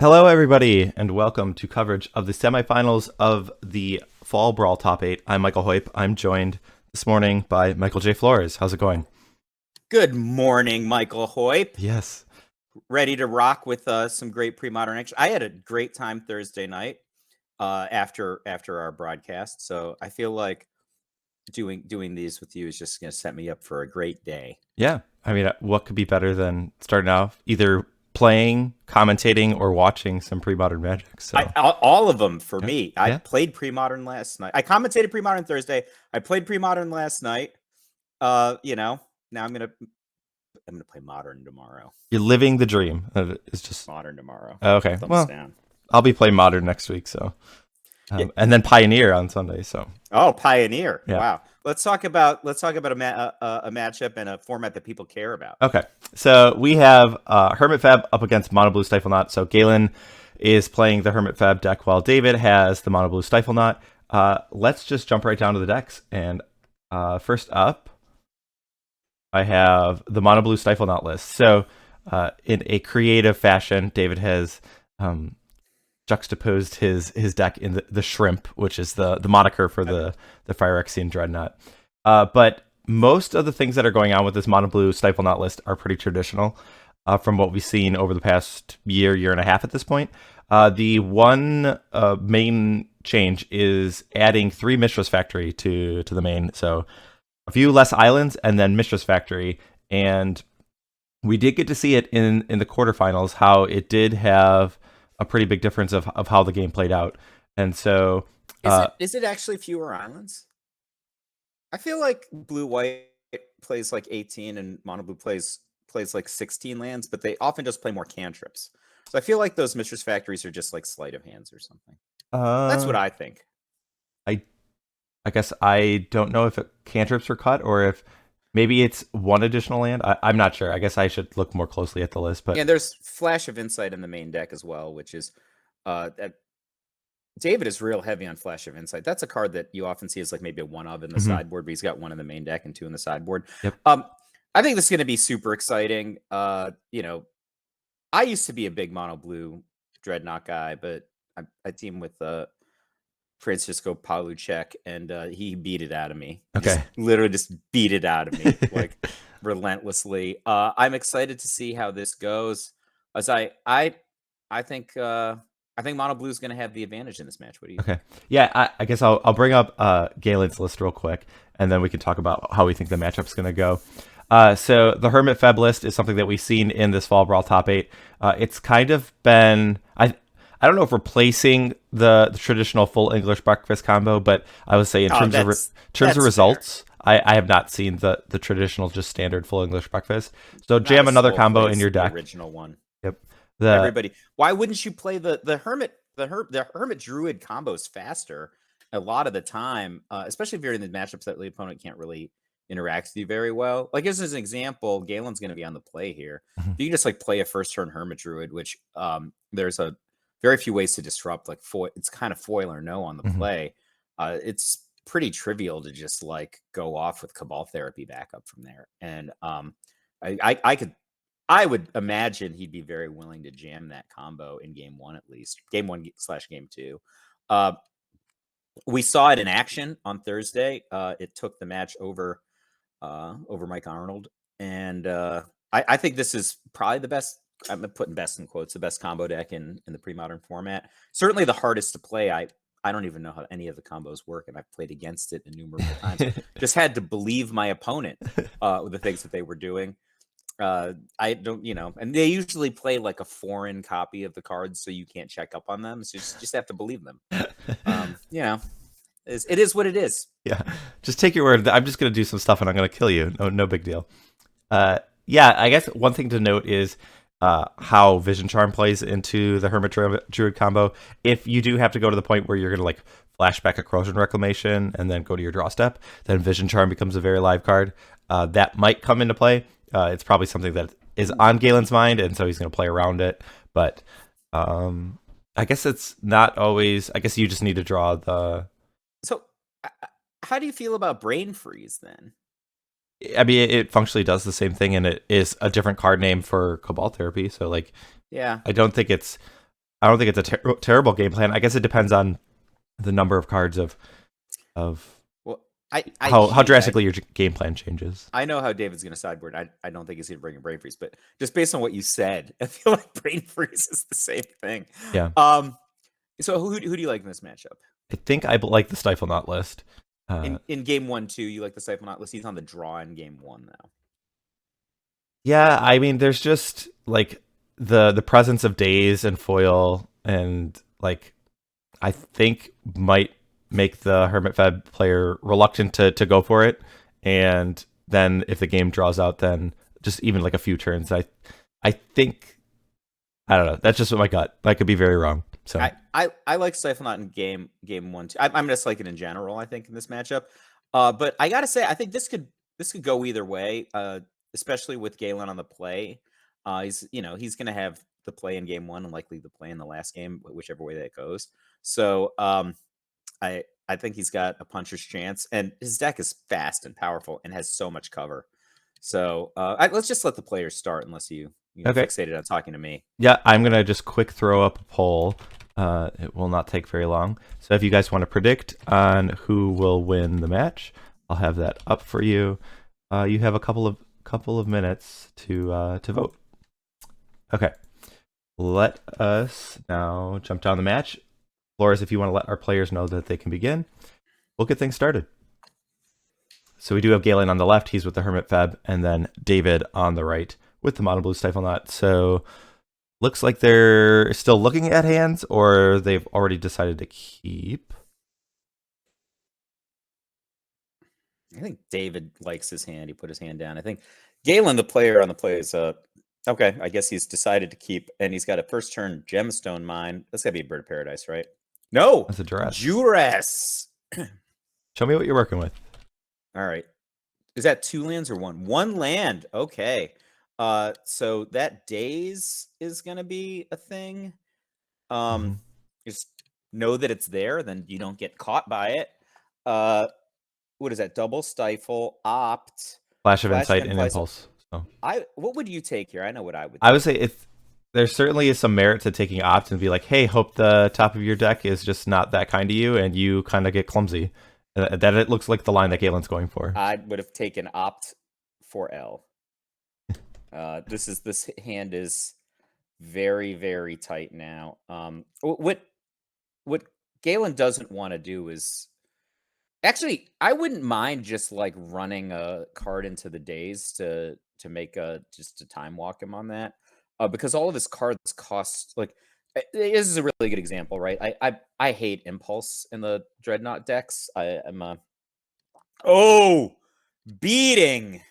Hello, everybody, and welcome to coverage of the semifinals of the Fall Brawl Top 8. I'm Michael Hoyp. I'm joined this morning by Michael J. Flores. How's it going? Good morning, Michael Hoyp. Yes. Ready to rock with some great pre-modern action. I had a great time Thursday night after our broadcast, so I feel like doing these with you is just going to set me up for a great day. Yeah. I mean, what could be better than starting off either playing, commentating, or watching some Premodern Magic? So all of them for me. I Yeah. played Premodern last night. I commentated Premodern Thursday. I played Premodern last night. Now I'm gonna play Modern tomorrow. You're living the dream. It's just Modern tomorrow. Okay. Thumbs Well, down. I'll be playing Modern next week, so Yeah. and then Pioneer on Sunday. So Pioneer! Yeah. Wow. Let's talk about a matchup and a format that people care about. Okay, so we have Hermit FEB up against Mono Blue Stiflenought. So Galen is playing the Hermit FEB deck while David has the Mono Blue Stiflenought. Let's just jump right down to the decks. And first up, I have the Mono Blue Stiflenought list. So in a creative fashion, David has juxtaposed his deck in the shrimp, which is the moniker for the Phyrexian Dreadnought. But most of the things that are going on with this Mono Blue Stiflenought list are pretty traditional from what we've seen over the past year and a half at this point. The one main change is adding 3 Mistress Factory to the main. So a few less islands and then Mistress Factory. And we did get to see it in the quarterfinals, how it did have a pretty big difference of how the game played out. And so is it actually fewer islands? I feel like blue-white plays like 18 and mono blue plays like 16 lands, but they often just play more cantrips. So I feel like those Mistress Factories are just like sleight of hands or something. That's what I think. I guess I don't know if cantrips were cut or if maybe it's one additional land. I'm not sure. I guess I should look more closely at the list. But yeah, there's Flash of Insight in the main deck as well, which is David is real heavy on Flash of Insight. That's a card that you often see as like maybe a one of in the sideboard, but he's got 1 in the main deck and 2 in the sideboard. Yep. I think this is going to be super exciting. I used to be a big mono blue Dreadnought guy, but I team with Francisco Paluchek, and he beat it out of me. Okay. Literally just beat it out of me like relentlessly. I'm excited to see how this goes. As I think mono blue is going to have the advantage in this match. What do you think? Okay. Yeah, I guess I'll bring up Galen's list real quick, and then we can talk about how we think the matchup's going to go. So the Hermit FEB list is something that we've seen in this Fall Brawl Top 8. It's kind of been... I don't know if replacing the traditional full English breakfast combo, but I would say in terms of results, I have not seen the traditional just standard full English breakfast. So jam another combo in your deck. The original one. Yep. Everybody, why wouldn't you play the Hermit Druid combos faster a lot of the time, especially if you're in the matchups that the opponent can't really interact with you very well. Like as an example, Galen's going to be on the play here. You just like play a first turn Hermit Druid, which there's a very few ways to disrupt, like it's kind of foil or no on the play. It's pretty trivial to just like go off with Cabal Therapy backup from there. And I would imagine he'd be very willing to jam that combo in game 1, at least game 1/game 2. We saw it in action on Thursday. It took the match over Mike Arnold. And I think this is probably the best. I'm putting best in quotes, the best combo deck in the pre-modern format. Certainly the hardest to play. I don't even know how any of the combos work, and I've played against it innumerable times. Just had to believe my opponent with the things that they were doing. I don't, and they usually play like a foreign copy of the cards, so you can't check up on them. So you just have to believe them. It is what it is. Yeah, just take your word. I'm just going to do some stuff, and I'm going to kill you. No big deal. Yeah, I guess one thing to note is how Vision Charm plays into the Hermit Druid combo. If you do have to go to the point where you're going to like flashback a Krosan Reclamation and then go to your draw step, then Vision Charm becomes a very live card. That might come into play. It's probably something that is on Galen's mind, and so he's going to play around it. But I guess it's not always... I guess you just need to draw the... So how do you feel about Brain Freeze then? I mean, it functionally does the same thing, and it is a different card name for Cabal Therapy. So, like, yeah, I don't think it's I don't think it's a terrible game plan. I guess it depends on the number of cards of Well, how drastically your game plan changes. I know how David's going to sideboard. I don't think he's going to bring a Brain Freeze, but just based on what you said, I feel like Brain Freeze is the same thing. Yeah. So who do you like in this matchup? I think I like the Stiflenought list. In game 1-2, you like the Stiflenought list. He's on the draw in game 1 now. Yeah, I mean, there's just like the presence of Daze and Foil, and like I think might make the Hermit FEB player reluctant to go for it. And then if the game draws out, then just even like a few turns, I think, I don't know. That's just what my gut. I could be very wrong. So I like Stiflenought in game 1-2. I'm just like it in general, I think, in this matchup. But I gotta say, I think this could go either way, especially with Galen on the play. He's gonna have the play in game 1 and likely the play in the last game, whichever way that goes. So I think he's got a puncher's chance, and his deck is fast and powerful and has so much cover. So let's just let the players start, unless you okay. fixated on talking to me. Yeah, I'm gonna just quick throw up a poll. It will not take very long. So if you guys want to predict on who will win the match, I'll have that up for you. You have a couple of minutes to vote. Okay, let us now jump down the match. Flores, if you want to let our players know that they can begin, we'll get things started. So we do have Galen on the left. He's with the Hermit FEB, and then David on the right with the Mono Blue Stiflenought. So looks like they're still looking at hands, or they've already decided to keep. I think David likes his hand. He put his hand down. I think Galen, the player on the play, is okay. I guess he's decided to keep, and he's got a first turn Gemstone Mine. That's gotta be a Bird of Paradise, right? No, That's a Duress. Duress. Show me what you're working with. All right. Is that 2 lands or 1? 1 land. Okay. So that Daze is gonna be a thing. Just know that it's there, then you don't get caught by it. What is that? Double Stifle, Opt, Flash of Insight, and Impulse. So what would you take here? I know what I would take. I would say if there certainly is some merit to taking Opt and be like, hey, hope the top of your deck is just not that kind to you, and you kind of get clumsy. That it looks like the line that Galen's going for. I would have taken Opt for L. This hand is very, very tight now. What Galen doesn't want to do is actually, I wouldn't mind just like running a card into the Daze to make just to time walk him on that, because all of his cards cost like. This is a really good example, right? I hate Impulse in the Dreadnought decks. I'm beating.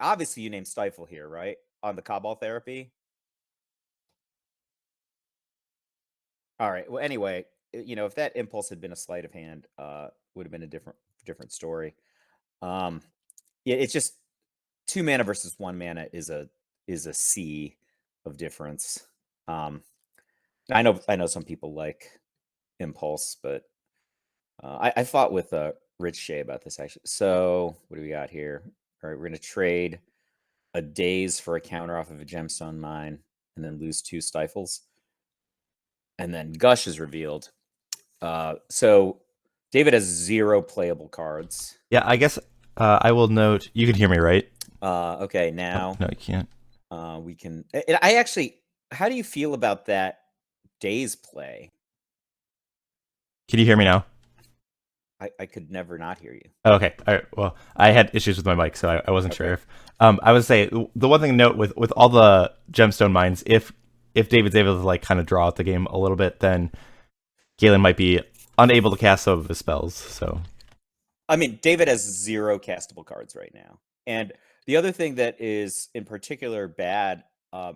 Obviously, you named Stifle here, right? On the Cabal Therapy. All right. Well, anyway, if that Impulse had been a sleight of hand, would have been a different story. Yeah, it's just 2 mana versus 1 mana is a sea of difference. I know some people like Impulse, but I fought with Rich Shea about this actually. So what do we got here? All right, we're gonna trade a Daze for a counter off of a Gemstone Mine, and then lose 2 Stifles, and then Gush is revealed. So David has 0 playable cards. Yeah, I guess I will note. You can hear me, right? Okay, now. Oh, no, you can't. We can. I actually. How do you feel about that Daze play? Can you hear me now? I could never not hear you. Okay. All right. Well, I had issues with my mic, so I wasn't sure if. I would say the one thing to note with all the Gemstone Mines, if David's able to like kind of draw out the game a little bit, then Galen might be unable to cast some of his spells. So, I mean, David has 0 castable cards right now, and the other thing that is in particular bad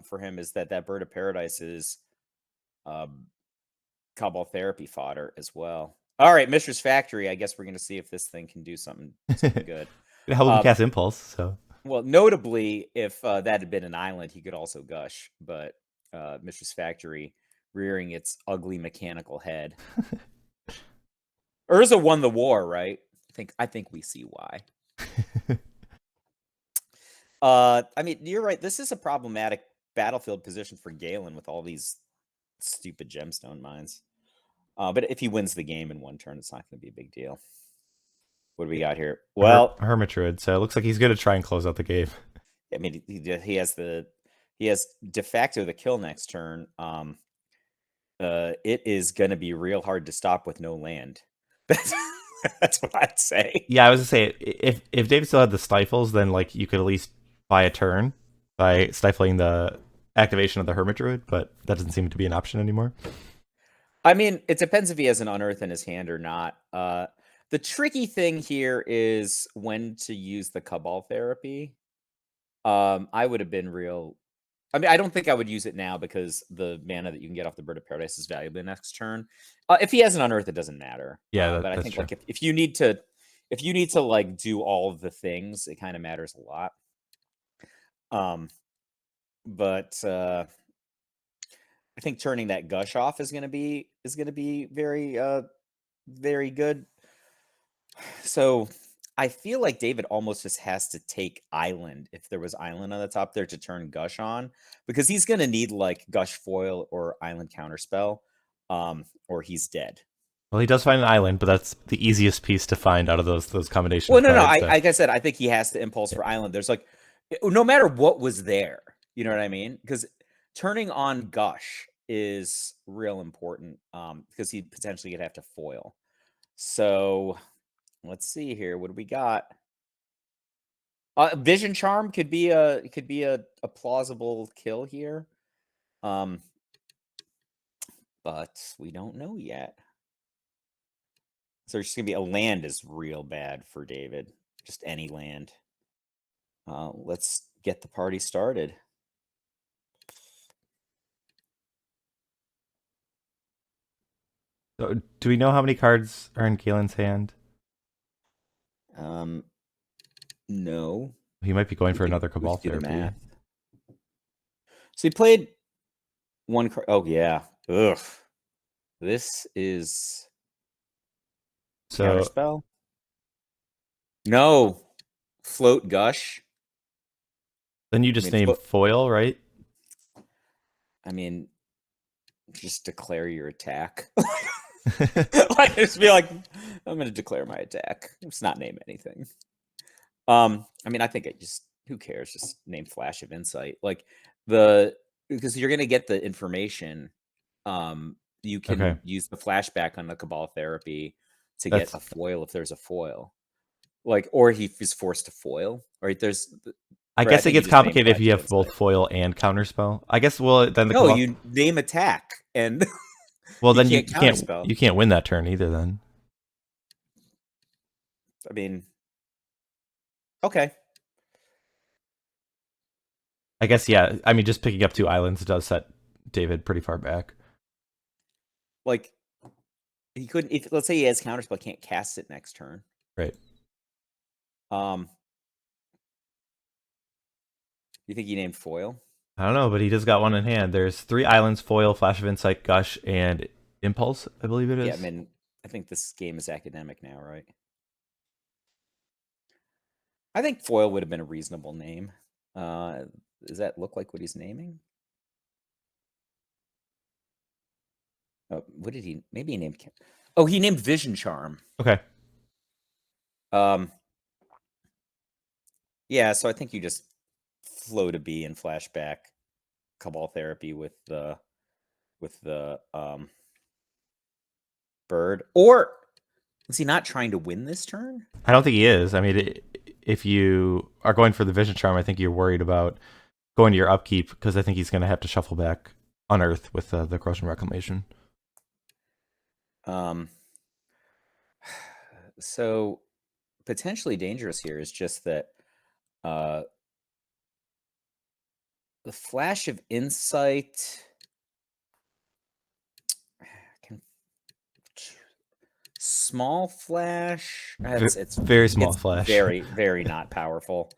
for him is that Bird of Paradise is Cabal Therapy fodder as well. All right, Mistress Factory. I guess we're going to see if this thing can do something good. it helps him cast Impulse. So, well, notably, if that had been an island, he could also Gush. But Mistress Factory rearing its ugly mechanical head. Urza won the war, right? I think we see why. I mean, you're right. This is a problematic battlefield position for Galen with all these stupid gemstone mines. But if he wins the game in one turn, it's not going to be a big deal. What do we got here? Well, Hermit Druid. So it looks like he's going to try and close out the game. I mean, he has de facto the kill next turn. It is going to be real hard to stop with no land. That's what I'd say. Yeah, I was going to say, if David still had the stifles, then like you could at least buy a turn by stifling the activation of the Hermit Druid, but that doesn't seem to be an option anymore. I mean, it depends if he has an Unearth in his hand or not. The tricky thing here is when to use the Cabal Therapy. I would have been real. I mean, I don't think I would use it now because the mana that you can get off the Bird of Paradise is valuable next turn. If he has an Unearth, it doesn't matter. Yeah, but I that's think true. like if you need to like do all of the things, it kind of matters a lot. But I think turning that Gush off is going to be very very good. So I feel like David almost just has to take Island, if there was Island on the top there, to turn Gush on, because he's going to need like Gush Foil or Island Counterspell, or he's dead. Well, he does find an island, but that's the easiest piece to find out of those combinations. Well, no. Like I said, I think he has to impulse for Island. There's like, no matter what was there, you know what I mean? Because turning on Gush is real important, because he potentially could have to foil. So let's see here. What do we got? Vision Charm could be a plausible kill here, but we don't know yet. So it's just gonna be a land is real bad for David. Just any land. Let's get the party started. So, do we know how many cards are in Galen's hand? No. He might be going for another Cabal Therapy. So he played one card. Oh yeah. Ugh. This is Counterspell. No. Float Gush. Then you just name foil, right? I mean, just declare your attack. Like, just be like, I'm going to declare my attack. Let's not name anything. I mean, I think who cares? Just name Flash of Insight. Like because you're going to get the information. You can use the flashback on the Cabal Therapy to get a foil if there's a foil. Like, or he is forced to foil. Right? I guess it gets complicated if you have both foil and counterspell. I guess you name attack and well then you can't win that turn either. Then I mean, okay. I guess yeah. I mean, just picking up 2 islands does set David pretty far back. Like he couldn't. If let's say he has counterspell, can't cast it next turn. Right. You think he named foil? I don't know, but he just got one in hand. There's 3 islands: foil, Flash of Insight, Gush, and Impulse. I believe it is. Yeah, I mean, I think this game is academic now, right? I think foil would have been a reasonable name. Does that look like what he's naming? Oh, what did he? Maybe he named. Oh, he named Vision Charm. Okay. Yeah, so I think you just float a B and flashback Cabal Therapy with the bird. Or is he not trying to win this turn? I don't think he is. I mean, if you are going for the Vision Charm, I think you're worried about going to your upkeep, because I think he's going to have to shuffle back Unearth with the Krosan Reclamation. So potentially dangerous here is just that the Flash of Insight small flash. It's very small flash. Very, very not powerful.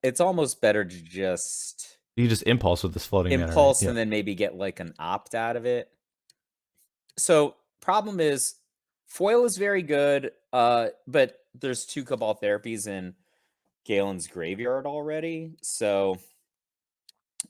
It's almost better to just you just impulse with this floating mana, right? And then maybe get like an opt out of it. So problem is foil is very good, but there's 2 Cabal Therapies in Galen's graveyard already. So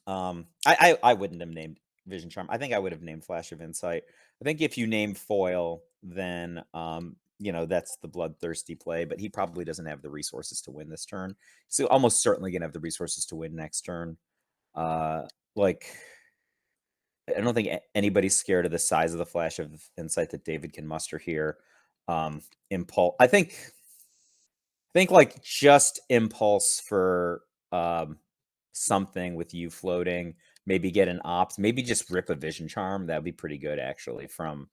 I wouldn't have named Vision Charm. I think I would have named Flash of Insight. I think if you name foil, then that's the bloodthirsty play, but he probably doesn't have the resources to win this turn. So almost certainly gonna have the resources to win next turn. Like I don't think anybody's scared of the size of the Flash of Insight that David can muster here. Impulse. I think like just Impulse for something with you floating. Maybe get an opt. Maybe just rip a Vision Charm. That'd be pretty good actually from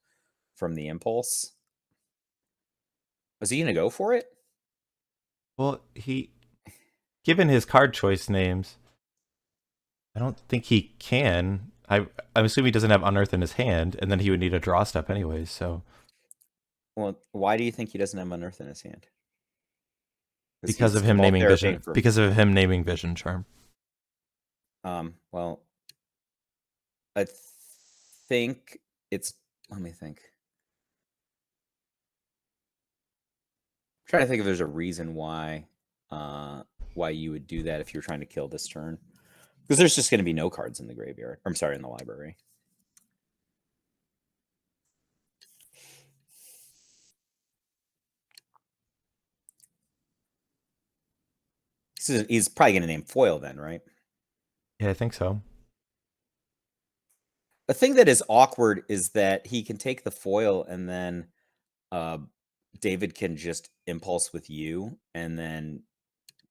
the Impulse. Was he gonna go for it? Well, given his card choice names, I don't think he can. I'm assuming he doesn't have Unearth in his hand, and then he would need a draw step anyways. So, well, why do you think he doesn't have Unearth in his hand? Because of him naming Vision. Because of him naming Vision Charm. Well, I think it's. Let me think. I'm trying to think if there's a reason why you would do that if you're trying to kill this turn. Because there's just going to be no cards in the graveyard. I'm sorry, in the library. He's probably going to name foil then, right? Yeah, I think so. The thing that is awkward is that he can take the foil and then David can just impulse with you and then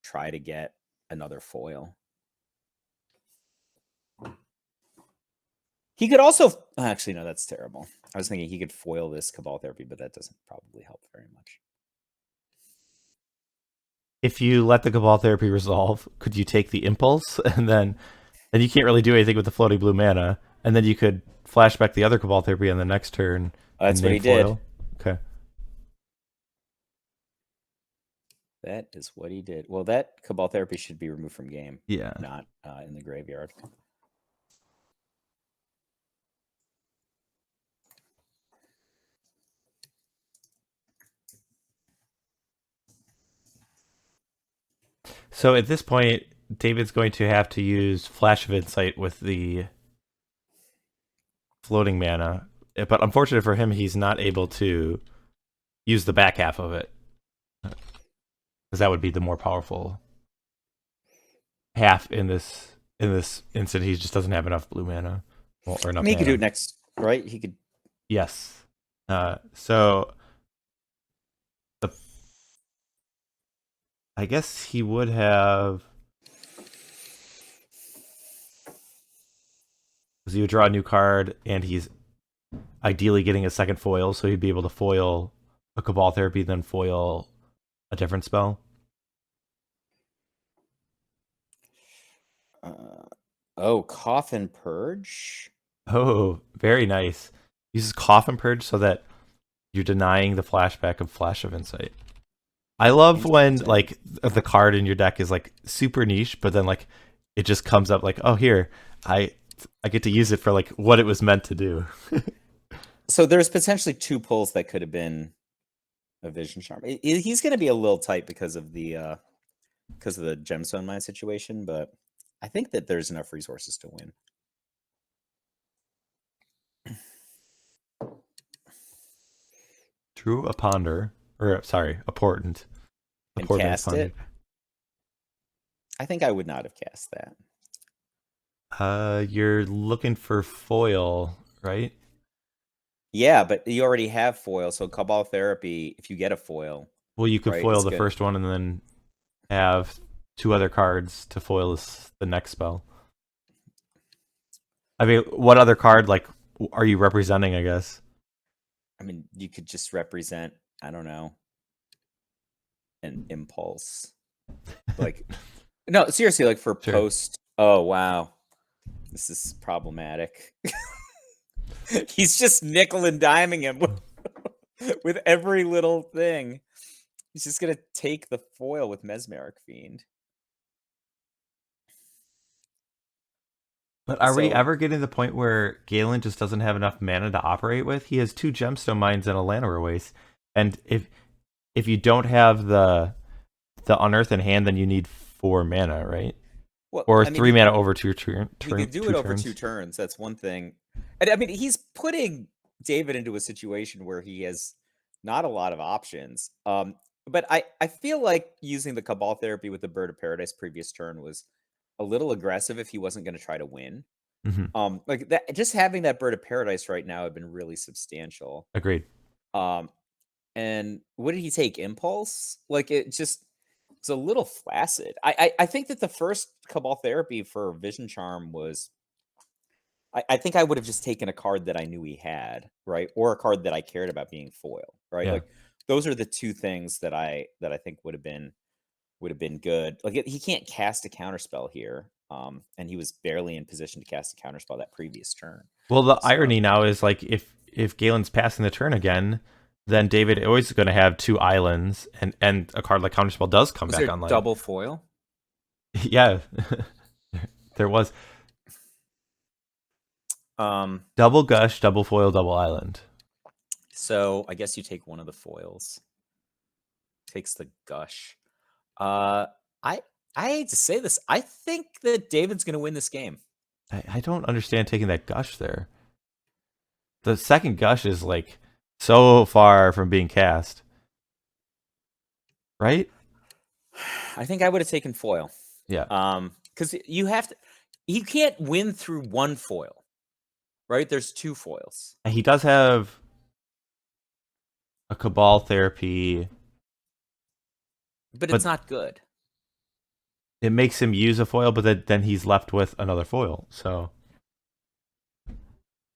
try to get another foil. He could also actually no, that's terrible. I was thinking he could foil this Cabal Therapy, but that doesn't probably help very much. If you let the Cabal Therapy resolve, could you take the Impulse and you can't really do anything with the floating blue mana, and then you could flashback the other Cabal Therapy on the next turn. That's what he did. Okay. That is what he did. Well, that Cabal Therapy should be removed from game. Yeah. Not in the graveyard. So at this point, David's going to have to use Flash of Insight with the floating mana. But unfortunately for him, he's not able to use the back half of it. Because that would be the more powerful half in this instant. He just doesn't have enough blue mana. Well, or enough he mana. could do it next, right? He could. Yes. So I guess he would have. Because he would draw a new card, and he's ideally getting a second foil, so he'd be able to foil a Cabal Therapy, then foil a different spell. Coffin Purge. Oh, very nice. Uses Coffin Purge so that you're denying the flashback of Flash of Insight. I love when like the card in your deck is like super niche, but then like it just comes up like, oh, here I get to use it for like what it was meant to do. So there's potentially two pulls that could have been a Vision Charm. He's going to be a little tight because of the Gemstone Mine situation, but I think that there's enough resources to win. Drew a Ponder, or sorry, a Portent. And cast it? I think I would not have cast that. You're looking for foil, right? Yeah, but you already have foil, so Cabal Therapy, if you get a foil... Well, you could foil the first one and then have two other cards to foil the next spell. I mean, what other card, like, are you representing, I guess? I mean, you could just represent, I don't know, an Impulse. Like, no, seriously, like for post... Oh, wow. This is problematic. He's just nickel and diming him with every little thing. He's just going to take the foil with Mesmeric Fiend. But are we ever getting to the point where Galen just doesn't have enough mana to operate with? He has 2 Gemstone Mines and a Llanowar Wastes. And if you don't have the Unearth in hand, then you need 4 mana, right? Well, Or I mean, 3 mana over two he could do it over turns. 2 turns. That's one thing. And I mean, he's putting David into a situation where he has not a lot of options. But I feel like using the Cabal Therapy with the Bird of Paradise previous turn was a little aggressive if he wasn't going to try to win. Like that, just having that Bird of Paradise right now had been really substantial. Agreed. And what did he take? Impulse? Like it's a little flaccid. I think that the first Cabal Therapy for Vision Charm was. I think I would have just taken a card that I knew he had, right, or a card that I cared about being foil, right. Yeah. Like those are the two things that I think would have been good. Like he can't cast a counterspell here, and he was barely in position to cast a counterspell that previous turn. Well, the So, irony now is like if Galen's passing the turn again, then David always going to have 2 islands, and a card like Counterspell does come was back there online. double foil? Yeah, there was Double gush, double foil, double island. So I guess you take one of the foils. Takes the gush. I hate to say this. I think that David's going to win this game. I don't understand taking that gush there. The second gush is like so far from being cast, right? I think I would have taken foil. Yeah. Because you can't win through one foil, right? There's 2 foils. He does have a Cabal Therapy, but it's not good. It makes him use a foil, but then he's left with another foil. So,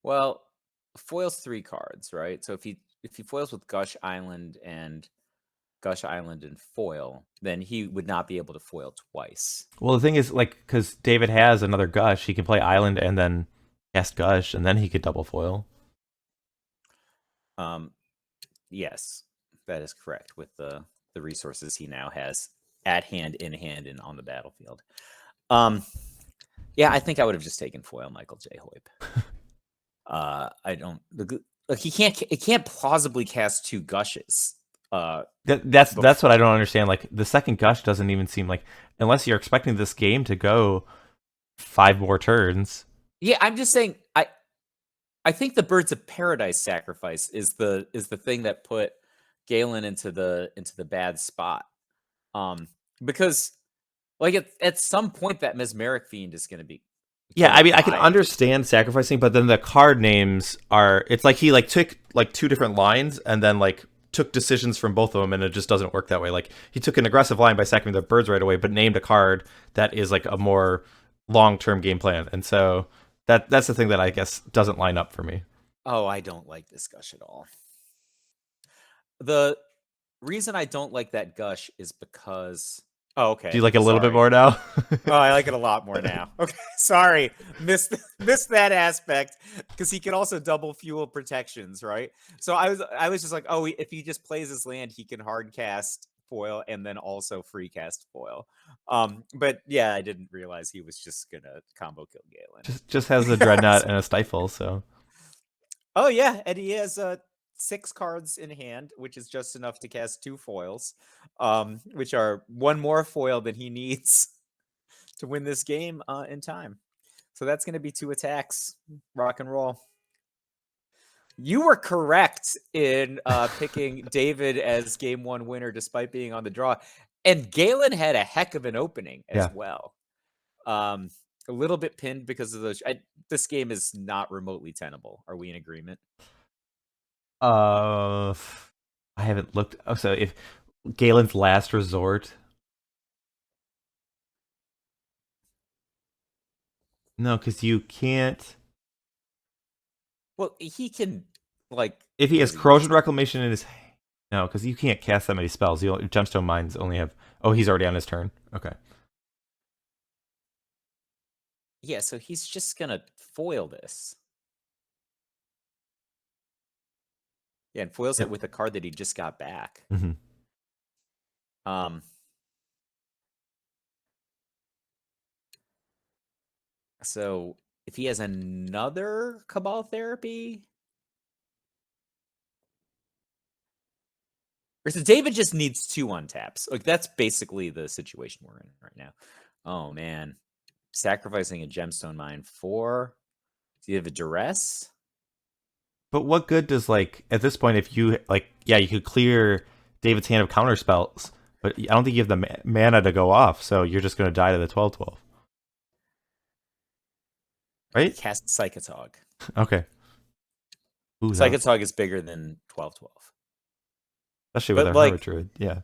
well, foil's 3 cards, right? So if he foils with Gush Island and foil, then he would not be able to foil twice. Well, the thing is, like, because David has another Gush, he can play Island and then cast Gush, and then he could double foil. Yes, that is correct. With the resources he now has at hand, in hand, and on the battlefield. Yeah, I think I would have just taken foil, Michael J. Hoyp. I don't. He can't plausibly cast 2 gushes. That's what I don't understand. Like the second Gush doesn't even seem like, unless you're expecting this game to go 5 more turns. Yeah, I'm just saying. I think the Birds of Paradise sacrifice is the thing that put Galen into the bad spot. Because like at some point that Mesmeric Fiend is going to be. Yeah, I mean, I can understand sacrificing, but then the card names are. It's like he like took like 2 different lines and then like took decisions from both of them, and it just doesn't work that way. Like he took an aggressive line by sacking the birds right away, but named a card that is like a more long-term game plan, and so that's the thing that I guess doesn't line up for me. Oh, I don't like this Gush at all. The reason I don't like that Gush is because. Oh, okay. Do you like it a little bit more now? Oh, I like it a lot more now. Okay, sorry, missed that aspect because he can also double fuel protections, right? So I was just like, oh, if he just plays his land, he can hard cast foil and then also free cast foil. But yeah, I didn't realize he was just gonna combo kill Galen. Just has a Dreadnought and a Stifle, so. Oh yeah, and he has 6 cards in hand, which is just enough to cast 2 foils, which are 1 more foil than he needs to win this game in time. So that's going to be 2 attacks. Rock and roll. You were correct in picking David as game 1 winner despite being on the draw. And Galen had a heck of an opening as well. A little bit pinned because of those. This game is not remotely tenable. Are we in agreement? I haven't looked. Oh, so if Galen's last resort. No, because you can't. Well, he can, like. If he has Krosan Reclamation in his. No, because you can't cast that many spells. Gemstone Mines only have. Oh, he's already on his turn. Okay. Yeah, so he's just going to foil this. Yeah, and foils it with a card that he just got back. So if he has another Cabal Therapy, or so David just needs 2 untaps. Like that's basically the situation we're in right now. Oh man, sacrificing a gemstone mine for. Do you have a duress? But what good does, like, at this point, if you, like, yeah, you could clear David's hand of counter spells, but I don't think you have the mana to go off, so you're just going to die to the 12/12. Right? Cast Psychatog. Okay. Ooh, Psychatog is bigger than 12/12. especially with But our like, Hermit Druid. Yeah.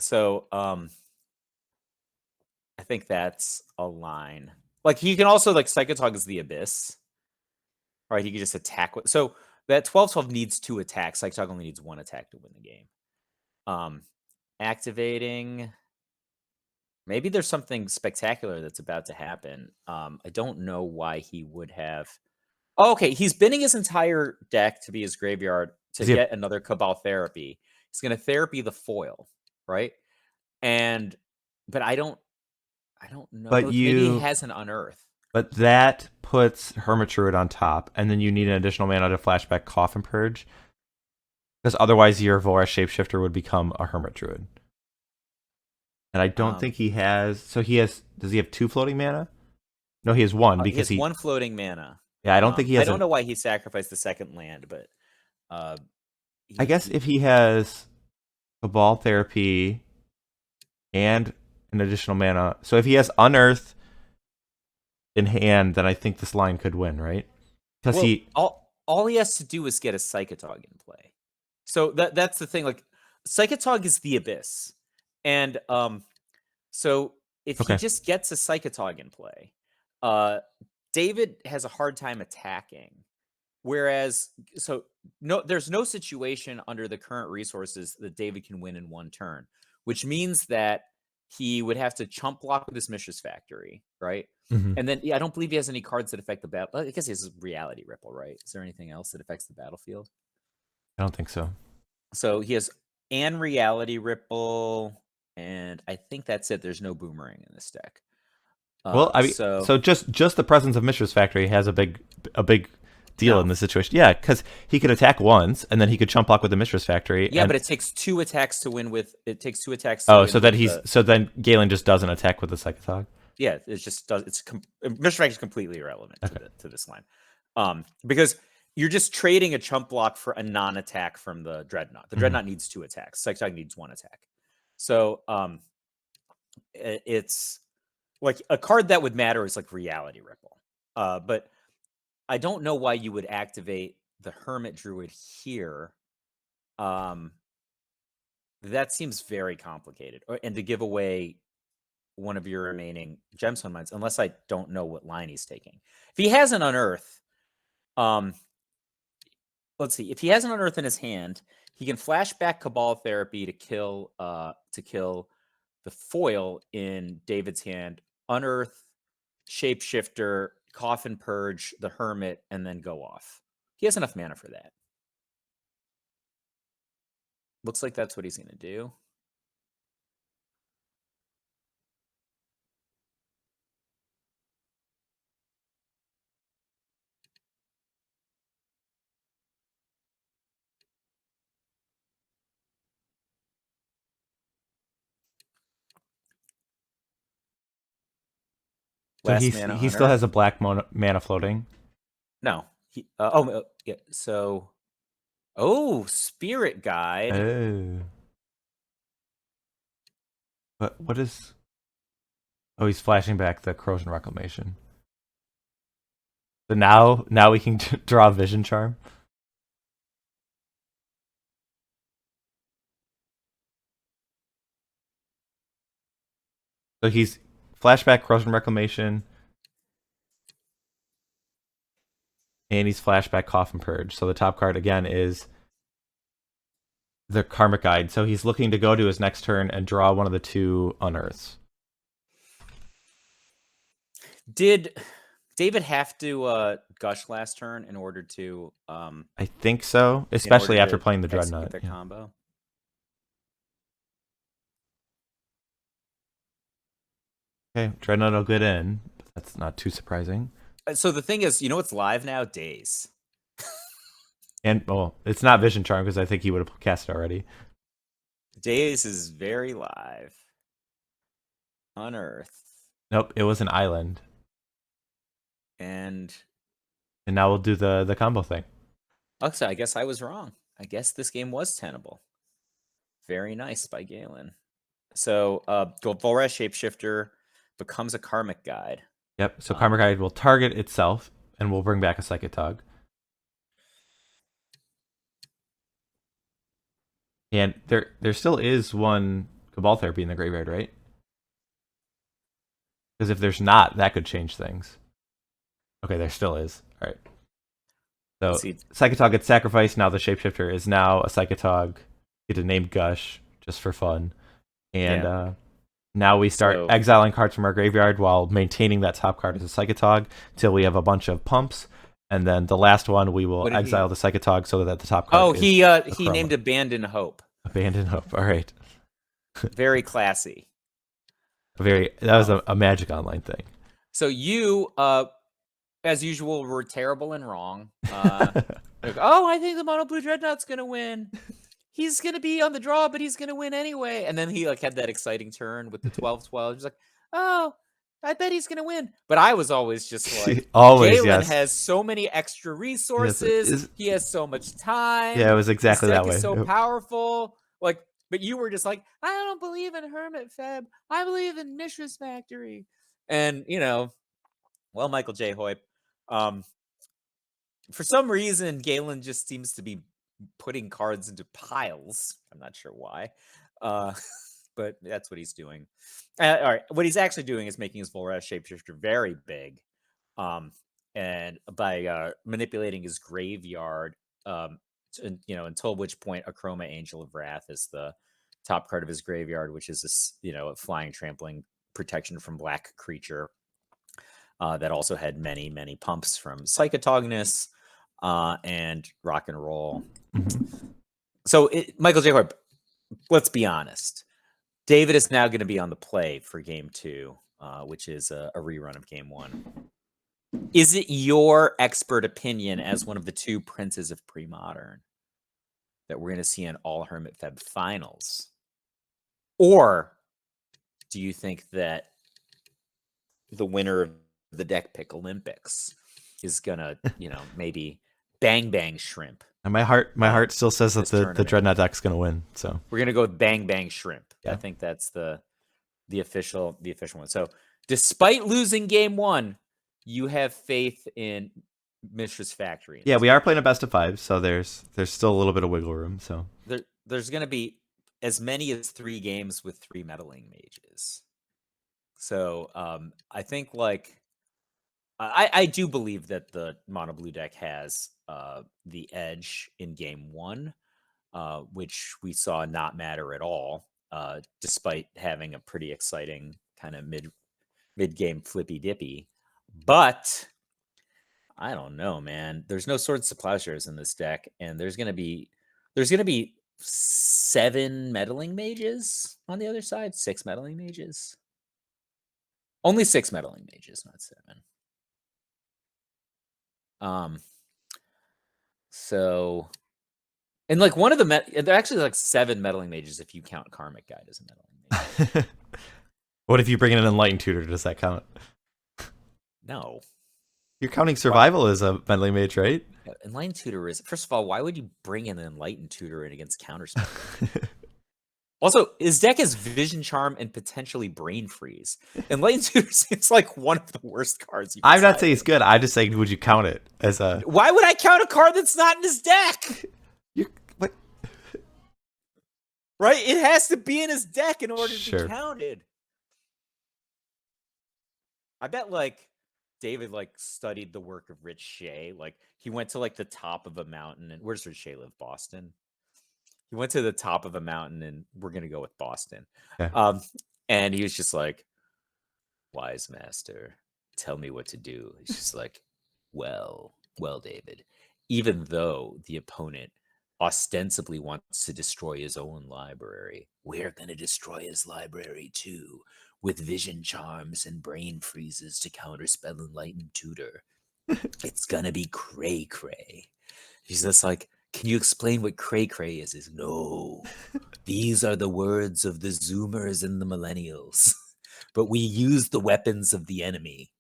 so I think that's a line. Like, you can also, like, Psychatog is the Abyss. Right, he can just attack with, so that 12/12 needs 2 attacks. Psychatog only needs 1 attack to win the game. Activating. Maybe there's something spectacular that's about to happen. I don't know why he would have. Oh, okay, he's binning his entire deck to be his graveyard to get another Cabal Therapy. He's going to therapy the foil, right? But I don't know. But Maybe he has an Unearth. But that puts Hermit Druid on top, and then you need an additional mana to flashback Coffin Purge, because otherwise your Volrath Shapeshifter would become a Hermit Druid. And I don't think he has. So he has. Does he have 2 floating mana? No, he has 1 because he has 1 floating mana. Yeah, I don't think he has. I don't know why he sacrificed the second land, but I guess if he has Cabal Therapy and an additional mana, so if he has Unearth in hand, then I think this line could win, right? Because all he has to do is get a Psychatog in play. So that's the thing. Like, Psychatog is the Abyss, and so if he just gets a Psychatog in play, David has a hard time attacking. Whereas, so there's no situation under the current resources that David can win in 1 turn, which means that he would have to chump block with his Mishra's Factory, right? Mm-hmm. And then I don't believe he has any cards that affect the battle. I guess he has Reality Ripple, right? Is there anything else that affects the battlefield? I don't think so. So he has Reality Ripple, and I think that's it. There's no Boomerang in this deck. Well, I mean, so just the presence of Mishra's Factory has a big deal in this situation. Yeah, because he could attack once, and then he could chump block with the Mishra's Factory. Yeah, but it takes 2 attacks to win with. It takes 2 attacks. To win so that so then Galen just doesn't attack with the Psychatog. Yeah, it just does. Mishra's Factory is completely irrelevant to this line, because you're just trading a chump block for a non-attack from the Dreadnought. The Dreadnought needs 2 attacks. Psychatog needs 1 attack. So it's like a card that would matter is like Reality Ripple. But I don't know why you would activate the Hermit Druid here. That seems very complicated. And to give away one of your remaining Gemstone Mines, unless I don't know what line he's taking. If he has an Unearth, let's see. If he has an Unearth in his hand, he can flashback Cabal Therapy to kill the foil in David's hand, Unearth, Shapeshifter, Coffin Purge, the Hermit, and then go off. He has enough mana for that. Looks like that's what he's going to do. So he still has a black mana floating. No. Yeah. So, Spirit Guide. Oh. But what is? Oh, he's flashing back the Krosan Reclamation. So now we can draw Vision Charm. So he's flashback Krosan Reclamation. And he's flashback Coffin Purge. So the top card again is the Karmic Guide. So he's looking to go to his next turn and draw one of the 2 Unearths. Did David have to gush last turn in order to? I think so, especially after playing the Dreadnought. The combo. Okay, Dreadnought will get in. That's not too surprising. So the thing is, what's live now? Daze. And it's not Vision Charm because I think he would have cast it already. Daze is very live. Unearth. Nope, it was an island. And now we'll do the combo thing. so I guess I was wrong. I guess this game was tenable. Very nice by Galen. So Volrath Shapeshifter becomes a Karmic Guide. Yep. So Karmic Guide will target itself, and we'll bring back a Psychatog. And there still is one Cabal Therapy in the graveyard, right? Because if there's not, that could change things. Okay, there still is. All right. So Psychatog gets sacrificed. Now the Shapeshifter is now a Psychatog. Get a name Gush just for fun. And now we start exiling cards from our graveyard while maintaining that top card as a Psychatog until we have a bunch of pumps. And then the last one, we will exile the Psychatog so that the top card is he named Abandon Hope. Abandon Hope. All right. Very classy. That was a Magic Online thing. So you, as usual, were terrible and wrong. Like, I think the Mono Blue Dreadnought's going to win. He's going to be on the draw, but he's going to win anyway. And then he had that exciting turn with the 12-12. He's like, I bet he's going to win. But I was always just like, Galen has so many extra resources. He has so much time. Yeah, it was exactly that way. He's so powerful. But you were just like, I don't believe in Hermit FEB. I believe in Mishra's Factory. And, Michael J. Hoyp, for some reason, Galen just seems to be putting cards into piles. I'm not sure why. But that's what he's doing. All right. What he's actually doing is making his Volrath Shapeshifter very big. And by manipulating his graveyard, until which point Akroma, Angel of Wrath, is the top card of his graveyard, which is this, a flying, trampling protection from black creature that also had many, many pumps from Psychatognus and Rock and Roll. So, Michael J. Hoyp, let's be honest. David is now going to be on the play for Game 2, which is a rerun of Game 1. Is it your expert opinion, as one of the two princes of Premodern, that we're going to see an all Hermit FEB finals? Or do you think that the winner of the deck pick Olympics is going to, maybe bang bang shrimp? And my heart still says that the Dreadnought deck's going to win. So we're going to go with bang bang shrimp. Yeah. I think that's the official one. So despite losing Game 1, you have faith in Mishra's Factory. Yeah, we are playing a best of 5, so there's still a little bit of wiggle room. So there's going to be as many as 3 games with 3 Meddling Mages. So I think I do believe that the Mono Blue deck has the edge in Game 1, which we saw not matter at all, despite having a pretty exciting kind of mid-game flippy dippy. But I don't know, man. There's no Swords to Plowshares in this deck, and there's gonna be 7 Meddling Mages on the other side. 6 Meddling Mages. Only 6 Meddling Mages, not 7. So, and one of the they're actually 7 Meddling Mages if you count Karmic Guide as a Meddling Mage. What if you bring in an Enlightened Tutor? Does that count? No. You're counting Survival as a Meddling Mage, right? Enlightened Tutor is, first of all, why would you bring in an Enlightened Tutor in against Counterspell? Also, his deck is Vision Charm and potentially Brain Freeze. Enlightened Tutor seems like one of the worst cards you can I'm not saying it's good. I'm just saying, would you count it as a... Why would I count a card that's not in his deck? What? Right? It has to be in his deck in order to be counted. I bet David studied the work of Rich Shea. He went to the top of a mountain, and where's Rich Shea live? Boston. He went to the top of a mountain, and we're gonna go with Boston. Okay. And he was just like, "Wise master, tell me what to do." He's just like, well, David, even though the opponent ostensibly wants to destroy his own library, we're gonna destroy his library too, with Vision Charms and Brain Freezes to counterspell Enlightened Tutor. It's gonna be cray-cray. He's just like, can you explain what cray-cray is? No. These are the words of the Zoomers and the Millennials. but we use the weapons of the enemy.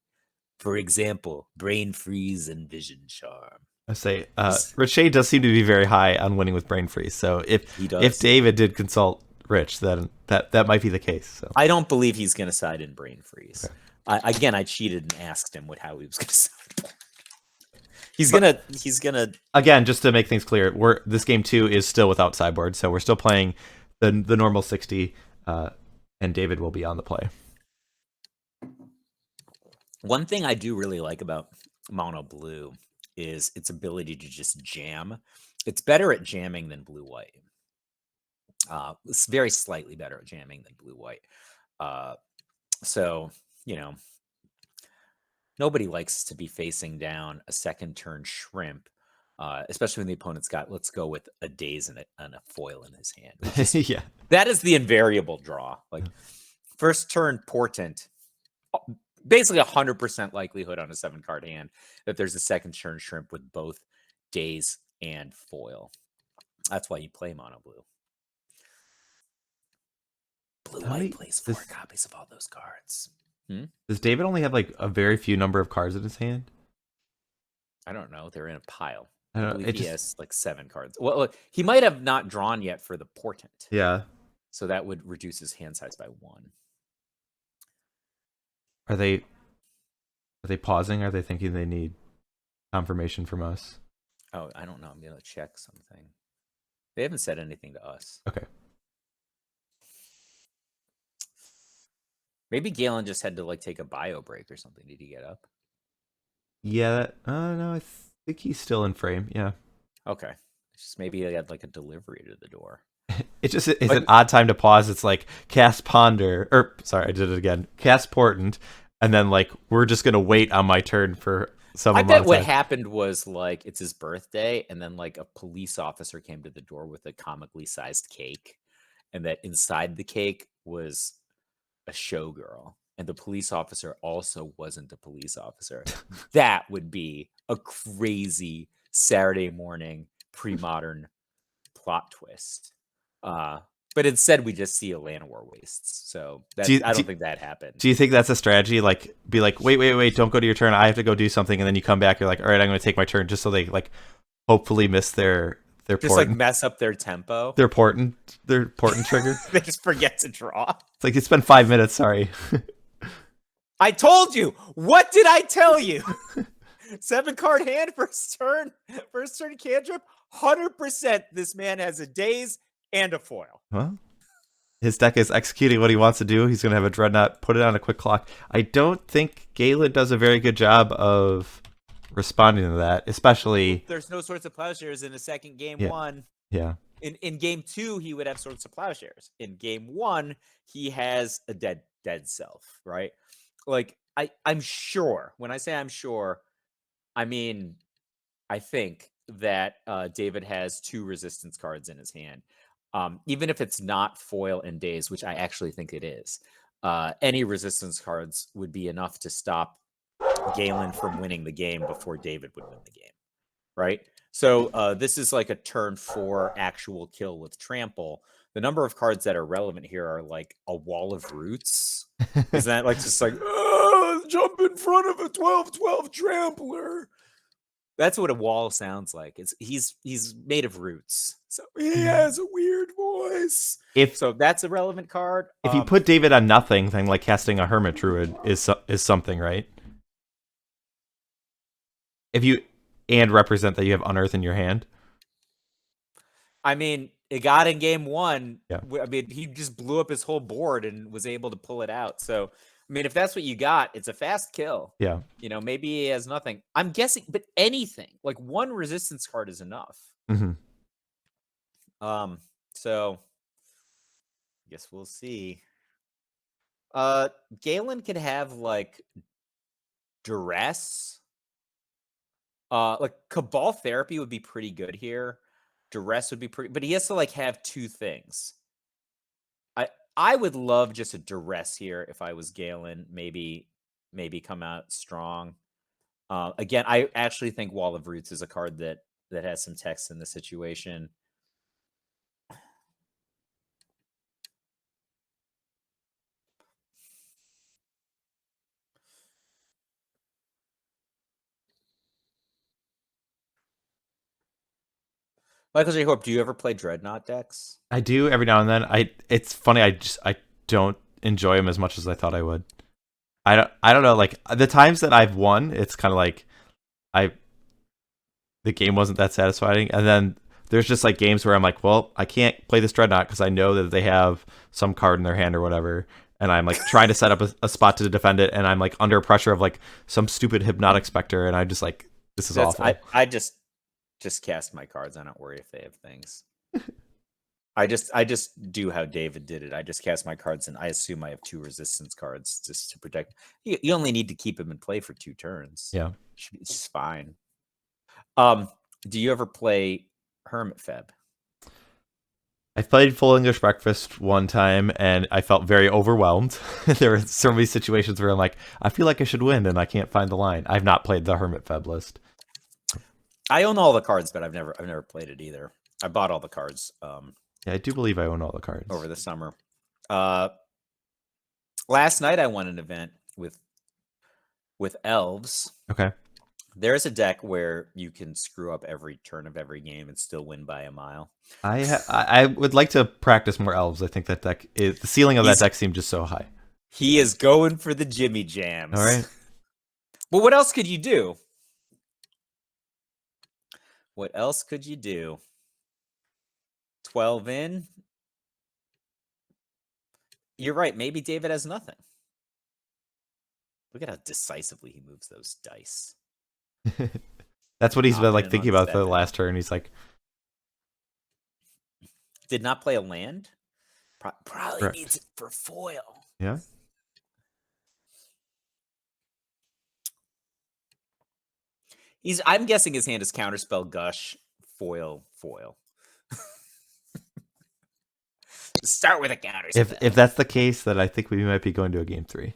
For example, Brain Freeze and Vision Charm. I say Richey does seem to be very high on winning with Brain Freeze. So if David did consult Rich, then that might be the case. So I don't believe he's going to side in Brain Freeze. Okay. I cheated and asked him how he was going to side. He's gonna again, just to make things clear, this game 2 is still without sideboard, so we're still playing the normal 60, and David will be on the play. One thing I do really like about mono blue is its ability to just jam. It's better at jamming than blue white. It's very slightly better at jamming than blue white. So nobody likes to be facing down a second turn shrimp, especially when the opponent's got, let's go with a daze and a foil in his hand. Yeah, that is the invariable draw. Like first turn portent, basically 100% likelihood on a 7-card hand that there's a second turn shrimp with both daze and foil. That's why you play mono blue. Blue white plays 4 copies of all those cards. Does David only have like a very few number of cards in his hand? I don't know. They're in a pile. I don't know. He has like 7 cards. Well, he might have not drawn yet for the portent. Yeah. So that would reduce his hand size by 1. Are they pausing? Are they thinking they need confirmation from us? Oh, I don't know. I'm gonna check something. They haven't said anything to us. Okay. Maybe Galen just had to like take a bio break or something. Did he get up? Yeah. No, I think he's still in frame. Yeah. Okay. Just maybe they had like a delivery to the door. It just is an odd time to pause. It's like cast Ponder, or sorry, I did it again. Cast Portent, and then like we're just gonna wait on my turn for some. I bet what happened was like it's his birthday, and then like a police officer came to the door with a comically sized cake, and that inside the cake was a showgirl, and the police officer also wasn't a police officer. That would be a crazy Saturday morning pre-modern plot twist. But instead we just see a Llanowar Wastes. So I don't think that happened. Do you think that's a strategy? Like, be like, wait, don't go to your turn. I have to go do something, and then you come back. You're like, all right, I'm going to take my turn, just so they like hopefully miss their just portent. Like mess up their tempo. Their portent trigger. They just forget to draw. It's like it's been 5 minutes. Sorry. I told you. What did I tell you? 7-card hand, first turn cantrip. 100%. This man has a daze and a foil. Well, his deck is executing what he wants to do. He's going to have a Dreadnought, put it on a quick clock. I don't think Galen does a very good job of responding to that, especially... There's no Swords of Plowshares in the second game 1. Yeah. In game 2, he would have Swords of Plowshares. In game 1, he has a dead self, right? Like, I'm sure. When I say I'm sure, I mean, I think that David has 2 resistance cards in his hand. Even if it's not foil and daze, which I actually think it is, any resistance cards would be enough to stop Galen from winning the game before David would win the game, right? So this is like a turn 4 actual kill with trample. The number of cards that are relevant here are like a Wall of Roots. Isn't that like just like jump in front of a 12/12 trampler? That's what a wall sounds like. He's made of roots, so he has a weird voice. So that's a relevant card. If you put David on nothing, then like casting a Hermit Druid is something, right? If you represent that you have Unearth in your hand. I mean, it got in game 1. Yeah. I mean, he just blew up his whole board and was able to pull it out. So, I mean, if that's what you got, it's a fast kill. Yeah. Maybe he has nothing. I'm guessing, but anything. Like 1 resistance card is enough. Mm-hmm. So, I guess we'll see. Galen could have, like, Duress. Like, Cabal Therapy would be pretty good here. Duress would be pretty... But he has to, like, have 2 things. I would love just a Duress here if I was Galen. Maybe come out strong. Again, I actually think Wall of Roots is a card that has some text in the situation. Michael J. Hope, do you ever play Dreadnought decks? I do every now and then. It's funny. I don't enjoy them as much as I thought I would. I don't know. Like the times that I've won, it's kind of like the game wasn't that satisfying, and then there's just like games where I'm like, well, I can't play this Dreadnought because I know that they have some card in their hand or whatever, and I'm like trying to set up a spot to defend it, and I'm like under pressure of like some stupid Hypnotic Spectre, and I'm just like, this is awful. I just cast my cards. I don't worry if they have things. I just do how David did it. I just cast my cards, and I assume I have 2 resistance cards just to protect. You only need to keep him in play for 2 turns. Yeah, It's just fine. Do you ever play Hermit FEB? I played Full English Breakfast one time, and I felt very overwhelmed. There were so many situations where I'm like, I feel like I should win, and I can't find the line. I've not played the Hermit FEB list. I own all the cards, but I've never played it either. I bought all the cards. Yeah, I do believe I own all the cards over the summer. Last night I won an event with elves. Okay. There's a deck where you can screw up every turn of every game and still win by a mile. I would like to practice more elves. I think that deck is, the ceiling of that deck seemed just so high. He is going for the Jimmy Jams. All right. Well, what else could you do? What else could you do? 12 in. You're right. Maybe David has nothing. Look at how decisively he moves those dice. That's what he's been like thinking about for the last turn. He's like, did not play a land. Probably correct. needs it for foil. Yeah. I'm guessing his hand is Counterspell, Gush, foil. Start with a counterspell. If that's the case, then I think we might be going to a game 3.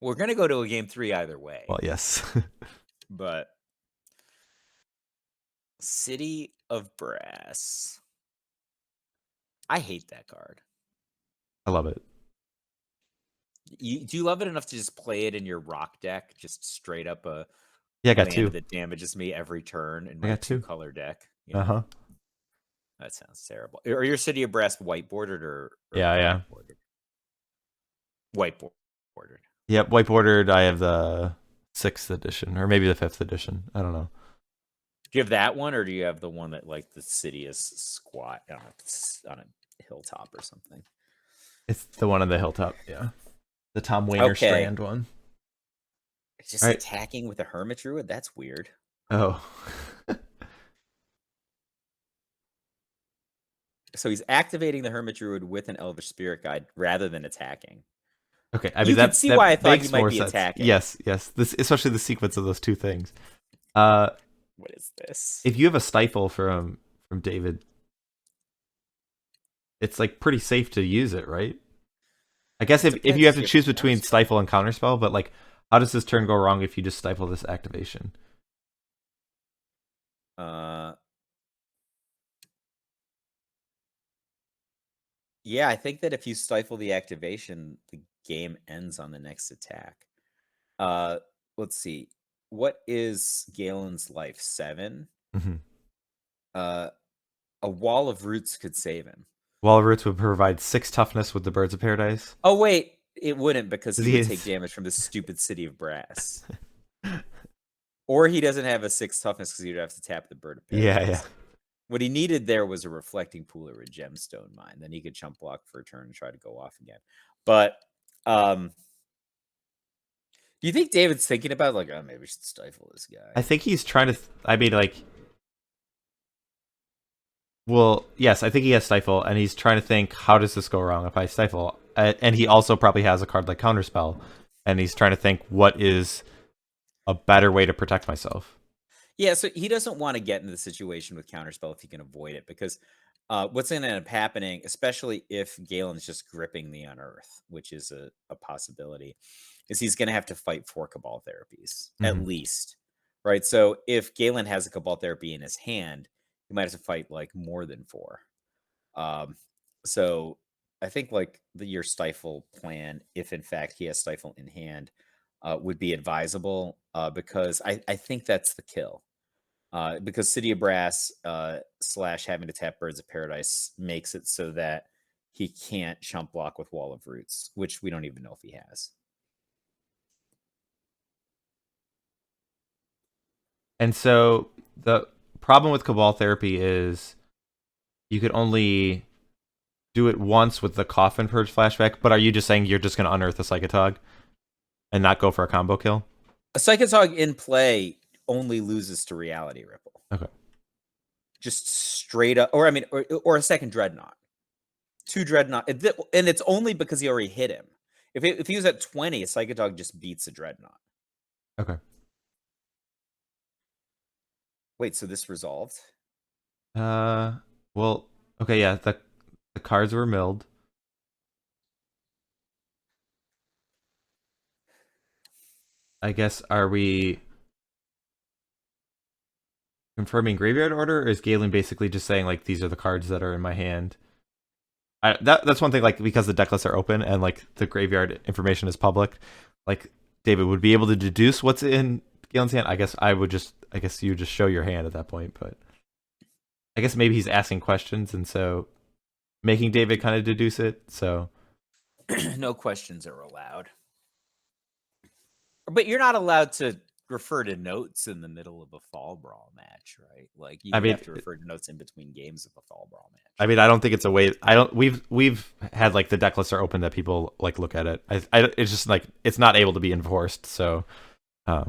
We're gonna go to a game 3 either way. Well, yes. But City of Brass. I hate that card. I love it. Do you love it enough to just play it in your rock deck? Just straight up a I got 2 that damages me every turn in I my got 2 color deck. Uh-huh. That sounds terrible. Are your City of Brass white bordered or yeah. White bordered. Yep, white bordered. I have the 6th edition, or maybe the 5th edition. I don't know. Do you have that one, or do you have the one that like the city is squat on a hilltop or something? It's the one on the hilltop. Yeah, the Tom Wayner Strand one. Just attacking with a Hermit Druid. That's weird. Oh. So he's activating the Hermit Druid with an Elvish Spirit Guide rather than attacking. Okay, I mean you can see why I thought he might be attacking. Yes. This, especially the sequence of those 2 things. What is this? If you have a Stifle from David, it's like pretty safe to use it, right? I guess if you have to choose between Stifle and Counterspell, but like, how does this turn go wrong if you just Stifle this activation? Yeah, I think that if you stifle the activation, the game ends on the next attack. Let's see. What is Galen's life? 7? Mm-hmm. A Wall of Roots could save him. Wall of Roots would provide 6 toughness with the Birds of Paradise. Oh, wait. It wouldn't, because he would take damage from the stupid City of Brass. Or he doesn't have a 6 toughness because he'd have to tap the Bird of Paradise. Yeah. What he needed there was a Reflecting Pool or a Gemstone Mine. Then he could chump block for a turn and try to go off again. But do you think David's thinking about like, oh, maybe we should stifle this guy? I think he's trying to. I mean, like, well, yes, I think he has Stifle, and he's trying to think, how does this go wrong if I Stifle? And he also probably has a card like Counterspell, and he's trying to think, what is a better way to protect myself? Yeah, so he doesn't want to get into the situation with Counterspell if he can avoid it, because what's going to end up happening, especially if Galen's just gripping the Unearth, which is a possibility, is he's going to have to fight 4 Cabal Therapies, at least, right? So if Galen has a Cabal Therapy in his hand, he might have to fight like more than 4. So I think like your Stifle plan, if in fact he has Stifle in hand, would be advisable, because I think that's the kill. because City of Brass / having to tap Birds of Paradise makes it so that he can't chump block with Wall of Roots, which we don't even know if he has. And so the problem with Cabal Therapy is you could only do it once with the Coffin Purge flashback, but are you just saying you're just going to unearth a Psychatog and not go for a combo kill? A Psychatog in play only loses to Reality Ripple. Okay. Just straight up, or I mean, or a second Dreadnought. 2 Dreadnought, and it's only because he already hit him. If he was at 20, a Psychatog just beats a Dreadnought. Okay. Wait, so this resolved? Well, okay, yeah, the cards were milled. I guess, are we confirming graveyard order, or is Galen basically just saying, like, these are the cards that are in my hand? That's one thing, like, because the deck lists are open and, like, the graveyard information is public, like, David would be able to deduce what's in Galen's hand. I guess you just show your hand at that point, but I guess maybe he's asking questions, and so making David kind of deduce it, so... No questions are allowed. But you're not allowed to refer to notes in the middle of a Fall Brawl match, right? Like you have to refer to notes in between games of a Fall Brawl match. I mean, I don't think it's a way. We've had like the deck lists are open that people like look at it. It's just like it's not able to be enforced. So that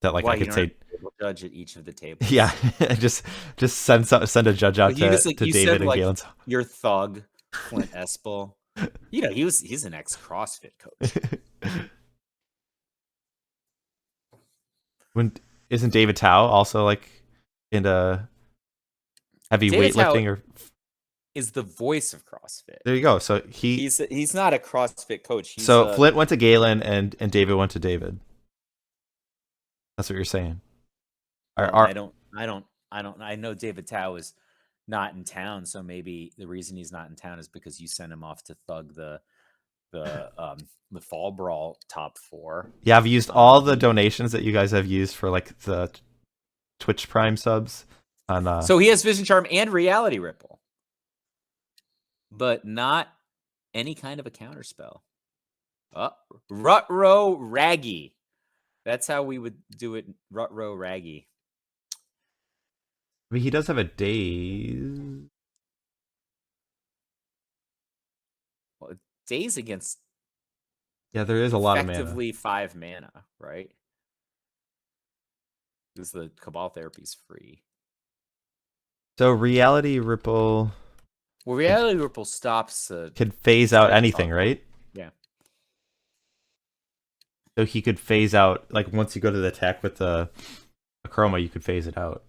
like I could say judge at each of the tables. Yeah, just send a judge out to David and Galen's. Your thug Clint Espel. You know, he's an ex-CrossFit coach. When isn't David Tao also like into heavy weightlifting or is the voice of CrossFit? There you go. So he's not a CrossFit coach. So Flint went to Galen and David went to David. That's what you're saying. I know David Tao is not in town, so maybe the reason he's not in town is because you sent him off to thug the Fall Brawl top 4. Yeah, I've used all the donations that you guys have used for like the Twitch Prime subs. So he has Vision Charm and Reality Ripple, but not any kind of a counterspell. Rutro Raggy. That's how we would do it. Rutro Raggy. I mean, he does have a Daze. Well, Daze against. Yeah, there is a lot of mana. Effectively 5 mana, right? Because the Cabal Therapy is free. So Reality Ripple. Well, Reality Ripple stops. Could phase out anything, right? Yeah. So he could phase out, like once you go to the attack with the Akroma, you could phase it out.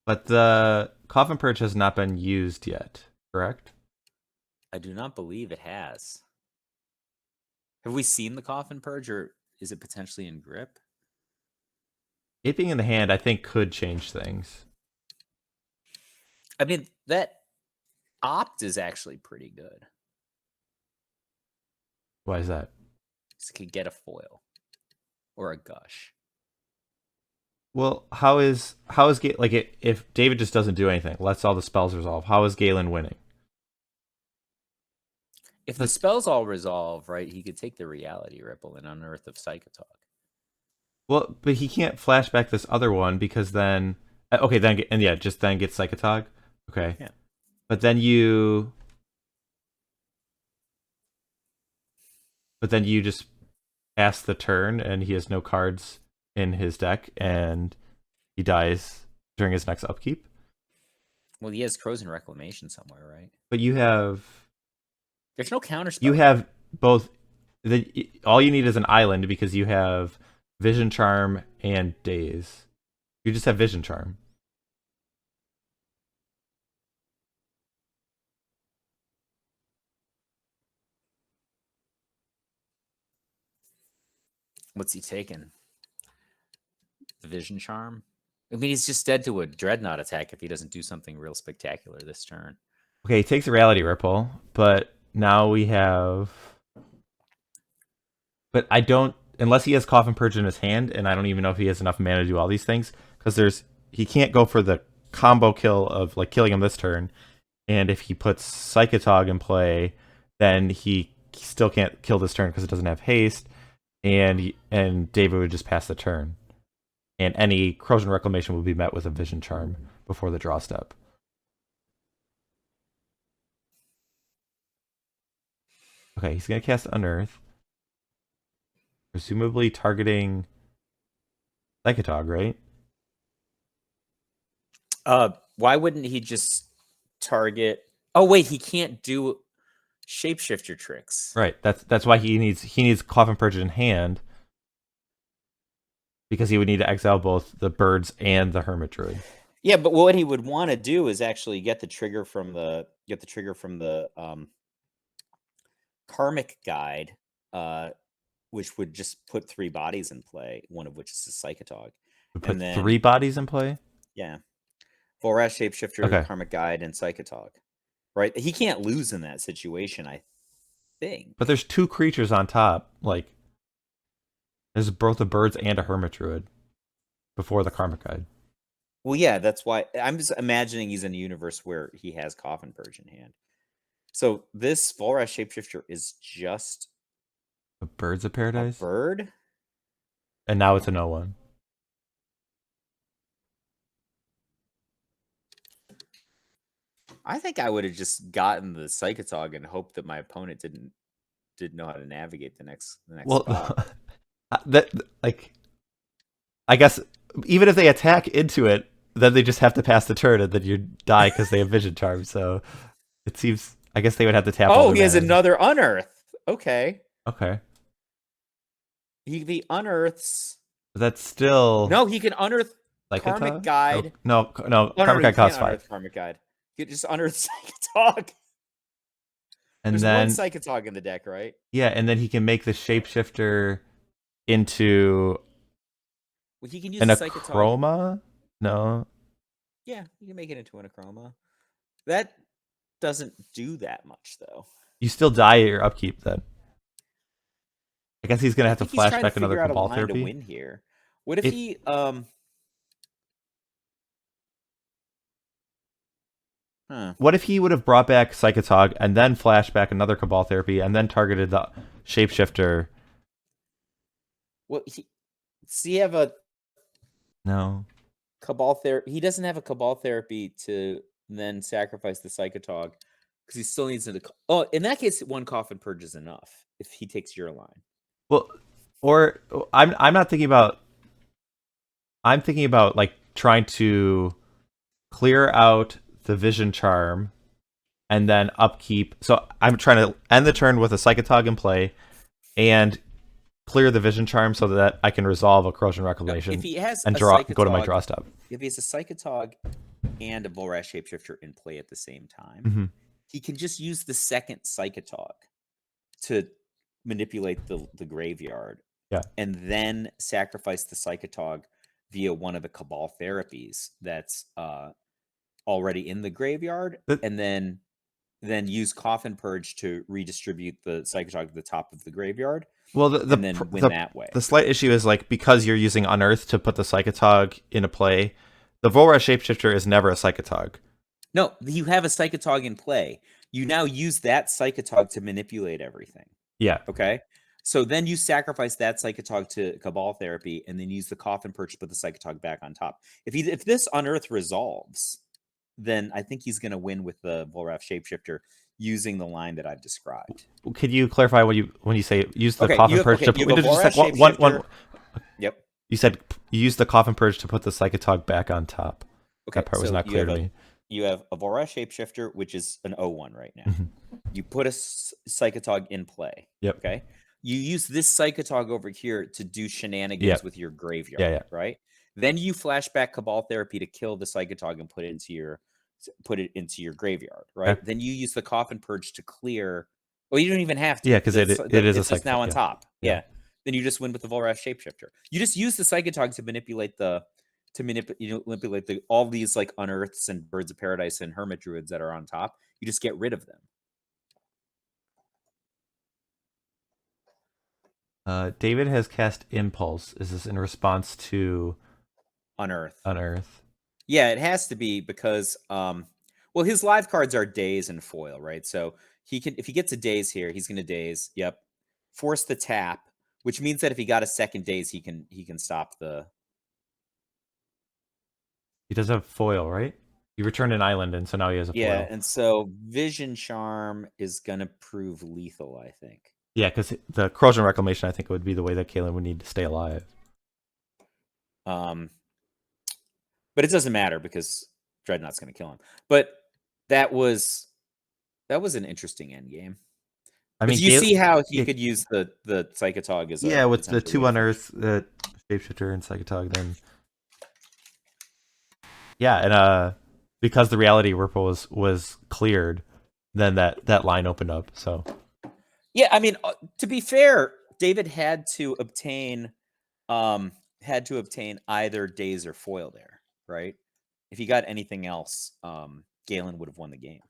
But the Coffin Purge has not been used yet, correct? I do not believe it has. Have we seen the Coffin Purge, or is it potentially in grip? It being in the hand, I think, could change things. I mean, that opt is actually pretty good. Why is that? It could get a foil or a gush. Well, how is like if David just doesn't do anything, lets all the spells resolve, how is Galen winning? If the spells all resolve, right, he could take the Reality Ripple and Unearth of Psychatog. Well, but he can't flashback this other one because then just then get Psychatog. Okay. Yeah. But then you just pass the turn and he has no cards in his deck and he dies during his next upkeep. Well, he has Krosan Reclamation somewhere, right? But there's no counterspell. You have both. All you need is an island because you have Vision Charm and Daze. You just have Vision Charm. What's he taking? The Vision Charm? I mean, he's just dead to a Dreadnought attack if he doesn't do something real spectacular this turn. Okay, he takes a Reality Ripple, but now we have. But I don't, unless he has Coffin Purge in his hand, and I don't even know if he has enough mana to do all these things, because he can't go for the combo kill of like killing him this turn, and if he puts Psychatog in play, then he still can't kill this turn because it doesn't have haste, and David would just pass the turn, and any Krosan Reclamation would be met with a Vision Charm before the draw step. Okay, he's gonna cast Unearth, presumably targeting Psychatog, right? Why wouldn't he just target? Oh wait, he can't do shapeshifter tricks. Right. That's why he needs Coffin Purge in hand, because he would need to exile both the birds and the Hermit Druid. Yeah, but what he would want to do is actually get the trigger from the Karmic guide, which would just put 3 bodies in play, one of which is a Psychatog. Put 3 bodies in play? Yeah. Volrath, Shapeshifter, Okay. Karmic Guide, and Psychatog. Right? He can't lose in that situation, I think. But there's 2 creatures on top. Like, there's both the birds and a Hermit Druid before the Karmic Guide. Well, yeah, that's why I'm just imagining he's in a universe where he has Coffin Purge in hand. So this Volrath Shapeshifter is just The Birds of Paradise? a bird? And now it's a no one. I think I would have just gotten the Psychatog and hoped that my opponent didn't know how to navigate the next spot. I guess even if they attack into it, then they just have to pass the turn, and then you die because they have Vision Charm. So it seems, I guess they would have to tap. Oh, he has another Unearth. Okay. Okay. He unearths. But that's still No. He can unearth Psychatog? Karmic Guide. No. Karmic Guide costs 5. Karmic Guide. You just unearth Psychatog. And There's then one Psychatog in the deck, right? Yeah, and then he can make the Shapeshifter into Well, he can use an the Psychatog. Akroma? No. Yeah, you can make it into an Akroma. That doesn't do that much, though. You still die at your upkeep then. I guess he's gonna have to He's trying flashback to another figure out a Cabal line Therapy. to win here. What if he What if he would have brought back Psychatog and then flashback another Cabal Therapy and then targeted the Shapeshifter? Well, does he have a No. Cabal Therapy? He doesn't have a Cabal Therapy to then sacrifice the Psychatog because he still needs to. Oh, in that case, 1 Coffin Purge is enough if he takes your line. Well, or I'm not thinking about. I'm thinking about like trying to clear out the Vision Charm and then upkeep. So I'm trying to end the turn with a Psychatog in play and clear the Vision Charm so that I can resolve a Krosan Reclamation If he has and go to my draw step. If he has a Psychatog and a Volrath Shapeshifter in play at the same time, he can just use the second Psychatog to manipulate the graveyard. Yeah. And then sacrifice the Psychatog via one of the Cabal Therapies that's already in the graveyard, and then use Coffin Purge to redistribute the Psychatog to the top of the graveyard. Well, and then win that way. The slight issue is like because you're using Unearth to put the Psychatog into play, the Volrath Shapeshifter is never a Psychatog. No, you have a Psychatog in play. You now use that Psychatog to manipulate everything. Yeah. Okay. So then you sacrifice that Psychatog to Cabal Therapy, and then use the Coffin Purge to put the Psychatog back on top. If this Unearth resolves, then I think he's going to win with the Volrath Shapeshifter using the line that I've described. Could you clarify when you say use the Coffin Purge to put one? Yep. You said you use the Coffin Purge to put the Psychatog back on top. Okay, that part was not clear to me. You have a Volrath Shapeshifter, which is an 0-1 right now. You put a Psychatog in play. Yep. Okay. You use this Psychatog over here to do shenanigans with your graveyard. Yeah. Right. Then you flashback Cabal Therapy to kill the Psychatog and put it into your graveyard. Right. Okay. Then you use the Coffin Purge to clear. Well, you don't even have to. Yeah, because it is a Psychatog. Now on top. Yeah. Then you just win with the Volrath Shapeshifter. You just use the Psychatog to manipulate all these like Unearths and Birds of Paradise and Hermit Druids that are on top. You just get rid of them. David has cast Impulse. Is this in response to Unearth. Unearth? Yeah, it has to be because well, his live cards are Daze and Foil, right? So he can, if he gets a Daze here, he's going to Daze. Yep. Force the tap, which means that if he got a second Daze, he can stop the. He does have foil, right? He returned an island, and so now he has a Yeah, foil. and so Vision Charm is going to prove lethal, I think. Yeah, because the Krosan Reclamation, I think, would be the way that Galen would need to stay alive. But it doesn't matter because Dreadnought's going to kill him. But that was an interesting end game. I mean, you see how he yeah, could use the Psychatog as yeah, a with the potential 2 way to Unearth, the Shapeshifter and Psychatog, then yeah, and because the reality ripple was cleared, then that line opened up. So yeah, I mean, to be fair, David had to obtain either Daze or Foil there, right? If he got anything else, Galen would have won the game.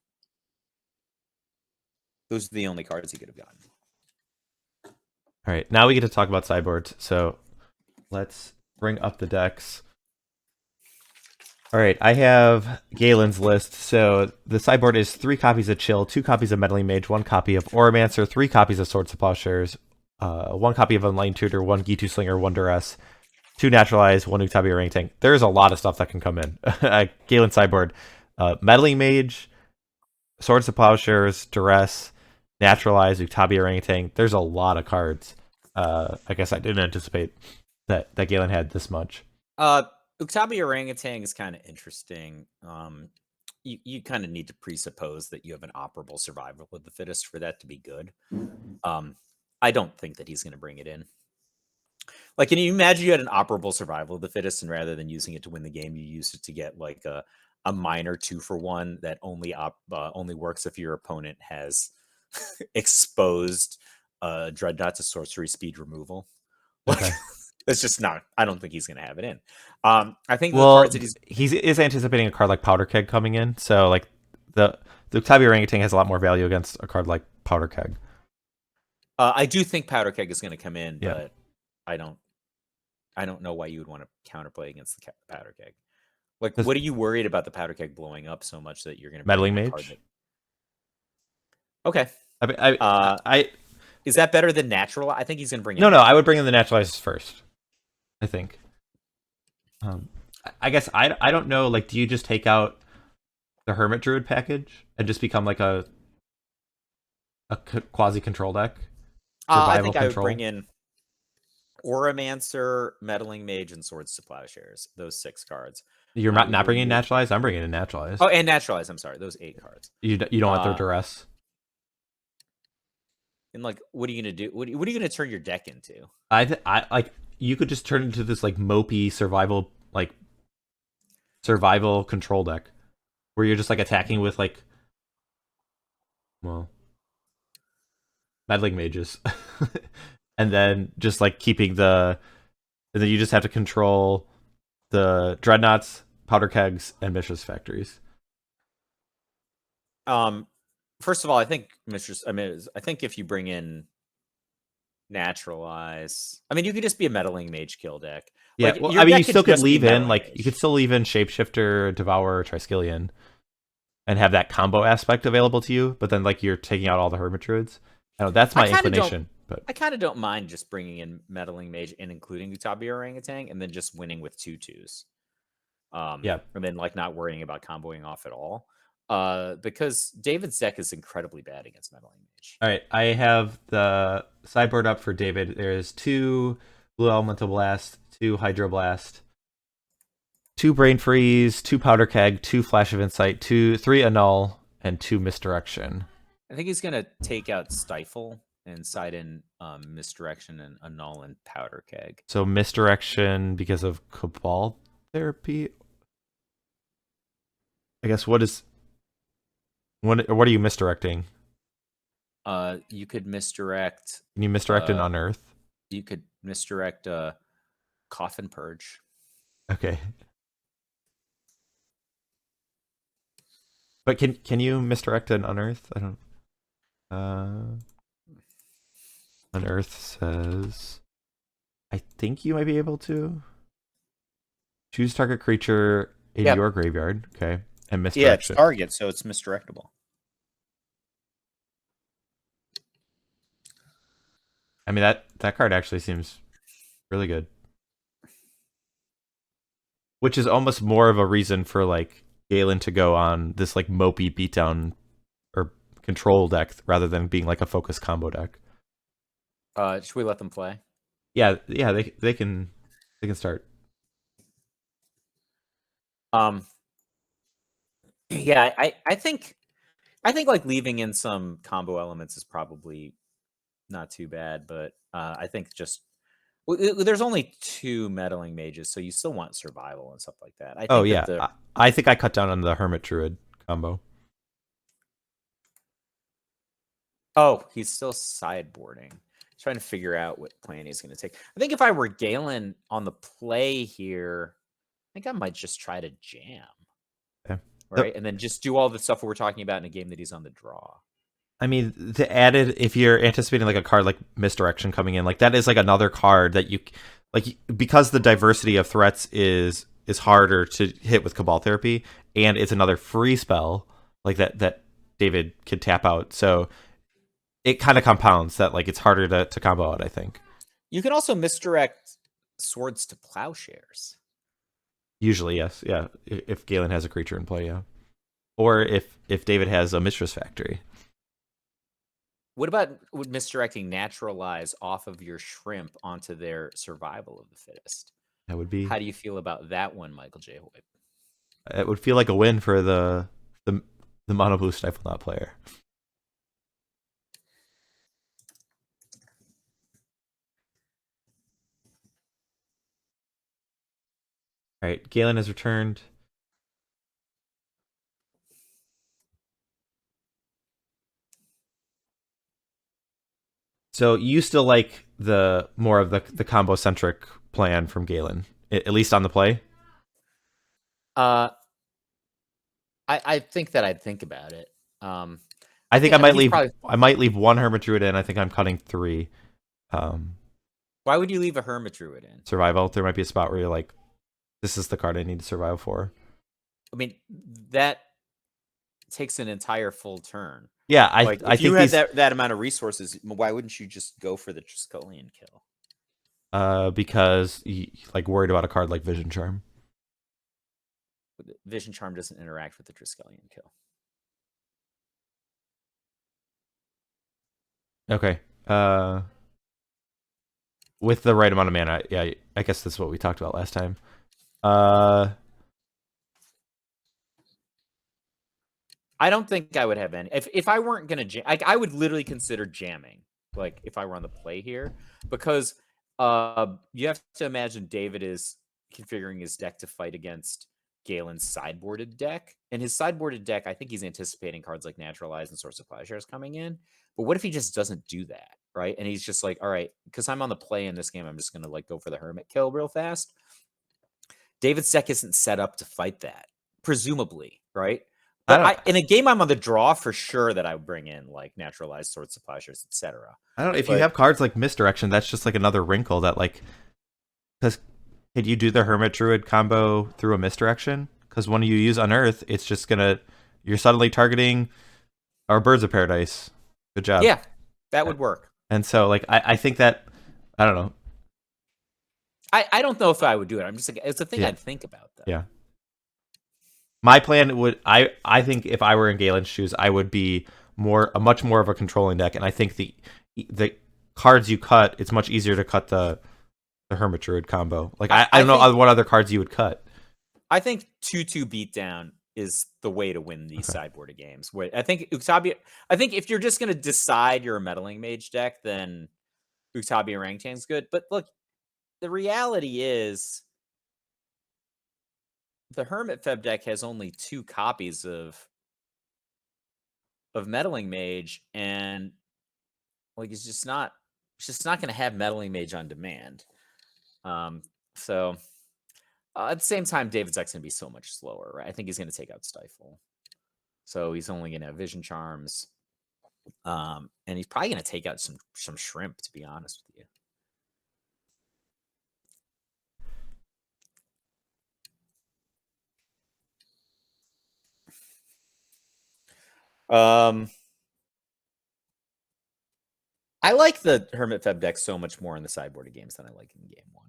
Those are the only cards he could have gotten. all right, now we get to talk about sideboards. So let's bring up the decks. All right, I have Galen's list. So the sideboard is 3 copies of Chill, 2 copies of Meddling Mage, 1 copy of Oromancer, 3 copies of Swords to Plowshares, 1 copy of Enlightened Tutor, 1 Gitu Slinger, 1 Duress, 2 Naturalize, 1 Uktabi Orangutan. There's a lot of stuff that can come in. Galen sideboard, Meddling Mage, Swords to Plowshares, Duress, Naturalize, Uktabi Orangutan. There's a lot of cards. I guess I didn't anticipate that Galen had this much. Uktabi Orangutan is kind of interesting. You kind of need to presuppose that you have an operable survival of the fittest for that to be good. I don't think that he's going to bring it in. Like, can you imagine you had an operable survival of the fittest, and rather than using it to win the game, you used it to get like a minor 2-for-1 that only works if your opponent has exposed Dreadnought to sorcery speed removal. Like, Okay. it's just not. I don't think he's going to have it in. I think Well, the cards that he is anticipating a card like Powder Keg coming in, so like the Uktabi Orangutan has a lot more value against a card like Powder Keg. I do think Powder Keg is going to come in, Yeah. but I don't know why you would want to counterplay against the Powder Keg. Like, what are you worried about the Powder Keg blowing up so much that you're going to Meddling Mage? Okay. I is that better than Natural? I think he's going to bring it. No, I would bring in the Naturalizes first. I think. I guess I don't know. Like, do you just take out the Hermit Druid package and just become like a quasi control deck? I think I would bring in Oromancer, Meddling Mage, and Swords to Plowshares. Those 6 cards. You're not bringing in Naturalize? I'm bringing in Naturalize. Oh, and Naturalize. I'm sorry. Those 8 cards. You don't want their Duress? And like, what are you going to do? What are you going to turn your deck into? I like, you could just turn it into this like mopey survival control deck where you're just like attacking with like, well, Meddling Mages. And then just like keeping and then you just have to control the Dreadnoughts, Powder Kegs, and Mishra's Factories. First of all, I think I think if you bring in Naturalize, I mean, you could just be a Meddling Mage kill deck. Yeah, like, well, I mean, you still could leave in Mage. you could still leave in Shapeshifter, Devourer, Triskelion, and have that combo aspect available to you. But then like you're taking out all the Hermit Druids. I know that's my inclination. But I kind of don't mind just bringing in Meddling Mage and including Uktabi Orangutan, and then just winning with 2/2s. Yeah, and then like not worrying about comboing off at all. Because David's deck is incredibly bad against Meddling Mage. All right, I have the sideboard up for David. There's 2 Blue Elemental Blast, 2 Hydro Blast, 2 Brain Freeze, 2 Powder Keg, 2 Flash of Insight, 3 Annul, and 2 Misdirection. I think he's gonna take out Stifle and side in Misdirection and Annul and Powder Keg. So Misdirection because of Cabal Therapy. I guess what are you misdirecting? You could misdirect. Can you misdirect an Unearth? You could misdirect Coffin Purge. Okay. But can you misdirect an Unearth? I don't. Unearth says, I think you might be able to choose target creature in Yep. your graveyard. Okay. And Yeah, it's misdirection. target, so it's misdirectable. I mean, that card actually seems really good. Which is almost more of a reason for like Galen to go on this like mopey beatdown or control deck rather than being like a focus combo deck. Should we let them play? Yeah, they can start. Yeah, I think like leaving in some combo elements is probably not too bad, but I think just there's only 2 meddling mages, so you still want survival and stuff like that. I think that I think I cut down on the Hermit Druid combo. He's still sideboarding. Trying to figure out what plan he's going to take. I think if I were Galen on the play here, I think I might just try to jam. Okay. Right? And then just do all the stuff we're talking about in a game that he's on the draw. I mean, the added, if you're anticipating like a card like Misdirection coming in, like that is like another card that you like, because the diversity of threats is harder to hit with Cabal Therapy, and it's another free spell like that David could tap out. So it kind of compounds that, like, it's harder to combo out, I think. You can also misdirect Swords to Plowshares. Usually, yes. Yeah. If Galen has a creature in play, yeah. Or if David has a Mistress Factory. What about misdirecting Naturalize off of your Shrimp onto their Survival of the Fittest? That would be... How do you feel about that one, Michael J. Hoyt? It would feel like a win for the Mono Blue Stiflenought player. All right, Galen has returned. So you still like the more of the combo centric plan from Galen, at least on the play? I think that I'd think about it. I think I might leave. Probably... I might leave 1 Hermit Druid in. I think I'm cutting 3. Why would you leave a Hermit Druid in? Survival. There might be a spot where you're like, this is the card I need to survive for. I mean, that takes an entire full turn. Yeah, I think you had that amount of resources, why wouldn't you just go for the Triskelion kill? Because you like worried about a card like Vision Charm. Vision Charm doesn't interact with the Triskelion kill. Okay. With the right amount of mana, yeah, I guess that's what we talked about last time. I don't think I would have any. If I weren't gonna jam, I would literally consider jamming. Like if I were on the play here, because you have to imagine David is configuring his deck to fight against Galen's sideboarded deck, and his sideboarded deck, I think he's anticipating cards like Naturalize and Source of Plowshares coming in. But what if he just doesn't do that, right? And he's just like, all right, because I'm on the play in this game, I'm just gonna like go for the Hermit kill real fast. David's deck isn't set up to fight that, presumably, right? But in a game I'm on the draw, for sure that I would bring in like Naturalized Swords of Plowshares, etc. I don't know if you have cards like Misdirection, that's just like another wrinkle that like, because could you do the Hermit Druid combo through a Misdirection? Because when you use Unearth, it's just gonna, you're suddenly targeting our Birds of Paradise. Good job. Yeah, that would work. And so like I think that, I don't know. I don't know if I would do it. I'm just like, it's a thing I'd think about though. Yeah. My plan would, I think if I were in Galen's shoes, I would be much more of a controlling deck, and I think the cards you cut, it's much easier to cut the Hermit Druid combo. Like I don't know what other cards you would cut. I think 2/2 beatdown is the way to win these sideboarded games. Where I think if you're just gonna decide you're a Meddling Mage deck, then Uxabi Orangtan's good. But look, the reality is, the Hermit FEB deck has only 2 copies of Meddling Mage, and like it's just not going to have Meddling Mage on demand. So at the same time, David's deck's going to be so much slower, right? I think he's going to take out Stifle, so he's only going to have Vision Charms. And he's probably going to take out some shrimp, to be honest with you. I like the Hermit FEB deck so much more in the sideboarded games than I like in game 1.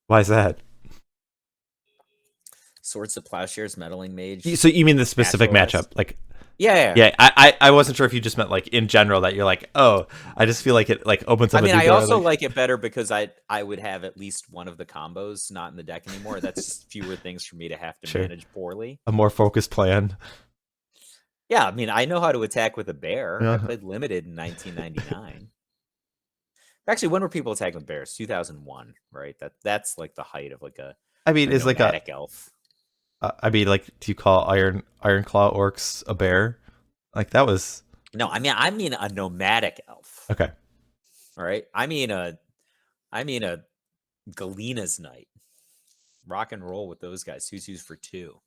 Why is that? Swords of Plowshares, Meddling Mage. So you mean the specific Naturalized. matchup? Like, Yeah. I wasn't sure if you just meant like in general that you're like, oh, I just feel like it like opens up. I mean, a new I door, also like it better because I would have at least one of the combos not in the deck anymore. That's just fewer things for me to have to Sure. manage poorly. a more focused plan. Yeah, I mean, I know how to attack with a bear. I Uh-huh. played limited in 1999. Actually, when were people attacking with bears? 2001, right? That's like the height of like a I mean, is like a. nomadic elf. I mean, like, do you call Iron Claw orcs a bear? Like that was No, I mean a nomadic elf. okay. All right. I mean a Galena's Knight. Rock and roll with those guys. Who's used for 2.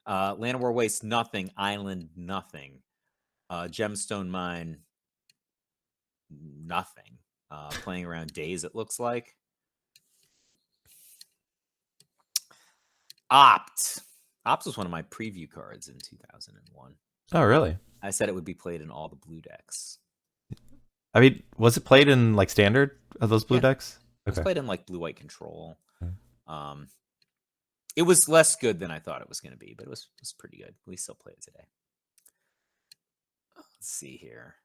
Llanowar Wastes, nothing. Island, nothing. Gemstone Mine, nothing. Playing around days, it looks like. Opt was one of my preview cards in 2001. Oh, really? I said it would be played in all the blue decks. I mean, was it played in like standard of those blue Yeah. decks? It was Okay. played in like blue-white control. Okay. It was less good than I thought it was going to be, but it was pretty good. We still play it today. Let's see here.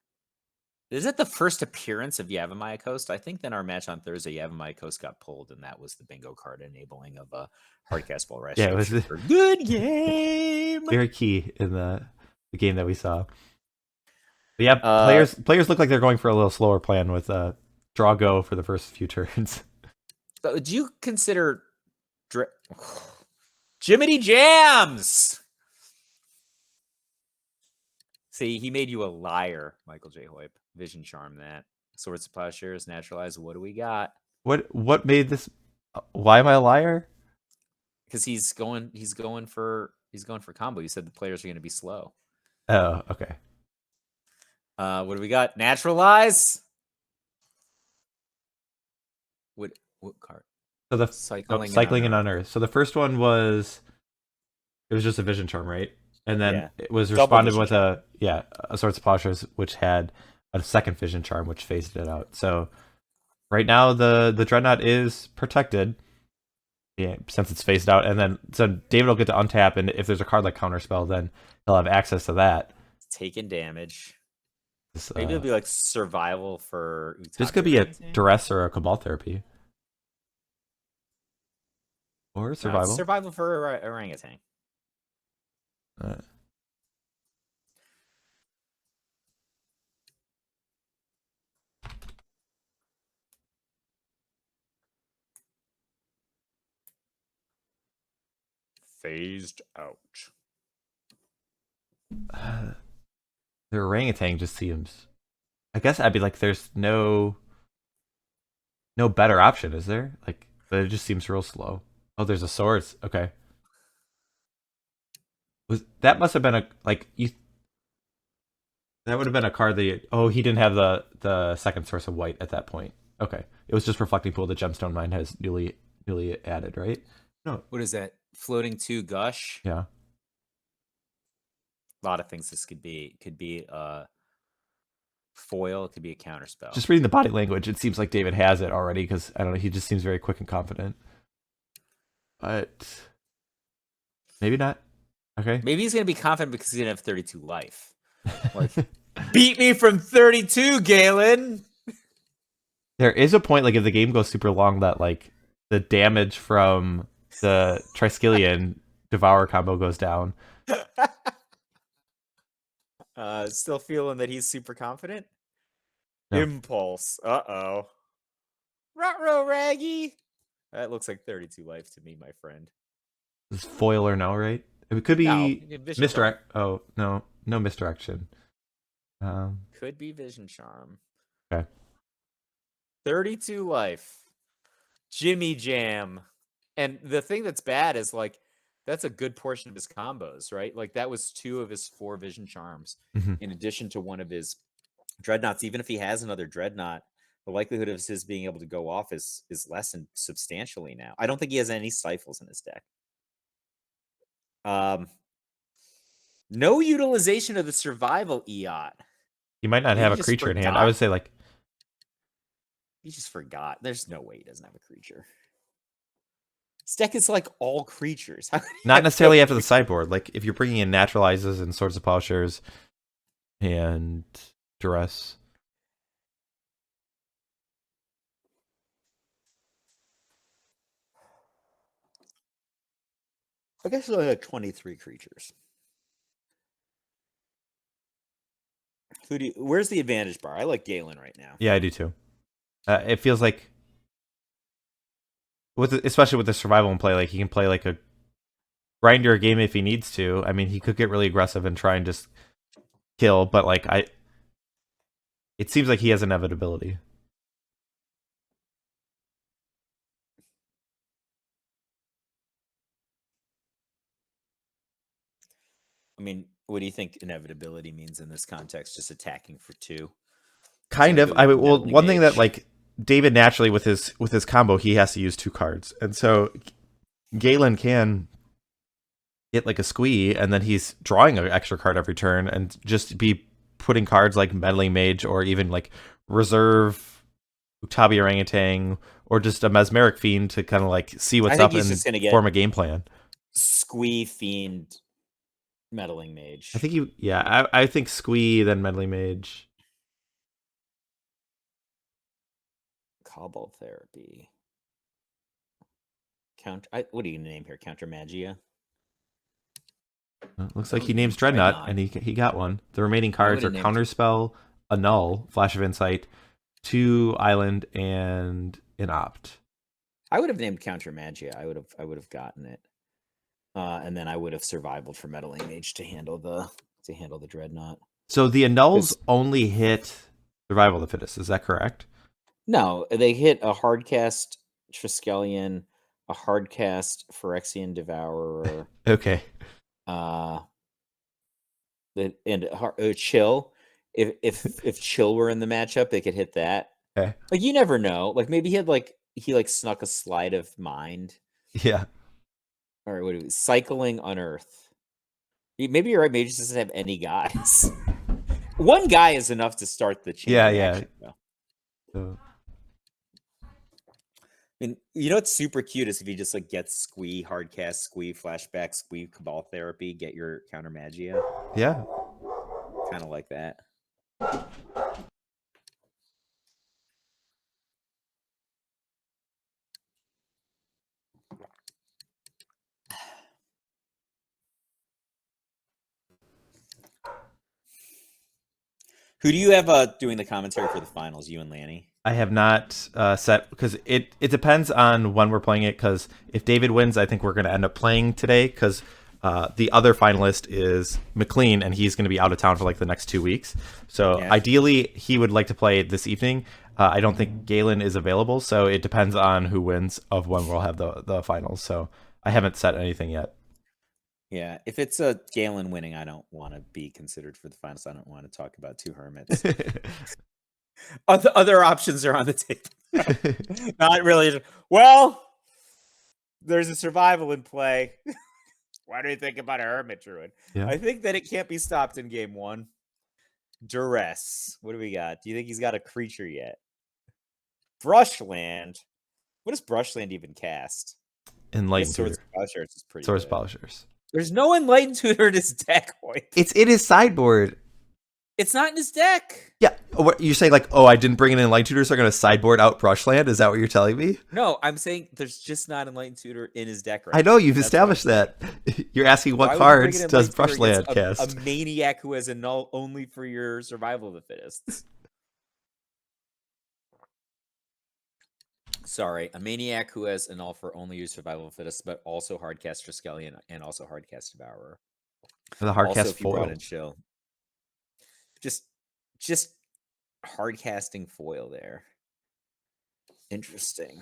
Is it the first appearance of Yavimaya Coast? I think then our match on Thursday, Yavimaya Coast got pulled, and that was the bingo card enabling of a Hardcast Volrath. Yeah, it was good game. very key in the game that we saw. But yeah, players look like they're going for a little slower plan with draw go for the first few turns. So do you consider Jiminy Jams? See, he made you a liar, Michael J. Hoyp. Vision Charm that. Swords of Plowshares, Naturalized. What do we got? What made this? Why am I a liar? Because he's going for combo. You said the players are going to be slow. Oh, okay. What do we got? Naturalize. What card? So the cycling and Unearth. Unearth. So the first one was just a Vision Charm, right? And then Yeah. it was Double responded Vision with a Swords of Plowshares, which had a second Vision Charm, which phased it out. So right now the Dreadnought is protected, yeah, since it's phased out, and then so David will get to untap, and if there's a card like Counterspell, then he'll have access to that. Taking damage. This, Maybe it'll be like survival for. this could be a Duress or a Cabal Therapy, or survival. Survival for orangutan. Phased out. The orangutan just seems. I guess I'd be like, there's no better option, is there? Like, but it just seems real slow. Oh, there's a swords. Okay. That must have been a that would have been a card that he didn't have the second source of white at that point. Okay. It was just Reflecting Pool. The Gemstone Mine has newly added, right? No. What is that? Floating 2 Gush? Yeah. A lot of things this could be. It could be foil, it could be a counterspell. Just reading the body language, it seems like David has it already because I don't know, he just seems very quick and confident. But maybe not. Okay. Maybe he's gonna be confident because he's gonna have 32 life. Like, beat me from 32, Galen. There is a point, like if the game goes super long, that like the damage from the Triskelion Devourer combo goes down. Still feeling that he's super confident. No. Impulse. Uh-oh. Ruh-roh, Raggy. That looks like 32 life to me, my friend. This is foil or no, right? It could be Vision misdirect. Oh no misdirection. Could be Vision Charm. Okay. 32 life. Jimmy Jam. And the thing that's bad is like that's a good portion of his combos, right? Like that was 2 of his 4 Vision Charms, in addition to 1 of his Dreadnoughts. Even if he has another Dreadnought, the likelihood of his being able to go off is lessened substantially now. I don't think he has any Stifles in his deck. No utilization of the survival EOT. He might not Maybe have a just creature in hand. I forgot. would say like He just forgot. There's no way he doesn't have a creature. This deck is like all creatures. not necessarily after the sideboard. Like if you're bringing in Naturalizes and Swords of Plowshares and Duress. I guess I had 23 creatures. Where's the advantage bar? I like Galen right now. Yeah, I do too. It feels like, especially with the survival in play, like he can play like a grinder game if he needs to. I mean, he could get really aggressive and try and just kill, but like it seems like he has inevitability. I mean, what do you think inevitability means in this context? Just attacking for 2? Kind So of. I mean, well, Meddling one thing that Mage. like David naturally with his combo, he has to use 2 cards, and so Galen can get like a Squee, and then he's drawing an extra card every turn, and just be putting cards like Meddling Mage or even like Reserve Utabi Orangutan or just a Mesmeric Fiend to kind of like see what's up he's and just gonna get form a game plan. Squee, Fiend, Meddling Mage. I think I think Squee then Meddling Mage. Cabal Therapy. What are you gonna name here? Counter Magia. Looks like he names Dreadnought, and he got one. The remaining cards are Counterspell, Annul, Flash of Insight, 2 Island, and an Opt. I would have named Counter Magia. I would have gotten it, and then I would have survival for Meddling Mage to handle the Dreadnought. So the Annuls only hit Survival of the Fittest. Is that correct? No, they hit a hardcast Triskelion, a hardcast Phyrexian Devourer. Okay. Chill. If Chill were in the matchup, they could hit that. Okay. Like you never know. Like maybe he snuck a Slide of Mind. Yeah. Or what? Cycling Unearth. Maybe you're right. Maybe just doesn't have any guys. One guy is enough to start the chain. Yeah. I mean, you know what's super cute is if you just like get Squee, hardcast, Squee, flashback, Squee, Cabal Therapy, get your Counter Magia. Yeah. Kind of like that. Who do you have doing the commentary for the finals? You and Lanny? I have not set because it depends on when we're playing it. Because if David wins, I think we're going to end up playing today. Because the other finalist is McLean, and he's going to be out of town for like the next 2 weeks. So ideally, he would like to play this evening. I don't think Galen is available, so it depends on who wins of when we'll have the finals. So I haven't set anything yet. Yeah, if it's a Galen winning, I don't want to be considered for the finals. I don't want to talk about 2 hermits. Other options are on the table. Not really. Well, there's a survival in play. What do you think about a Hermit Druid? Yeah. I think that it can't be stopped in game 1. Duress. What do we got? Do you think he's got a creature yet? Brushland. What does Brushland even cast? Enlightened Swords Tutor. of Plowshares is pretty Swords good. Plowshares. There's no Enlightened Tutor in his deck. It's in his sideboard. It's not in his deck. Yeah. What, you're saying like, oh, I didn't bring in Enlightened Tutor, so I'm going to sideboard out Brushland? Is that what you're telling me? No, I'm saying there's just not Enlightened Tutor in his deck right I know, you've That's established that. You're asking what cards does Brushland cast? A maniac who has a null only for your Survival of the Fittest. Sorry, a maniac who has a null for only your Survival of the Fittest, but also hardcast Triskelion and also hardcast Devourer. The hardcast also, if you foil. brought in Chill. Just hardcasting foil there. Interesting.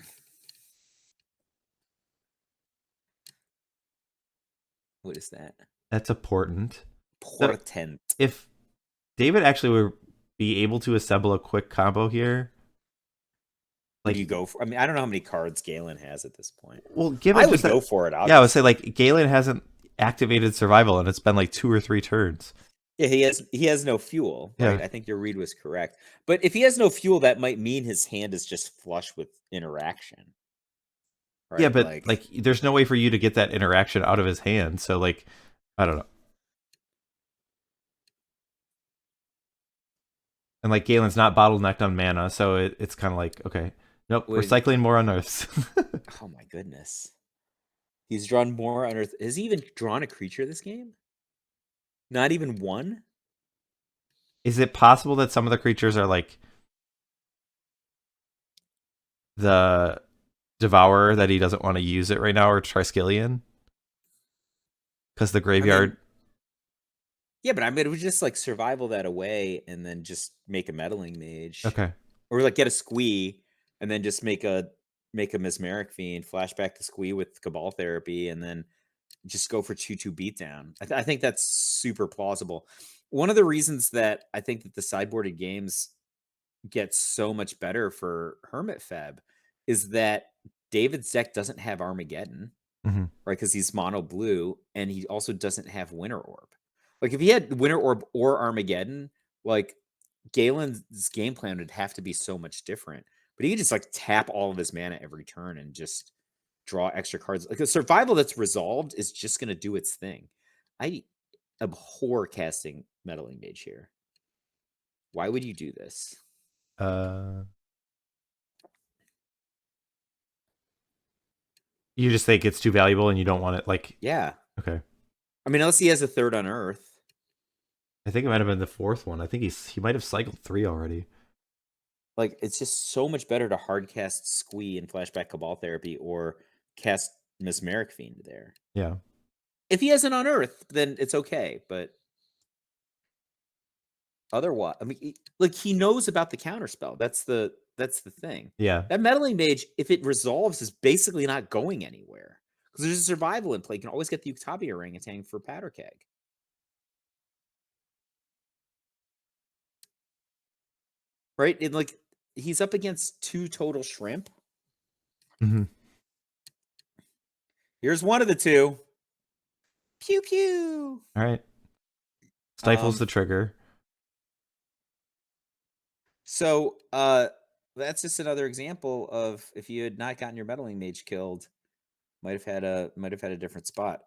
What is that? That's a portent. Portent. If David actually would be able to assemble a quick combo here, Like, you go for? I mean, I don't know how many cards Galen has at this point. Well, given I would just go for it. Obviously. Yeah, I would say like Galen hasn't activated survival, and it's been like 2 or 3 turns. Yeah, he has no fuel, right? Yeah. I think your read was correct. But if he has no fuel, that might mean his hand is just flush with interaction. Right? Yeah, but like there's no way for you to get that interaction out of his hand. So like, I don't know. And like Galen's not bottlenecked on mana, so it's kind of like, okay, nope, we're cycling more Unearths. Oh my goodness. He's drawn more Unearth. Has he even drawn a creature this game? Not even one? Is it possible that some of the creatures are like the Devourer that he doesn't want to use it right now, or Triskelion? Because the graveyard... Yeah, but I mean, it would just like survival that away and then just make a Meddling Mage. Okay. Or like get a Squee and then just make a Mesmeric Fiend, flashback to Squee with Cabal Therapy, and then just go for 2/2 beatdown. I think that's super plausible. One of the reasons that I think that the sideboarded games get so much better for Hermit FEB is that David's deck doesn't have Armageddon, right? Because he's mono blue, and he also doesn't have Winter Orb. Like if he had Winter Orb or Armageddon, like Galen's game plan would have to be so much different. But he could just like tap all of his mana every turn and just draw extra cards. Like a survival that's resolved is just going to do its thing. I abhor casting Meddling Mage here. Why would you do this? You just think it's too valuable and you don't want it, like... Yeah. Okay. I mean, unless he has a third Unearth. I think it might have been the 4th one. I think he might have cycled 3 already. Like, it's just so much better to hard cast Squee and flashback Cabal Therapy or cast Mesmeric Fiend there. Yeah. If he has an Unearth, then it's okay, but otherwise, I mean, like he knows about the counterspell. That's the thing. Yeah. That Meddling Mage, if it resolves, is basically not going anywhere because there's a survival in play. You can always get the Uktobia Orangutan for Powder Keg. Right? And like he's up against 2 total shrimp. Here's one of the 2. Pew pew. All right. Stifles the trigger. So that's just another example of if you had not gotten your Meddling Mage killed, might have had a different spot.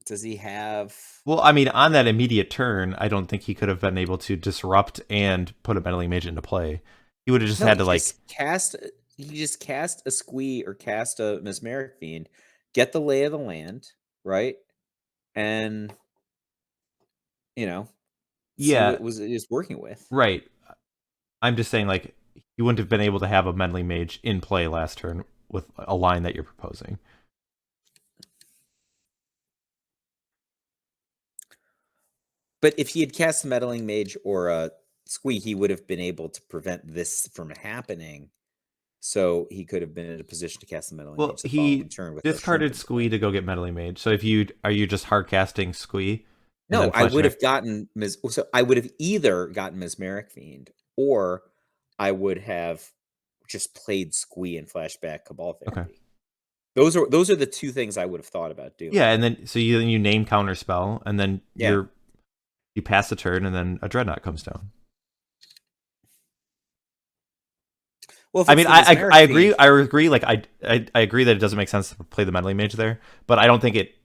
Does he have... Well, I mean, on that immediate turn, I don't think he could have been able to disrupt and put a Meddling Mage into play. He would have just had to like cast. He just cast a Squee or cast a Mesmeric Fiend, get the lay of the land, right, and see what it was working with. Right. I'm just saying, like, you wouldn't have been able to have a Meddling Mage in play last turn with a line that you're proposing. But if he had cast a Meddling Mage or a Squee, he would have been able to prevent this from happening. So he could have been in a position to cast the Meddling Mage the following turn with discarded Squee to go get Meddling Mage. So are you just hard casting Squee? No, I would have gotten I would have either gotten Mesmeric Fiend or I would have just played Squee and flashback Cabal Therapy. Okay. Those are the 2 things I would have thought about doing. Yeah, and then so you name counterspell, and then you pass the turn, and then a Dreadnought comes down. Well, I mean, I agree. I agree. Like I agree that it doesn't make sense to play the Meddling Mage there, but I don't think it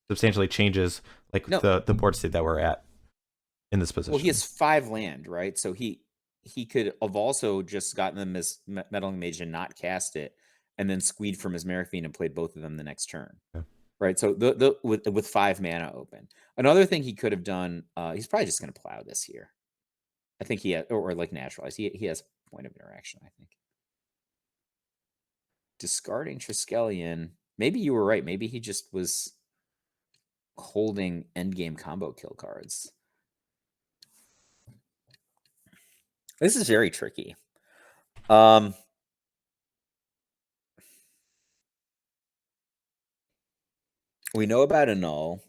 substantially changes the board state that we're at in this position. Well, he has 5 land, right? So he could have also just gotten the Meddling Mage and not cast it, and then squeed from his Mesmeric Fiend and played both of them the next turn. Yeah. Right. So with 5 mana open. Another thing he could have done, he's probably just going to plow this here. I think he has, or like naturalize. He has point of interaction, I think. Discarding Triskelion. Maybe you were right. Maybe he just was holding endgame combo kill cards. This is very tricky. We know about Annul.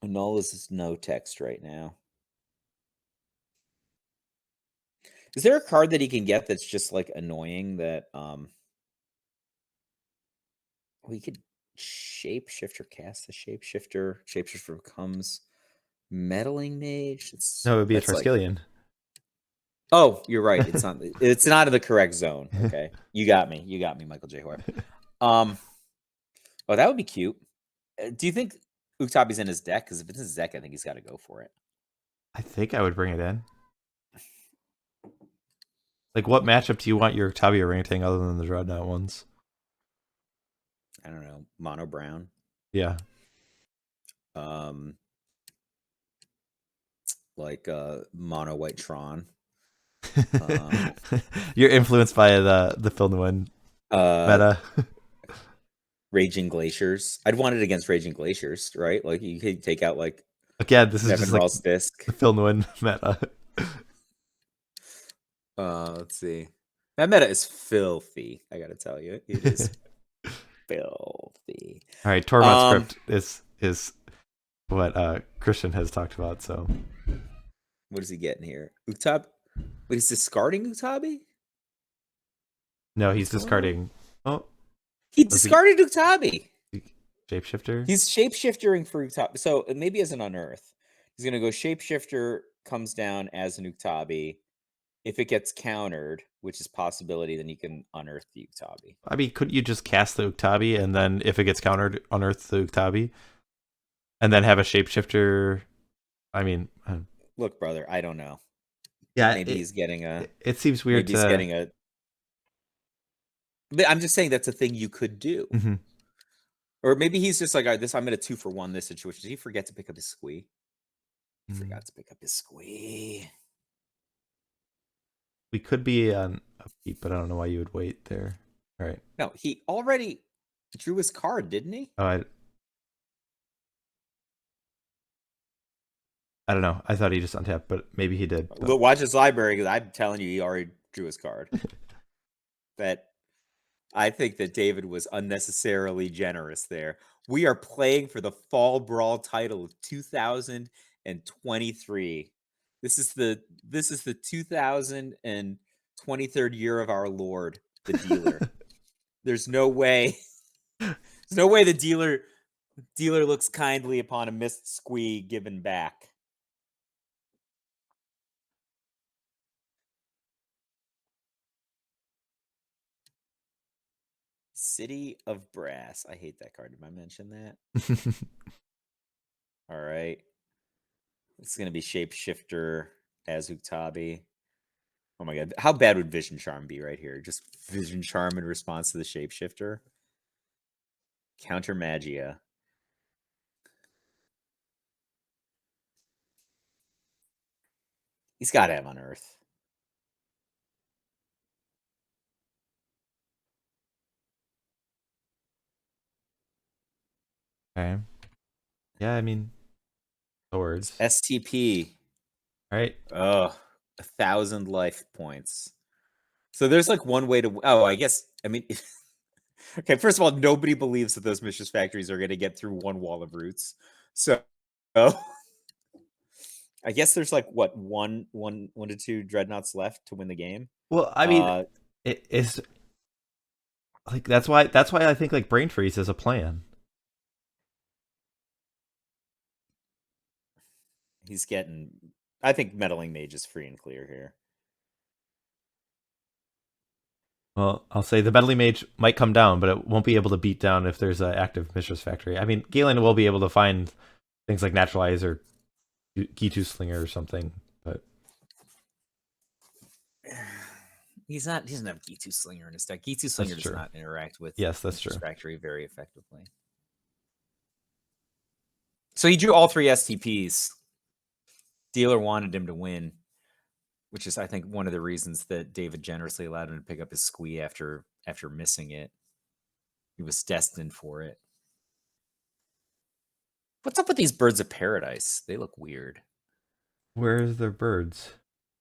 Annul is no text right now. Is there a card that he can get that's just like annoying that we could Shapeshifter, cast the Shapeshifter. Shapeshifter becomes Meddling Mage. No, it would be a That's like, Triskelion. oh, you're right. It's not. It's not in the correct zone. Okay, you got me. You got me, Michael J. Hoare. Oh, that would be cute. Do you think Uktabi's in his deck? Because if it's in his deck, I think he's got to go for it. I think I would bring it in. Like, what matchup do you want your Uktabi orangutan other than the Dreadnought ones? I don't know. Mono brown. Yeah. Like mono white Tron. You're influenced by the Phil Nguyen meta. Raging Glaciers. I'd want it against Raging Glaciers, right? Like you could take out like Again, this is just like disc. the Phil Nguyen meta. Let's see. That meta is filthy. I gotta tell you, it is filthy. All right, Tormod script is what Christian has talked about. So, what is he getting here? Uktab? Wait, he's discarding Uktabi? No, he's discarding. Oh, he discarded Uktabi. Shapeshifter. He's shapeshifting for Uktabi. So maybe as an Unearth, he's gonna go Shapeshifter comes down as an Uktabi. If it gets countered, which is possibility, then you can unearth the Uktabi. I mean, couldn't you just cast the Uktabi and then if it gets countered, unearth the Uktabi? And then have a Shapeshifter? I mean... Look, brother, I don't know. Yeah, maybe he's getting a... It seems weird maybe he's getting a... But I'm just saying that's a thing you could do. Mm-hmm. Or maybe he's just like, all right, this I'm going to 2-for-1 this situation. Did he forget to pick up his Squee? He forgot to pick up his Squee. We could be on upkeep, but I don't know why you would wait there. All right. No, he already drew his card, didn't he? Oh, I don't know. I thought he just untapped, but maybe he did. But watch his library, because I'm telling you, he already drew his card. But I think that David was unnecessarily generous there. We are playing for the Fall Brawl title of 2023. This is the 2023rd year of our Lord, the dealer. There's no way. There's no way the dealer looks kindly upon a missed Squee given back. City of Brass. I hate that card. Did I mention that? All right. It's going to be Shapeshifter as Uktabi. Oh my god. How bad would Vision Charm be right here? Just Vision Charm in response to the Shapeshifter. Counter Magia. He's got to have Unearth. Okay. Yeah, I mean, swords. STP. All right. 1,000 life points. So there's like one way to... Oh, I guess... I mean... Okay, first of all, nobody believes that those Mistress Factories are going to get through one wall of roots. So... I guess there's like, what, one to two Dreadnoughts left to win the game? Well, I mean, it's... Like, that's why I think, like, Brain Freeze is a plan. He's getting... I think Meddling Mage is free and clear here. Well, I'll say the Meddling Mage might come down, but it won't be able to beat down if there's an active Mistress Factory. I mean, Galen will be able to find things like Naturalize or Gitu Slinger or something, but... He doesn't have Gitu Slinger in his deck. Gitu Slinger does not interact with Mistress Factory very effectively. So he drew all three STPs. Dealer wanted him to win, which is, I think, one of the reasons that David generously allowed him to pick up his Squee after missing it. He was destined for it. What's up with these Birds of Paradise? They look weird. Where's their birds?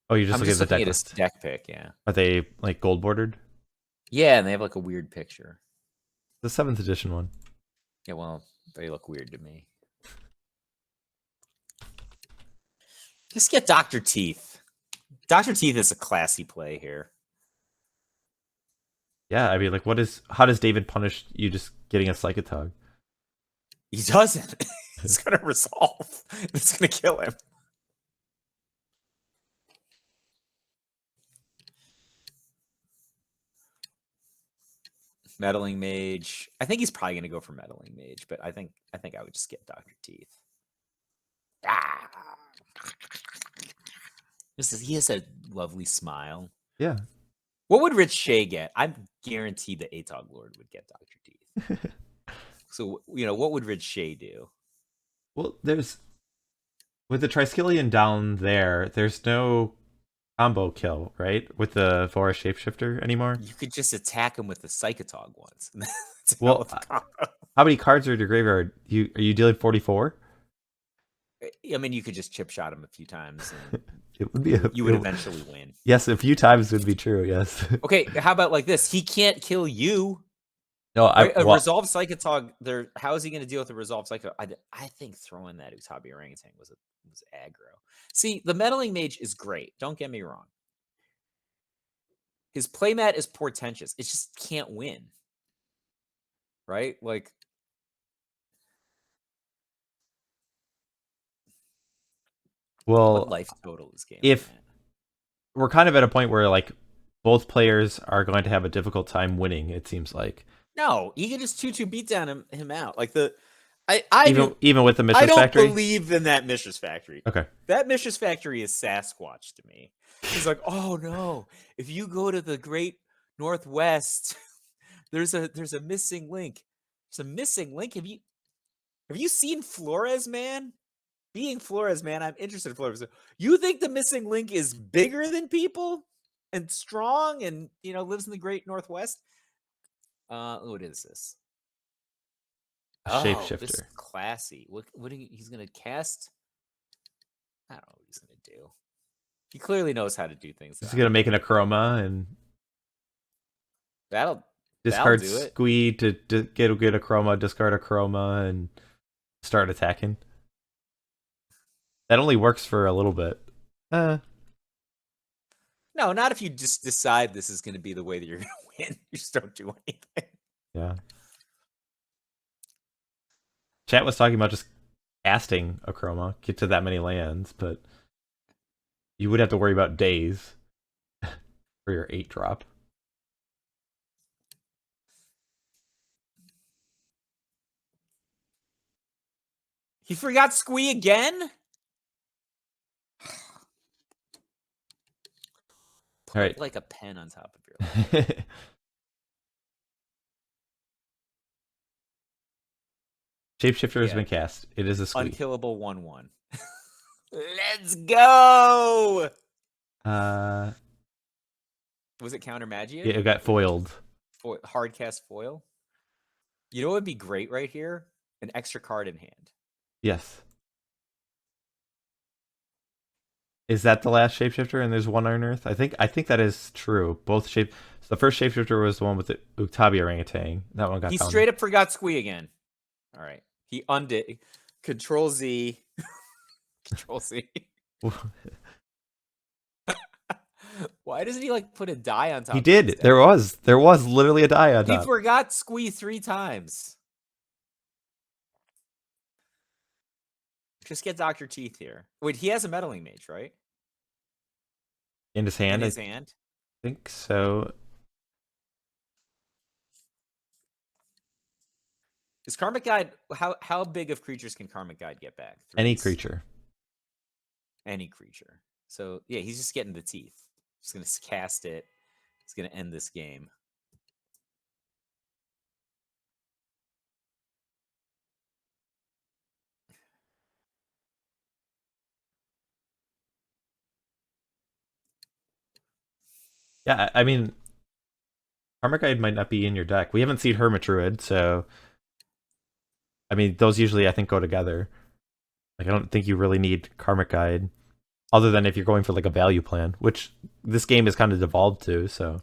Oh, you're just looking at the deck list. Deck pick, yeah. Are they like gold bordered? Yeah, and they have like a weird picture. The 7th edition one. Yeah, well, They look weird to me. Just get Dr. Teeth. Dr. Teeth is a classy play here. Yeah, I mean, like, how does David punish you just getting a Psychatog? He doesn't. It's going to resolve. It's going to kill him. Meddling Mage. I think he's probably going to go for Meddling Mage, but I think I would just get Dr. Teeth. Ah. He has a lovely smile. Yeah. What would Rich Shea get? I'm guaranteed that Atog Lord would get Dr. Teeth. So, what would Rich Shea do? Well, with the Triskelion down there's no combo kill, right? With the Volrath Shapeshifter anymore? You could just attack him with the Psychatog once. Well, how many cards are in your graveyard? Are you dealing 44? I mean, you could just chip shot him a few times. And it would be you would eventually win. Yes, a few times would be true. Yes. Okay, how about like this? He can't kill you. No, Resolve Psychatog. How is he going to deal with the Resolve Psychatog? I think throwing that Utabi Orangutan was aggro. See, the Meddling Mage is great. Don't get me wrong. His playmat is portentous. It just can't win. Right? Like, well, what life total is game? If we're kind of at a point where like both players are going to have a difficult time winning, it seems like. No, he can just 2-2 beat down him out. Like even with the Mistress Factory? I don't believe in that Mistress Factory. Okay. That Mistress Factory is Sasquatch to me. He's like, oh no, if you go to the Great Northwest, there's a missing link. There's a missing link. Have you seen Flores, man? Being Flores, man, I'm interested in Flores. You think the missing link is bigger than people and strong and lives in the Great Northwest? What is this? Shapeshifter. This is classy. What he's gonna cast? I don't know what he's gonna do. He clearly knows how to do things. He's gonna make an Akroma and that'll discard do it. Squee to get a good Akroma, discard Akroma, and start attacking. That only works for a little bit. No, not if you just decide this is going to be the way that you're going to win. You just don't do anything. Yeah. Chat was talking about just casting Akroma, get to that many lands, but you would have to worry about days for your 8-drop. He forgot Squee again? All right. Like a pen on top of your life. Shapeshifter has been cast. It is a Squee. Unkillable 1/1. Let's go! Was it counter Magia? Yeah, it got foiled. Hard cast foil? You know what would be great right here? An extra card in hand. Yes. Is that the last Shapeshifter and there's one Unearth? I think that is true. Both the first Shapeshifter was the one with the Utabi Orangutan. That one got He found. straight up forgot Squee again. All right. He undid. Control Z. Control Z. Why doesn't he put a die on top? He did. There was literally a die on top. He forgot Squee 3 times. Just get Dr. Teeth here. Wait, he has a Meddling Mage, right? In his hand? In his hand? I think so. Is Karmic Guide, how big of creatures can Karmic Guide get back? Any creature. Any creature. So, yeah, he's just getting the teeth. He's going to cast it. He's going to end this game. Yeah, I mean, Karmic Guide might not be in your deck. We haven't seen Hermit Druid, so I mean, those usually I think go together. Like, I don't think you really need Karmic Guide, other than if you're going for a value plan, which this game is kind of devolved to. So,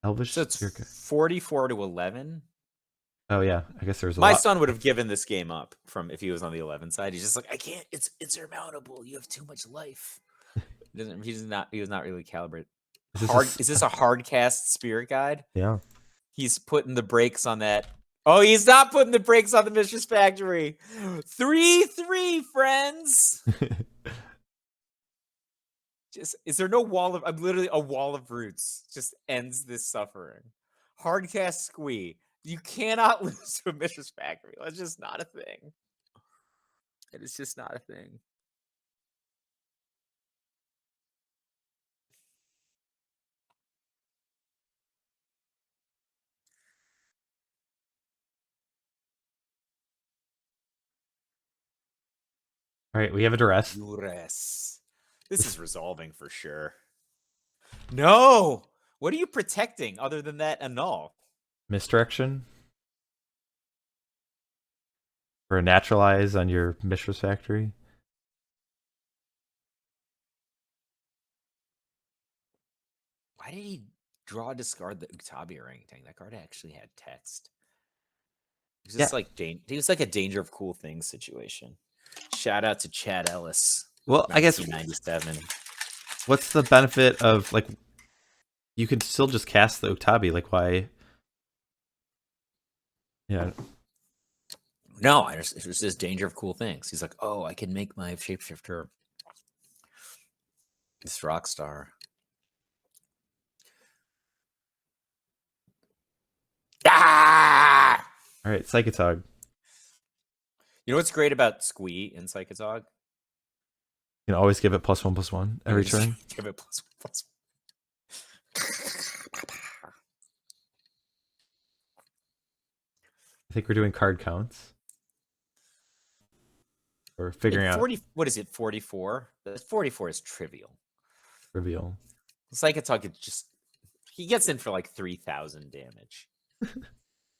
Elvish. So it's 44 to 11. Oh yeah, I guess there's a My lot. son would have given this game up from if he was on the 11 side. He's just like, I can't. It's insurmountable. You have too much life. He doesn't. He's not. He was not really calibrated. Is this a hard cast spirit guide? Yeah. He's putting the brakes on that. Oh, he's not putting the brakes on the Mistress Factory. 3-3, friends. Just is there no wall of? I'm literally a wall of roots. Just ends this suffering. Hardcast Squee. You cannot lose to a Mistress Factory. That's just not a thing. It is just not a thing. All right, we have a Duress. Duress. This is resolving for sure. No. What are you protecting other than that annul? Misdirection. For a naturalize on your Mistress Factory. Why did he draw discard the Uktabi orangutan? That card actually had text. It was just like he was like a danger of cool things situation. Shout out to Chad Ellis. Well, I guess 1997. What's the benefit of like? You could still just cast the Uktabi. Like why? Yeah. No, it was just danger of cool things. He's like, oh, I can make my shapeshifter this Rockstar. Ah! All right, Psychatog. You know what's great about Squee in Psychatog? You can always give it +1/+1 every turn. Give it +1/+1. I think we're doing card counts. Or figuring out. What is it, 44? 44 is trivial. Trivial. Psychatog is just... He gets in for like 3,000 damage.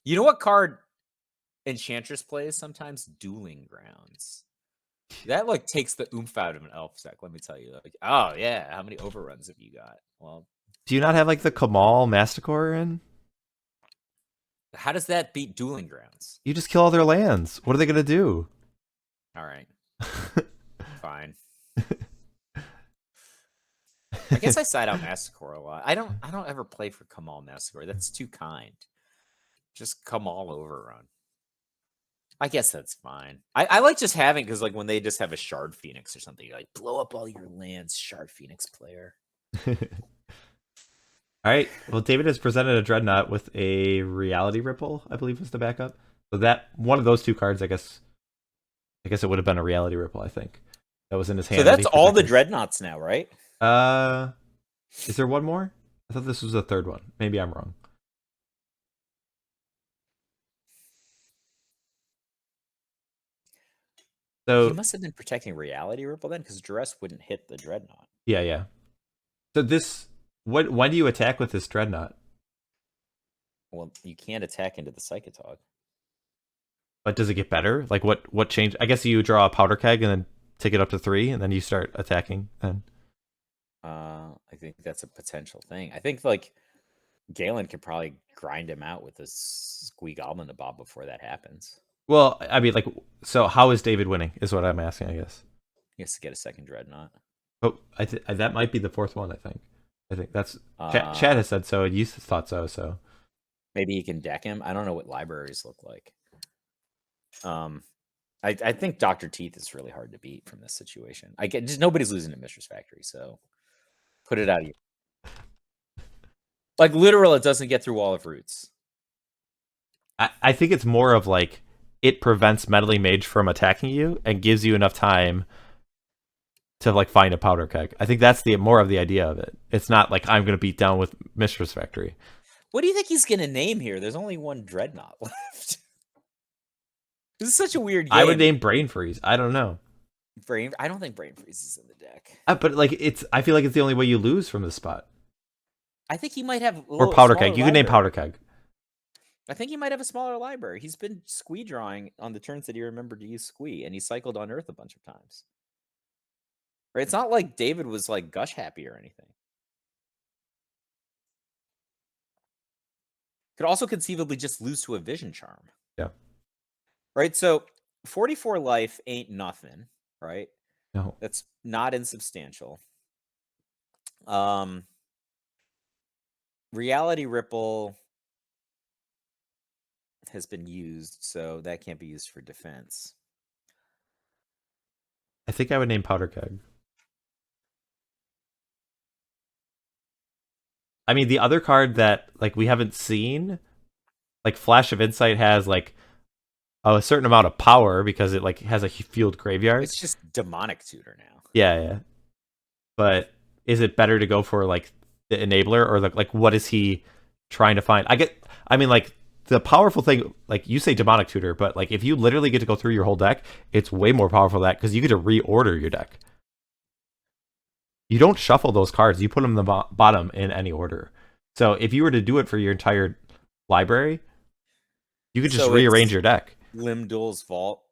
You know what card Enchantress plays sometimes? Dueling Grounds. That like takes the oomph out of an elf deck, let me tell you. Like, oh yeah, how many overruns have you got? Well, do you not have like the Cabal Masticore in? How does that beat Dueling Grounds? You just kill all their lands. What are they gonna do? All right. Fine. I guess I side out Masticore a lot. I don't ever play for Cabal Masticore. That's too kind. Just Cabal overrun. I guess that's fine. I like just having, because like when they just have a Shard Phoenix or something, you're like, blow up all your lands, Shard Phoenix player. All right. Well, David has presented a Dreadnought with a Reality Ripple, I believe was the backup. So that one of those two cards, I guess it would have been a Reality Ripple, I think. That was in his hand. So that's all the Dreadnoughts now, right? Is there one more? I thought this was the third one. Maybe I'm wrong. So he must have been protecting Reality Ripple then, because Duress wouldn't hit the Dreadnought. Yeah. So this, when do you attack with this Dreadnought? Well, you can't attack into the Psychatog. But does it get better? Like what change? I guess you draw a Powder Keg and then take it up to 3, and then you start attacking. Then I think that's a potential thing. I think like Galen could probably grind him out with a Squee Goblin Nabob before that happens. Well, I mean, like, so how is David winning? Is what I'm asking, I guess. He has to get a second Dreadnought. Oh, that might be the fourth one. I think that's Chad has said so, and you thought so. So maybe he can deck him. I don't know what libraries look like. I think Dr. Teeth is really hard to beat from this situation. Nobody's losing to Mistress Factory, so put it out of you. Like literal, it doesn't get through Wall of Roots. I think it's more of like it prevents Meddling Mage from attacking you and gives you enough time to like find a Powder Keg. I think that's the more of the idea of it. It's not like I'm gonna beat down with Mistress Factory. What do you think he's gonna name here? There's only one Dreadnought left. This is such a weird game. I would name Brain Freeze. I don't know. I don't think Brain Freeze is in the deck. But like I feel like it's the only way you lose from this spot. I think he might have or Powder Keg. You can name Powder Keg. I think he might have a smaller library. He's been Squee drawing on the turns that he remembered to use Squee, and he cycled Unearth a bunch of times. Right? It's not like David was like gush happy or anything. Could also conceivably just lose to a Vision Charm. Yeah. Right. So 44 life ain't nothing, right? No. That's not insubstantial. Reality Ripple has been used, so that can't be used for defense. I think I would name Powder Keg. I mean, the other card that like we haven't seen, like Flash of Insight has like a certain amount of power because it like has a field graveyard. It's just Demonic Tutor now. Yeah. But is it better to go for like the enabler or like what is he trying to find? I mean like the powerful thing, like you say Demonic Tutor, but like if you literally get to go through your whole deck, it's way more powerful than that because you get to reorder your deck. You don't shuffle those cards. You put them in the bottom in any order. So if you were to do it for your entire library, you could just rearrange your deck. Limdul's Vault.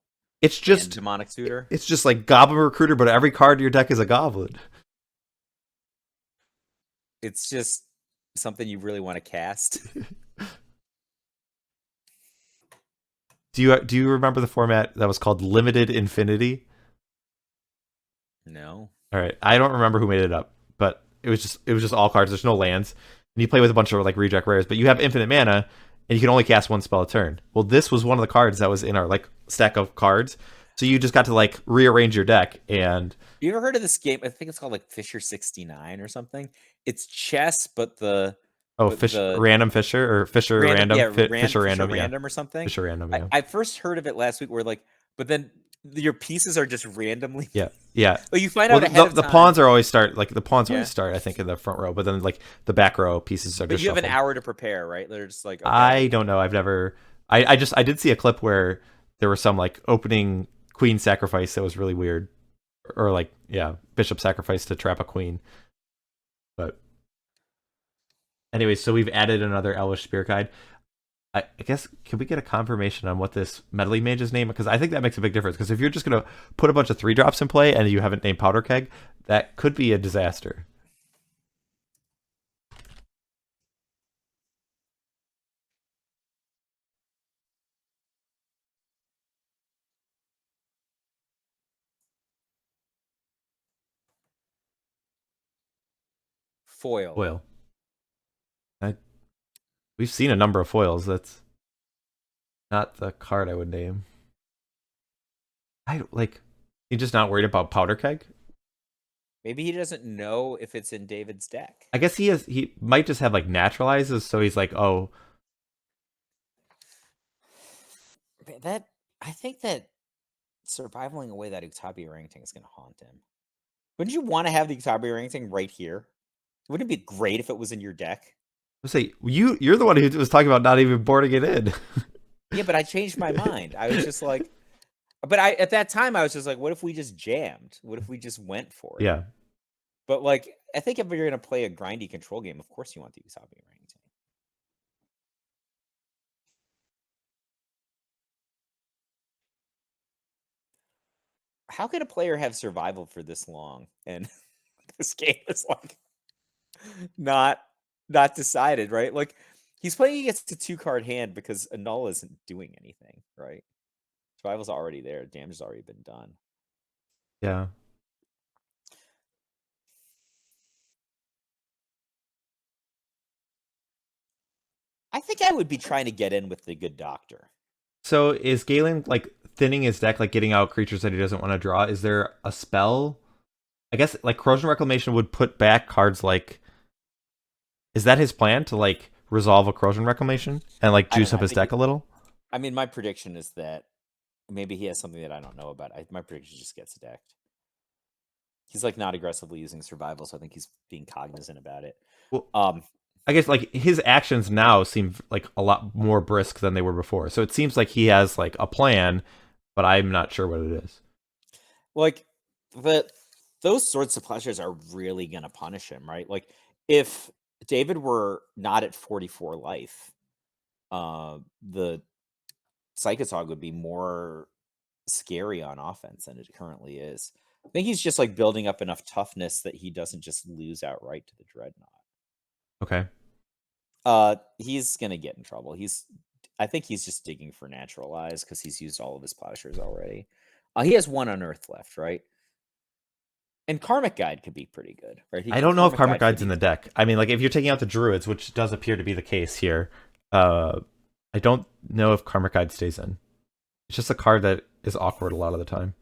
It's just Demonic Tutor. It's just like Goblin Recruiter, but every card in your deck is a Goblin. It's just something you really want to cast. Do you remember the format that was called Limited Infinity? No. All right, I don't remember who made it up, but it was just all cards. There's no lands, and you play with a bunch of like reject rares, but you have infinite mana, and you can only cast one spell a turn. Well, this was one of the cards that was in our like stack of cards, so you just got to like rearrange your deck. And you ever heard of this game? I think it's called like Fisher 69 or something. It's chess, but the Random Fisher or Fisher Random, Fisher Random or something. Fisher Random. Yeah. I first heard of it last week. Where like, but then your pieces are just randomly. Yeah. Well, you find out ahead of the time. pawns are always start I think in the front row, but then like the back row pieces are. But just you have shuffled. an hour to prepare, right? They're just like. Okay. I don't know. I've never. I did see a clip where there was some like opening queen sacrifice that was really weird, or like bishop sacrifice to trap a queen. But anyway, so we've added another Elvish Spirit Guide. I guess, can we get a confirmation on what this Meddling Mage's name? Because I think that makes a big difference. Because if you're just going to put a bunch of 3-drops in play and you haven't named Powder Keg, that could be a disaster. Foil. We've seen a number of foils. That's not the card I would name. He's just not worried about Powder Keg? Maybe he doesn't know if it's in David's deck. I guess he might just have like naturalizes, so he's like, oh. I think that survivaling away that Utabi Orangutan is going to haunt him. Wouldn't you want to have the Utabi Orangutan right here? Wouldn't it be great if it was in your deck? I say you're the one who was talking about not even boarding it in. Yeah, but I changed my mind. I was just like, but at that time I was just like, what if we just jammed? What if we just went for it? Yeah. But like, I think if you're going to play a grindy control game, of course you want the Utabi Orangutan. How could a player have survival for this long and this game is like not decided, right? Like he's playing against a 2-card hand because a null isn't doing anything, right? Survival's already there. Damage has already been done. Yeah. I think I would be trying to get in with the good doctor. So is Galen like thinning his deck, like getting out creatures that he doesn't want to draw? Is there a spell? I guess like Krosan Reclamation would put back cards like. Is that his plan to like resolve a Krosan Reclamation and like juice up his deck a little? I mean, my prediction is that maybe he has something that I don't know about. My prediction just gets decked. He's like not aggressively using survival, so I think he's being cognizant about it. Well, I guess like his actions now seem like a lot more brisk than they were before. So it seems like he has like a plan, but I'm not sure what it is. Like those Swords to Plowshares are really gonna punish him, right? Like if David were not at 44 life, the Psychatog would be more scary on offense than it currently is. I think he's just like building up enough toughness that he doesn't just lose outright to the Dreadnought. Okay. He's gonna get in trouble. I think he's just digging for Naturalize because he's used all of his Plowshares already. He has one Unearth left, right? And Karmic Guide could be pretty good, right? I don't know if Karmic Guide for Guide's in the deck. I mean, like, if you're taking out the Druids, which does appear to be the case here, I don't know if Karmic Guide stays in. It's just a card that is awkward a lot of the time.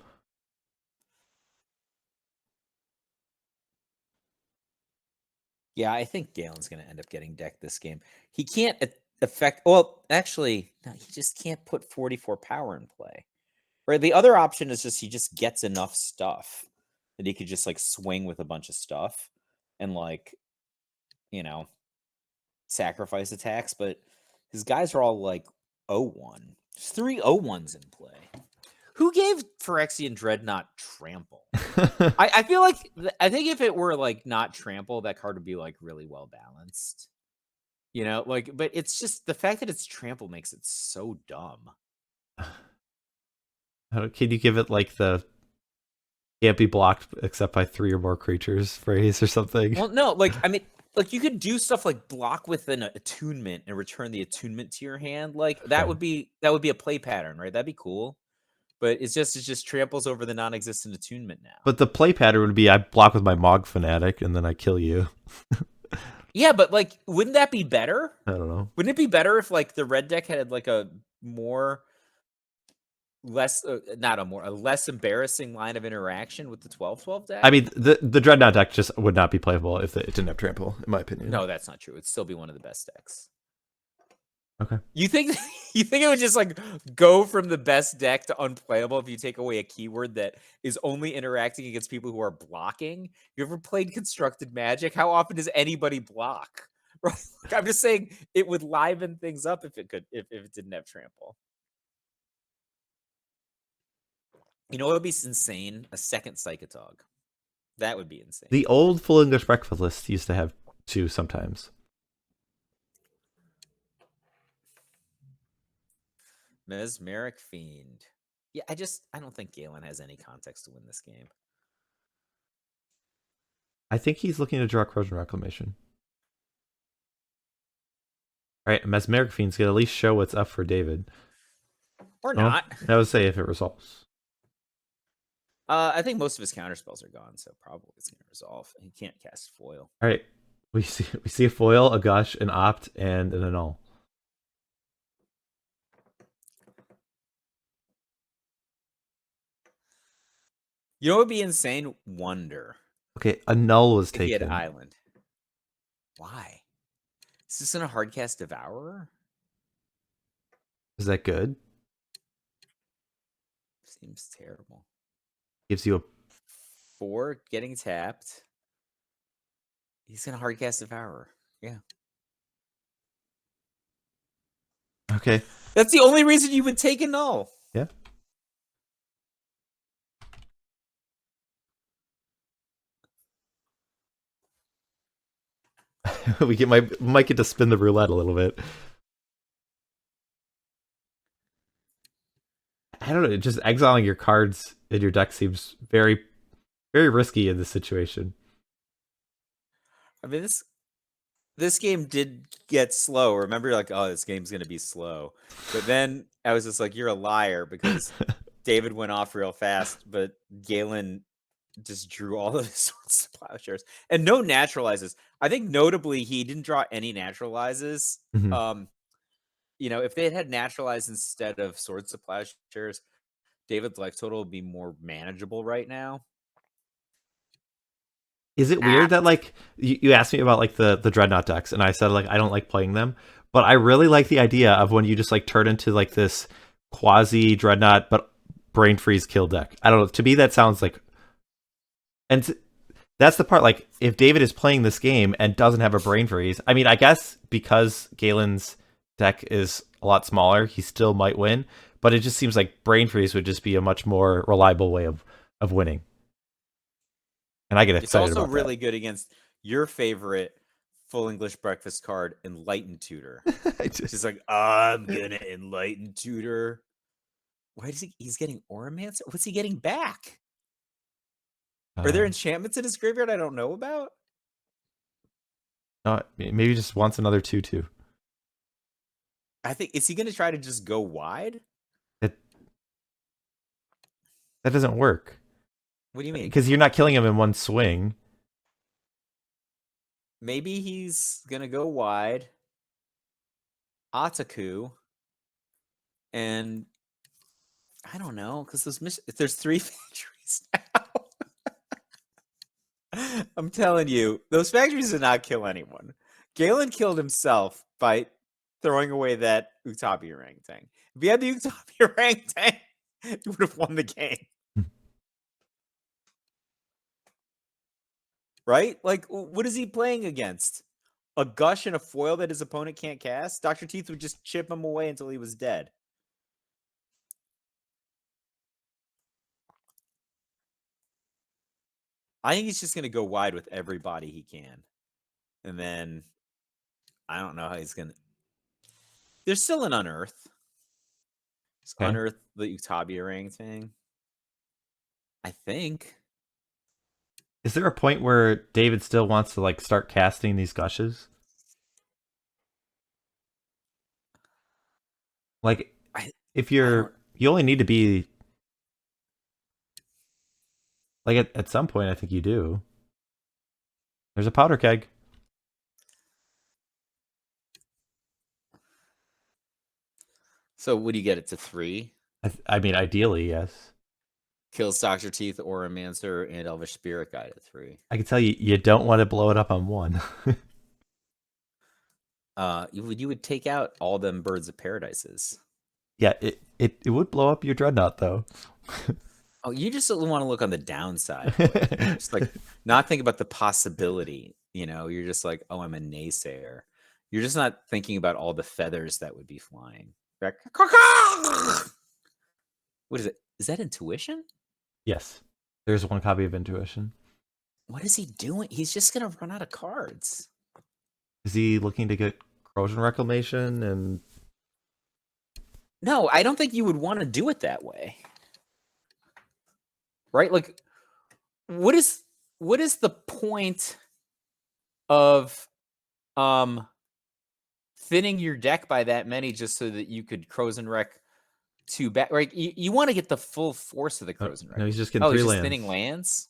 Yeah, I think Galen's going to end up getting decked this game. He can't affect... Well, actually, no, he just can't put 44 power in play. Right? The other option is just he just gets enough stuff that he could just, like, swing with a bunch of stuff and, like, you know, sacrifice attacks. But his guys are all, like, 0-1. There's 3 0-1s in play. Who gave Phyrexian Dreadnought Trample? I feel like I think if it were like not Trample, that card would be like really well balanced. You know, like, but it's just the fact that it's Trample makes it so dumb. Can you give it like the can't be blocked except by 3 or more creatures phrase or something? Well, no, like, I mean, like you could do stuff like block with an attunement and return the attunement to your hand. Like that would be a play pattern, right? That'd be cool. But it just tramples over the non-existent attunement now. But the play pattern would be I block with my Mog Fanatic and then I kill you. Yeah, but like, wouldn't that be better? I don't know. Wouldn't it be better if like the red deck had like a less embarrassing line of interaction with the 12-12 deck? I mean, the Dreadnought deck just would not be playable if it didn't have Trample, in my opinion. No, that's not true. It'd still be one of the best decks. Okay. You think it would just like go from the best deck to unplayable if you take away a keyword that is only interacting against people who are blocking? You ever played Constructed Magic? How often does anybody block? I'm just saying it would liven things up if it didn't have Trample. You know what would be insane? A second Psychatog. That would be insane. The old Full English Breakfast list used to have 2 sometimes. Mesmeric Fiend. Yeah, I don't think Galen has any context to win this game. I think he's looking to draw Krosan Reclamation. All right, Mesmeric Fiend's gonna at least show what's up for David. Or not. I would say if it resolves. I think most of his counterspells are gone, so probably it's gonna resolve. He can't cast foil. All right, we see a foil, a gush, an opt, and an annul. You know what would be insane? Wonder. Okay, a null was If he had taken. Island. Why? Is this in a hardcast Devourer? Is that good? Seems terrible. Gives you a 4 getting tapped. He's in a hardcast Devourer. Yeah. okay. That's the only reason you would take a null. Yeah. We might get to spin the roulette a little bit. I don't know. Just exiling your cards in your deck seems very, very risky in this situation. I mean, this game did get slow. Remember, you're like, oh, this game's gonna be slow. But then I was just like, you're a liar because David went off real fast, but Galen just drew all of his sorts of Plowshares and no naturalizes. I think notably he didn't draw any naturalizes. Mhm. You know, if they had naturalized instead of Swords of Plowshares, David's life total would be more manageable right now. Is it weird that like you asked me about like the Dreadnought decks and I said like I don't like playing them, but I really like the idea of when you just like turn into like this quasi Dreadnought but brain freeze kill deck. I don't know. To me that sounds like, and that's the part, like if David is playing this game and doesn't have a brain freeze, I mean I guess because Galen's deck is a lot smaller, he still might win, but it just seems like brain freeze would just be a much more reliable way of winning. And I get excited It's also about really good against your favorite full English breakfast card, Enlightened Tutor. She's like, I'm gonna Enlightened Tutor. Why does he's getting Oromancer? What's he getting back? Are there enchantments in his graveyard I don't know about? No, maybe he just wants another 2/2. I think, is he going to try to just go wide? That doesn't work. What do you mean? Because you're not killing him in one swing. Maybe he's going to go wide. Ataku. And I don't know, because there's 3 factories now. I'm telling you, those factories did not kill anyone. Galen killed himself by throwing away that Utabi orangutan. If he had the Utabi orangutan, he would have won the game. Right? Like, what is he playing against? A Gush and a foil that his opponent can't cast? Dr. Teeth would just chip him away until he was dead. I think he's just going to go wide with everybody he can. And then I don't know how he's going to. There's still an Unearth. Okay. Unearth the Utabi orangutan. I think. Is there a point where David still wants to like start casting these gushes? Like, if you only need to be like at some point, I think you do. There's a powder keg. So would you get it to 3? I mean, ideally, yes. Kills Dr. Teeth, Auramancer, and Elvish Spirit Guide at 3. I can tell you, you don't want to blow it up on 1. You would take out all them Birds of Paradises. Yeah, it would blow up your Dreadnought, though. Oh, you just want to look on the downside. Just like not think about the possibility. You know, you're just like, oh, I'm a naysayer. You're just not thinking about all the feathers that would be flying. What is it? Is that intuition? Yes. There's 1 copy of Intuition. What is he doing? He's just going to run out of cards. Is he looking to get Krosan Reclamation? And no, I don't think you would want to do it that way. Right? Like, what is the point of thinning your deck by that many just so that you could Krosan Rec 2 back? Right? You want to get the full force of the Krosan Rec. No, he's just getting 3 he's lands. Just thinning lands?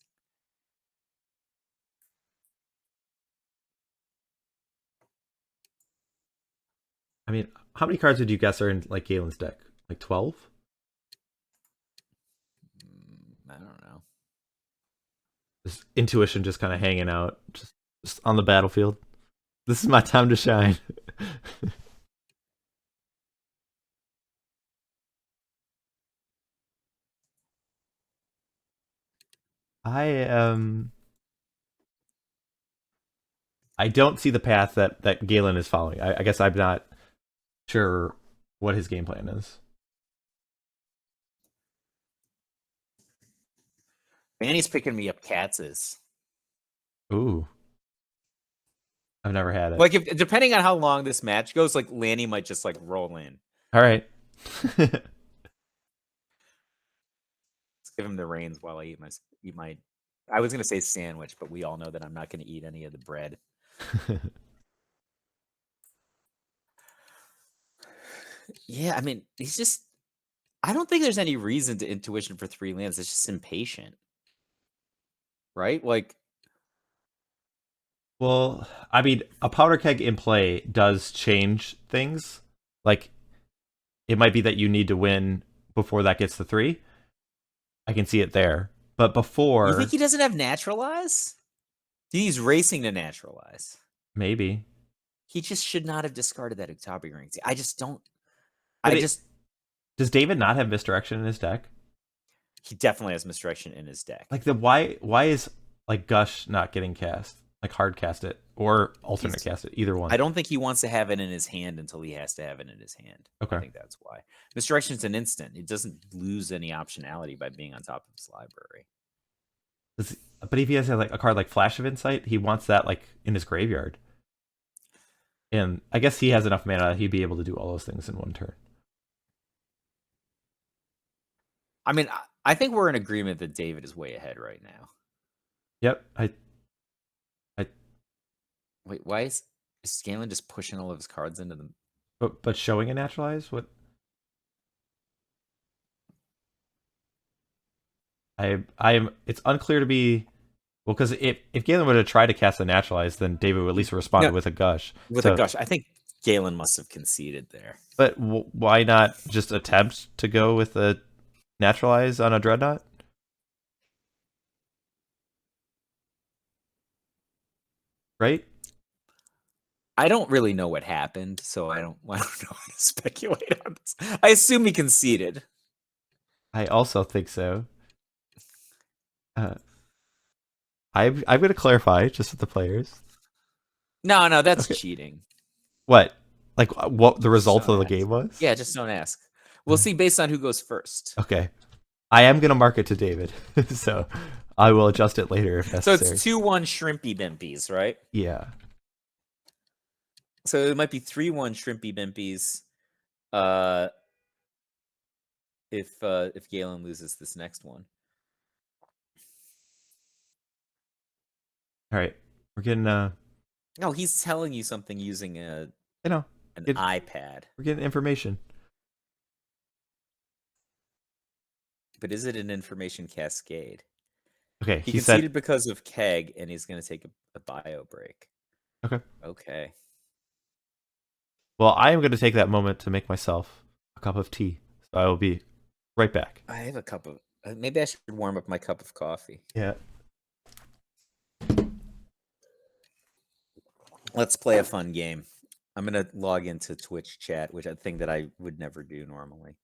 I mean, how many cards would you guess are in like Galen's deck? Like 12? I don't know. This Intuition just kind of hanging out, just on the battlefield. This is my time to shine. I don't see the path that Galen is following. I guess I'm not sure what his game plan is. Manny's picking me up Katz's. Ooh. I've never had it. Like, if depending on how long this match goes, like Lanny might just like roll in. All right. Let's give him the reins while I eat my. I was gonna say sandwich, but we all know that I'm not gonna eat any of the bread. Yeah, I mean, he's just. I don't think there's any reason to Intuition for 3 lands. It's just impatient, right? Like, well, I mean, a powder keg in play does change things. Like, it might be that you need to win before that gets to 3. I can see it there. But before... You think he doesn't have Naturalize? He's racing to Naturalize. Maybe. He just should not have discarded that Utabi ring. I just don't... Does David not have Misdirection in his deck? He definitely has Misdirection in his deck. Like, why is, like, Gush not getting cast? Like, hard cast it. Or alternate cast it. Either one. I don't think he wants to have it in his hand until he has to have it in his hand. Okay. I think that's why. Misdirection is an instant. It doesn't lose any optionality by being on top of his library. But if he has like a card like Flash of Insight, he wants that like in his graveyard. And I guess he has enough mana, he'd be able to do all those things in 1 turn. I mean, I think we're in agreement that David is way ahead right now. Yep. Wait, why is Galen just pushing all of his cards into the But showing a naturalize? What? I'm. It's unclear to me. Well, because if Galen would have tried to cast a naturalize, then David would at least respond No, with a gush. with a gush. I think Galen must have conceded there. But why not just attempt to go with a naturalize on a dreadnought? Right? I don't really know what happened, so I don't know how to speculate on this. I assume he conceded. I also think so. I'm going to clarify just with the players. No, that's Okay. cheating. What? Like what the result don't of the ask. game was? Yeah, just don't ask. We'll see based on who goes first. Okay. I am going to mark it to David, so I will adjust it later if So necessary. it's 2-1 Shrimpy Bimpies, right? Yeah. So it might be 3-1 Shrimpy Bimpies. If Galen loses this next one. All right. We're getting No, he's telling you something using an It- iPad. we're getting information. But is it an information cascade? Okay, He he conceded said because of Keg, and he's going to take a bio break. Okay. Okay. Well, I am going to take that moment to make myself a cup of tea. So I will be right back. I have a cup of... maybe I should warm up my cup of coffee. Yeah. Let's play a fun game. I'm going to log into Twitch chat, which I think that I would never do normally.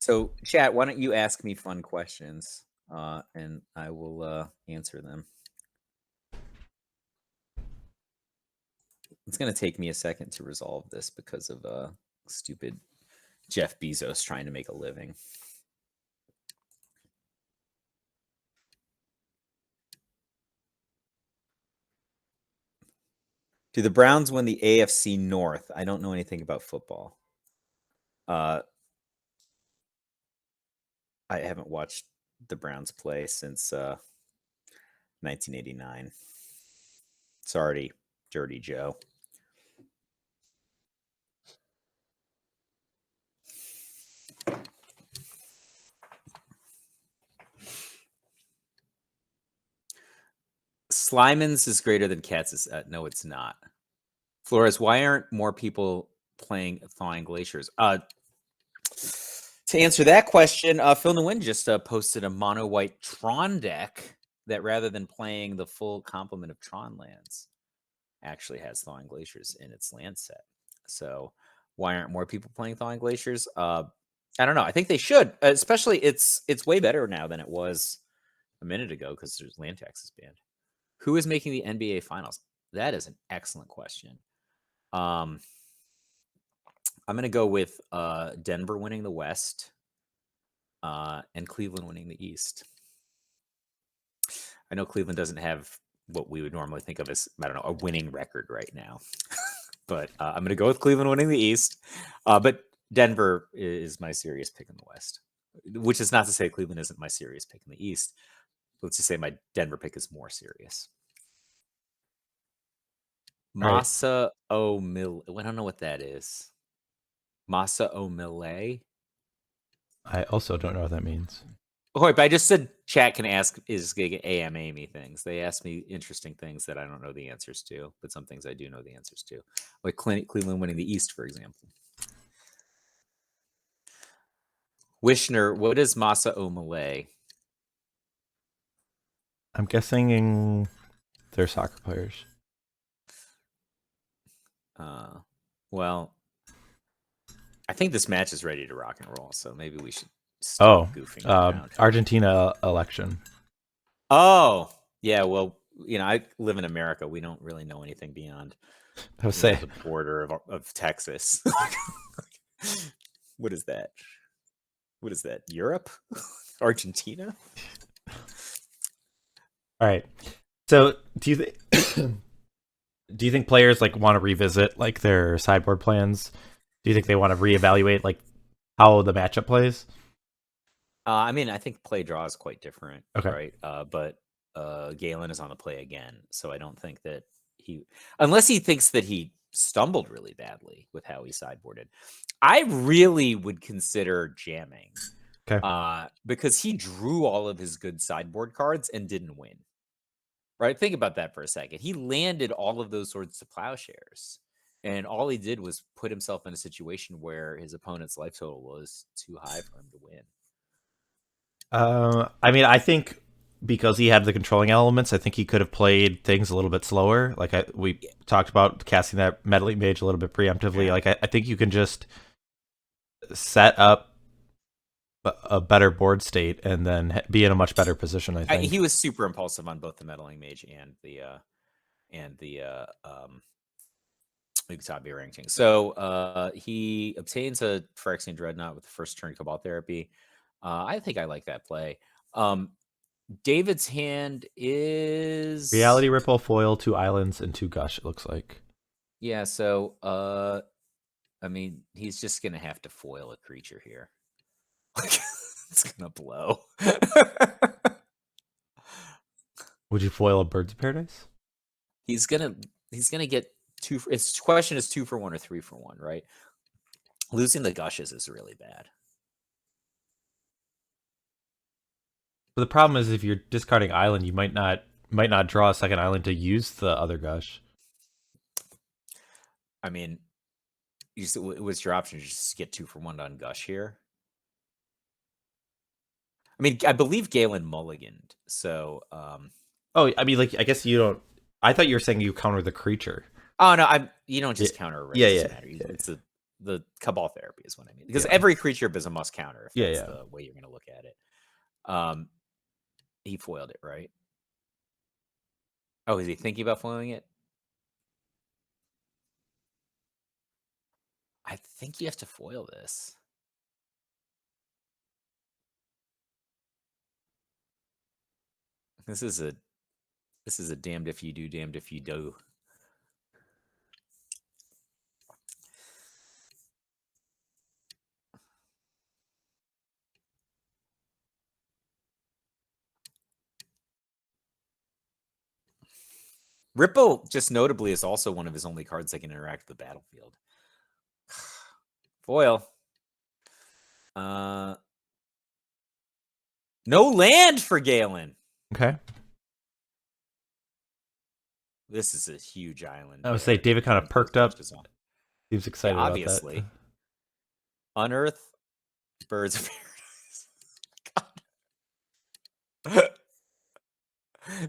So, chat, why don't you ask me fun questions, and I will answer them. It's going to take me a second to resolve this because of stupid Jeff Bezos trying to make a living. Do the Browns win the AFC North? I don't know anything about football. I haven't watched the Browns play since 1989. Sorry, Dirty Joe. Slimans is greater than Cats. No, it's not. Flores, why aren't more people playing Thawing Glaciers? To answer that question, Phil Nguyen just posted a mono white Tron deck that rather than playing the full complement of Tron lands, actually has Thawing Glaciers in its land set. So why aren't more people playing Thawing Glaciers? I don't know. I think they should. Especially it's way better now than it was a minute ago because there's land taxes banned. Who is making the NBA Finals? That is an excellent question. I'm going to go with Denver winning the West and Cleveland winning the East. I know Cleveland doesn't have what we would normally think of as, I don't know, a winning record right now. But I'm going to go with Cleveland winning the East. But Denver is my serious pick in the West, which is not to say Cleveland isn't my serious pick in the East. Let's just say my Denver pick is more serious. Masa O'Mil. I don't know what that is. Masa O'Millay. I also don't know what that means. Oh, but I just said chat can ask is AMA me things. They ask me interesting things that I don't know the answers to, but some things I do know the answers to. Like Cleveland winning the East, for example. Wishner, what is Masa O'Malley? I'm guessing they're soccer players. Well, I think this match is ready to rock and roll, so maybe we should stop goofing around. Argentina election. Oh, yeah. Well, I live in America. We don't really know anything beyond the border of Texas. What is that? What is that? Europe? Argentina? All right. So, do you think players want to revisit their sideboard plans? Do you think they want to reevaluate how the matchup plays? I mean, I think play draw is quite different, okay. Right? But Galen is on the play again, so I don't think that unless he thinks that he stumbled really badly with how he sideboarded. I really would consider jamming. Okay. Because he drew all of his good sideboard cards and didn't win. Right? Think about that for a second. He landed all of those Swords to Plowshares. And all he did was put himself in a situation where his opponent's life total was too high for him to win. I mean, I think because he had the controlling elements, I think he could have played things a little bit slower. Like we talked about casting that Meddling Mage a little bit preemptively. Yeah. Like I think you can just set up a better board state and then be in a much better position. I think He was super impulsive on both the Meddling Mage and the Ugatabi ranking. So he obtains a Phyrexian Dreadnought with the first turn Cabal Therapy. I think I like that play. David's hand is Reality Ripple, Foil, 2 Islands, and 2 Gush. It looks like. Yeah. So I mean, he's just gonna have to foil a creature here. It's gonna blow. Would you foil a Birds of Paradise? He's gonna get 2. His question is 2 for 1 or 3 for 1, right? Losing the Gushes is really bad. But the problem is if you're discarding Island, you might not draw a second Island to use the other Gush. I mean, what's your option? Just get 2 for 1 on Gush here. I mean, I believe Galen mulliganed. So, Oh, I mean, like, I guess you don't. I thought you were saying you counter the creature. Oh no, you don't just counter a ring. Yeah, It yeah, doesn't matter. yeah. It's the Cabal Therapy is what I mean. Because Yeah. every creature is a must counter if Yeah, that's yeah. the way you're gonna look at it. He foiled it, right? Oh, is he thinking about foiling it? I think you have to foil this. This is a damned if you do, damned if you do. Ripple, just notably, is also one of his only cards that can interact with the battlefield. Foil. No land for Galen. Okay. This is a huge island. I would say David kind of perked up. Seems excited about obviously. that. Unearth, Birds of Paradise.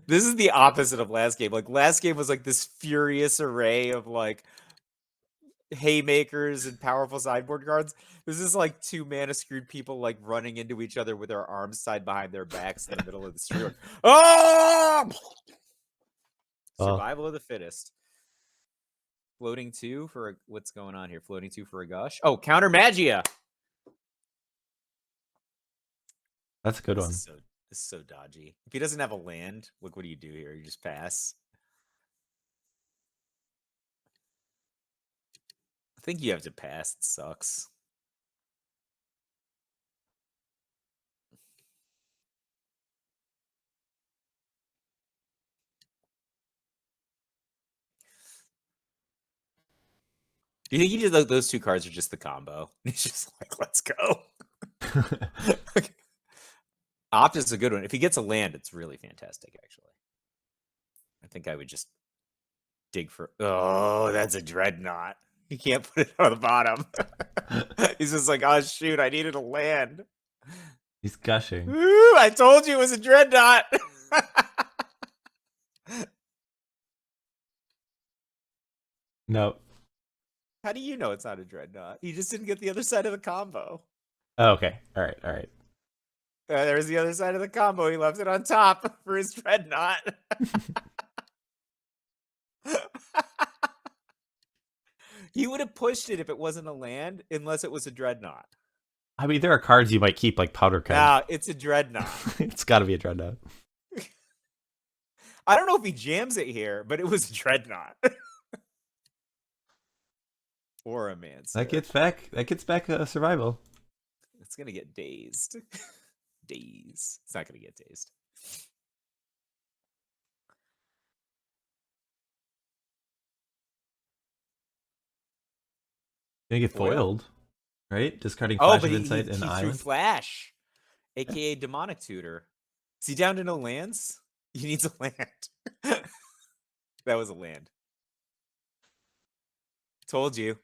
This is the opposite of last game. Like last game was like this furious array of like haymakers and powerful sideboard cards. This is like 2 mana screwed people like running into each other with their arms tied behind their backs in the middle of the street. Like, oh! Survival of the fittest. Floating 2 for what's going on here? Floating 2 for a Gush. Oh, counter Magia. That's a good one. This is so dodgy. If he doesn't have a land, look what do you do here? You just pass. I think you have to pass. It sucks. Do you think he did those 2 cards are just the combo? He's just like, let's go. Opt is a good one. If he gets a land, it's really fantastic, actually. I think I would just dig for... Oh, that's a Dreadnought. You can't put it on the bottom. He's just like, oh, shoot, I needed a land. He's gushing. Ooh, I told you it was a Dreadnought. No. How do you know it's not a Dreadnought? He just didn't get the other side of the combo. Oh, okay. All right. There's the other side of the combo. He left it on top for his Dreadnought. He would have pushed it if it wasn't a land, unless it was a Dreadnought. I mean, there are cards you might keep, like Powder Keg. Nah, it's a Dreadnought. It's got to be a Dreadnought. I don't know if he jams it here, but it was a Dreadnought. Or a Mancer. That gets back survival. It's gonna get dazed. Daze. It's not gonna get dazed. Gonna get Foiled? foiled, right? Discarding Oh, Flash but of he Insight and threw Island. Flash, aka Demonic Tutor. Is he down to no lands? He needs a land. That was a land. Told you.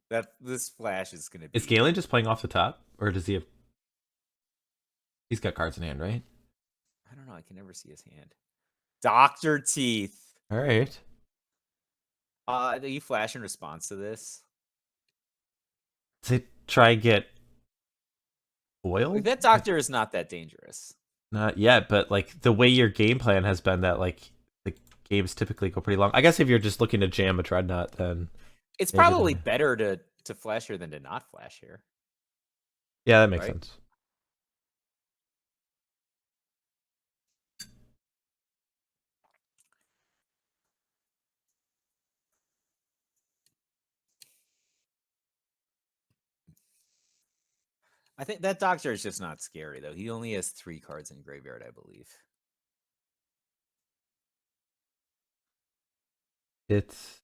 That this Flash is gonna be. Is Galen just playing off the top, or does he have? He's got cards in hand, right? I don't know. I can never see his hand. Doctor Teeth. All right. Do you flash in response to this? To try and get foiled? Like, that doctor is not that dangerous. Not yet, but like the way your game plan has been that like the games typically go pretty long. I guess if you're just looking to jam a Dreadnought, then It's maybe probably the- better to flash here than to not flash here. yeah, that makes Right? sense. I think that doctor is just not scary though. He only has 3 cards in graveyard, I believe. It's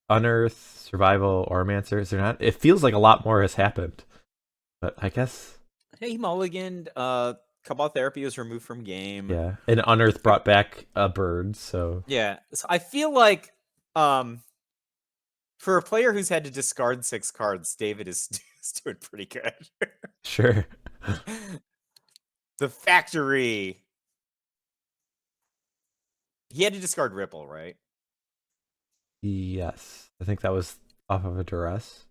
Unearth, Survival, Oromancer. Is there not? It feels like a lot more has happened, but I guess Hey, he mulliganed. Cabal Therapy was removed from game. yeah. And Unearth brought back a bird, so Yeah. So I feel like for a player who's had to discard 6 cards, David is doing pretty good. sure. The Factory. He had to discard Ripple, right? Yes, I think that was off of a Duress.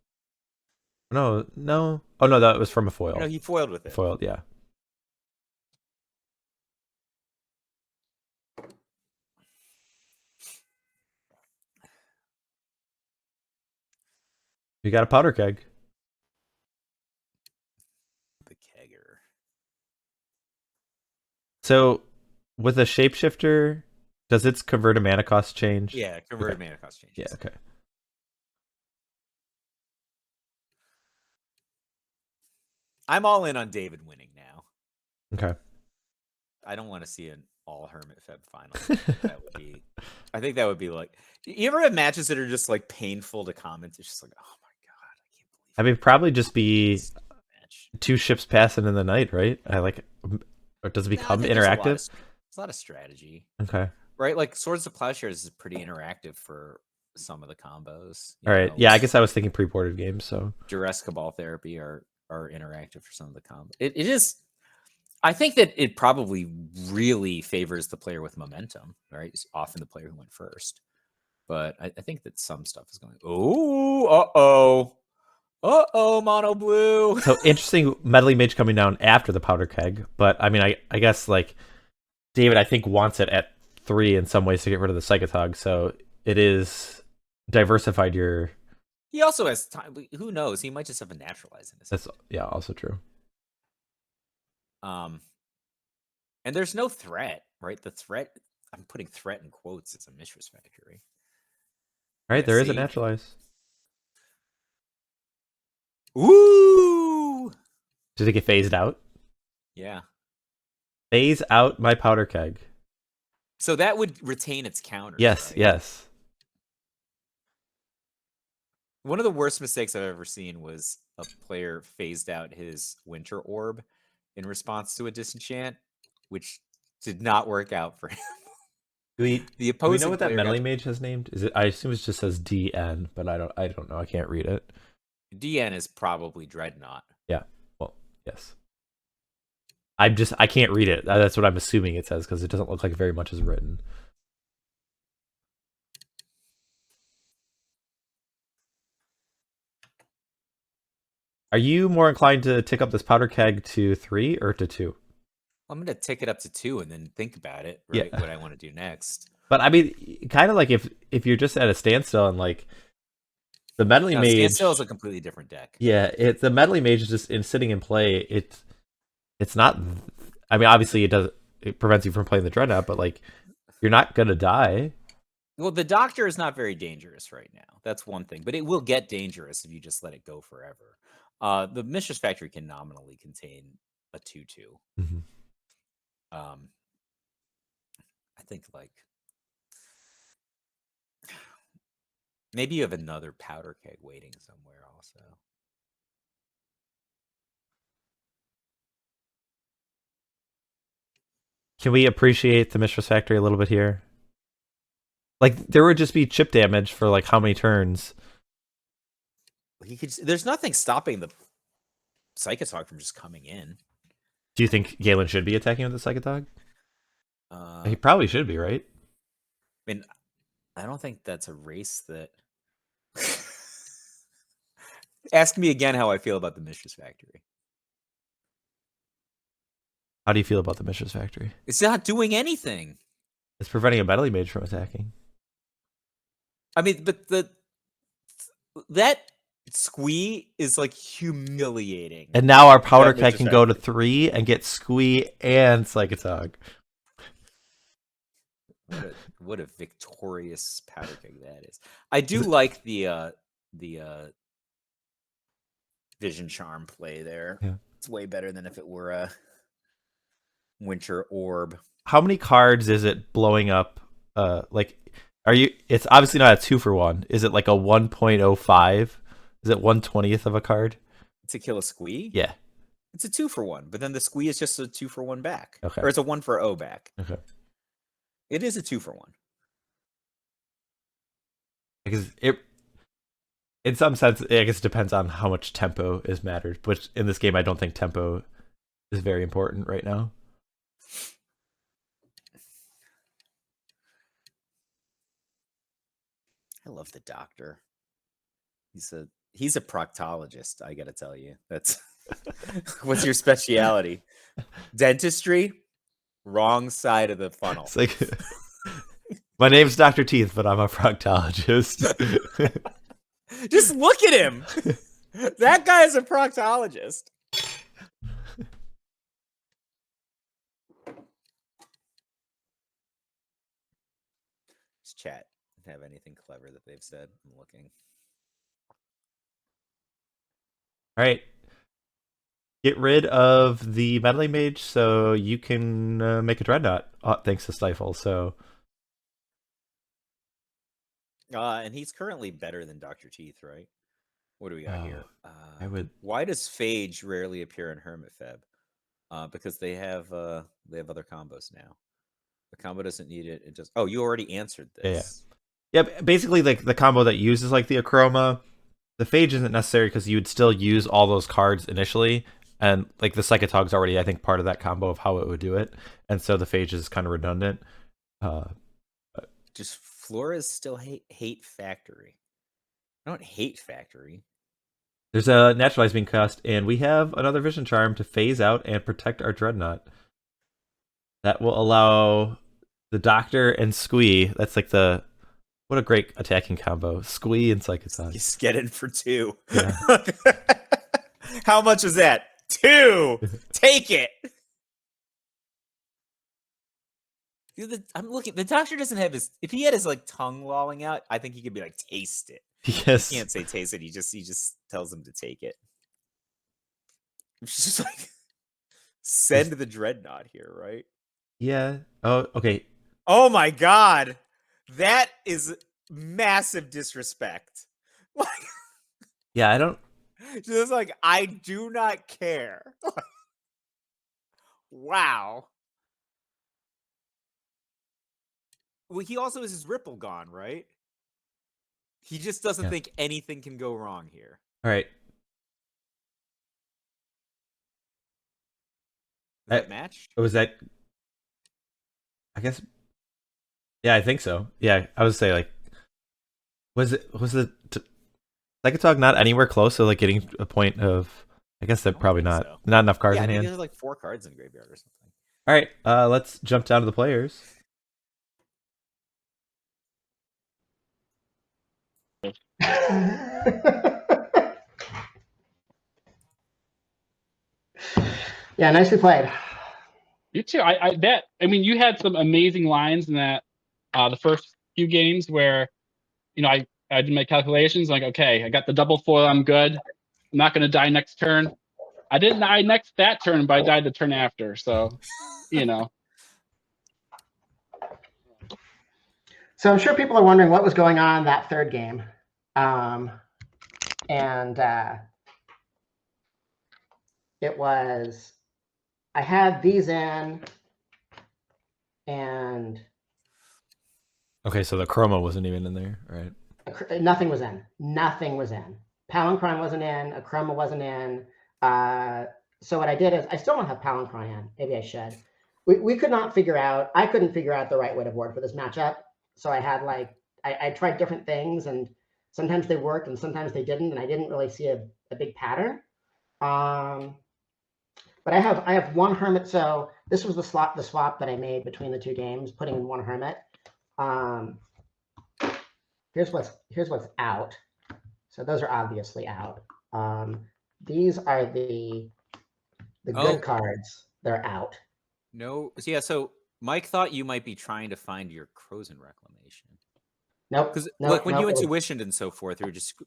No. Oh no, that was from a foil. No, he foiled with it. Foiled, yeah. You got a powder keg. The Kegger. So with a shapeshifter, does its converted mana cost change? Yeah, converted mana cost changes. Yeah, okay. I'm all in on David winning now. Okay. I don't want to see an all Hermit FEB final. That would be. I think that would be like. You ever have matches that are just like painful to comment? It's just like, oh my god, I can't believe. I mean, probably just be this match. 2 ships passing in the night, right? Or does it No, I become think there's interactive? There's a lot of strategy, Okay. right? Like Swords of Plowshares is pretty interactive for some of the combos. All right. Yeah, I guess I was thinking pre-ported games, so Duress, Cabal Therapy are interactive for some of the combos. It is. I think that it probably really favors the player with momentum, right? It's often the player who went first. But I think that some stuff is going, mono blue. so interesting. Meddling Mage coming down after the powder keg, but I mean, I guess like David, I think wants it at 3 in some ways to get rid of the Psychatog, so it is diversified your. He also has time. Who knows? He might just have a naturalize in his. That's also true. And there's no threat, right? The threat, I'm putting threat in quotes, it's a Mistress Factory. All right, Yeah, there is a see? naturalize. Ooh! Did it get phased out? Yeah. Phase out my powder keg. So that would retain its counter. Yes, right? yes. One of the worst mistakes I've ever seen was a player phased out his Winter Orb in response to a disenchant, which did not work out for him. The The Do we opposing know what that player Meddling Mage has named? Is it? I assume it just says DN, but I don't know. I can't read it. DN is probably Dreadnought. Yeah. Well, yes. I can't read it. That's what I'm assuming it says because it doesn't look like very much is written. Are you more inclined to tick up this powder keg to 3 or to 2? I'm going to tick it up to 2 and then think about it, Yeah. right? What I want to do next. But I mean, kind of like if you're just at a standstill and like the Meddling Mage, Standstill is a completely different deck. yeah, the Meddling Mage is just sitting in play. It's not. I mean, obviously it prevents you from playing the Dreadnought, but like you're not gonna die. Well, the Doctor is not very dangerous right now. That's one thing, but it will get dangerous if you just let it go forever. The Mistress Factory can nominally contain a 2/2. Mm-hmm. I think like Maybe you have another powder keg waiting somewhere also. Can we appreciate the Mistress Factory a little bit here? Like, there would just be chip damage for like how many turns? He could. There's nothing stopping the Psychatog from just coming in. Do you think Galen should be attacking with the Psychatog? I He probably should be, right? mean, I don't think that's a race that. Ask me again how I feel about the Mistress Factory. How do you feel about the Mistress Factory? It's not doing anything. It's preventing a Meddling Mage from attacking. I mean, but that Squee is like humiliating. And now our powder That keg Mistress can go to Factory. 3 and get Squee and Psychatog. What a victorious powder keg that is. I do like the Vision Charm play there. Yeah. It's way better than if it were a Winter Orb. How many cards is it blowing up? Like, are you? It's obviously not a 2-for-1. Is it like a 1.05? Is it 1/20th of a card? To kill a Squee? Yeah. It's a 2-for-1, but then the Squee is just a 2-for-1 back. Okay. Or it's a 1-for-0 back. Okay. It is a 2-for-1. Because it, in some sense, I guess it depends on how much tempo is mattered. Which in this game, I don't think tempo is very important right now. I love the doctor. He's a proctologist, I gotta tell you. That's what's your speciality? Dentistry? Wrong side of the funnel. It's like, my name's Dr. Teeth, but I'm a proctologist. Just look at him. That guy is a proctologist. Just chat. Have anything clever that they've said? I'm looking. All right. Get rid of the Meddling Mage so you can make a Dreadnought, thanks to Stifle. So, And he's currently better than Dr. Teeth, right? What do we got here? I would. Why does Phage rarely appear in Hermit FEB? Because they have other combos now. The combo doesn't need it. It just. Oh, you already answered this. Yeah. Basically, like the combo that uses like the Akroma, the Phage isn't necessary because you would still use all those cards initially, and like the Psychatog's already, I think, part of that combo of how it would do it, and so the Phage is kind of redundant. Just Flores still hate Factory. I don't hate Factory. There's a Naturalize being cast, and we have another Vision Charm to phase out and protect our Dreadnought. That will allow the Doctor and Squee. That's like what a great attacking combo. Squee and Psychatog. Just get in for 2. Yeah. How much is that? 2. Take it. I'm looking. The Doctor doesn't have his. If he had his like tongue lolling out, I think he could be like, taste it. Yes. He can't say taste it. He just tells him to take it. It's just like send the Dreadnought here, right? Yeah. Oh, okay. Oh my god, that is massive disrespect. Like, Yeah, I don't. just like I do not care. Wow. Well, he also has his Ripple gone, right? He just doesn't think anything can go wrong here. All right. That match? Was that? I guess. Yeah, I think so. Yeah, I would say like. Was the Psychatog not anywhere close to like getting a point of? I guess that probably not. So. Not enough cards Yeah, in I think hand. there's like 4 cards in the graveyard or something. All right, let's jump down to the players. Yeah, nicely played. You too. I bet. I mean, you had some amazing lines in that the first few games where, I did my calculations. Like, okay, I got the double foil. I'm good. I'm not going to die next turn. I didn't die that turn, but I died the turn after. So, So I'm sure people are wondering what was going on in that third game. And it was, I had these in, and Okay, so the Akroma wasn't even in there, right? nothing was in. Nothing was in. Palinchron wasn't in. Akroma wasn't in. So what I did is, I still don't have Palinchron in. Maybe I should. We could not figure out, I couldn't figure out the right way to board for this matchup. So I had like, I tried different things, and sometimes they worked and sometimes they didn't, and I didn't really see a big pattern. But I have one Hermit. So this was the swap that I made between the two games, putting in one Hermit. Here's what's out. So those are obviously out. These are the good cards. They're out. No, so yeah. So Mike thought you might be trying to find your Krosan Reclamation. Nope. Because nope, when nope, you it was- intuitioned and so forth,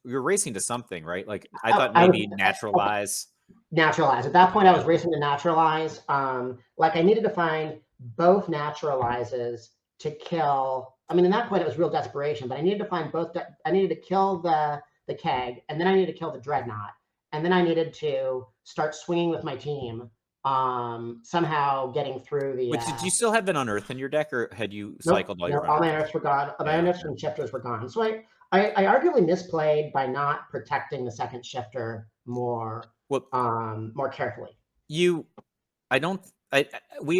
you're racing to something, right? Like I thought maybe naturalize. Naturalize. At that point, I was racing to naturalize. Like I needed to find both naturalizes to kill. I mean, in that point, it was real desperation, but I needed to find both. I needed to kill the keg, and then I needed to kill the dreadnought, and then I needed to start swinging with my team. Somehow getting through the. Which did you still have an Unearth in your deck, or had you Nope, cycled all your? all my Unearths were gone. My Unearths and shifters were gone. So I arguably misplayed by not protecting the second shifter more. More carefully. We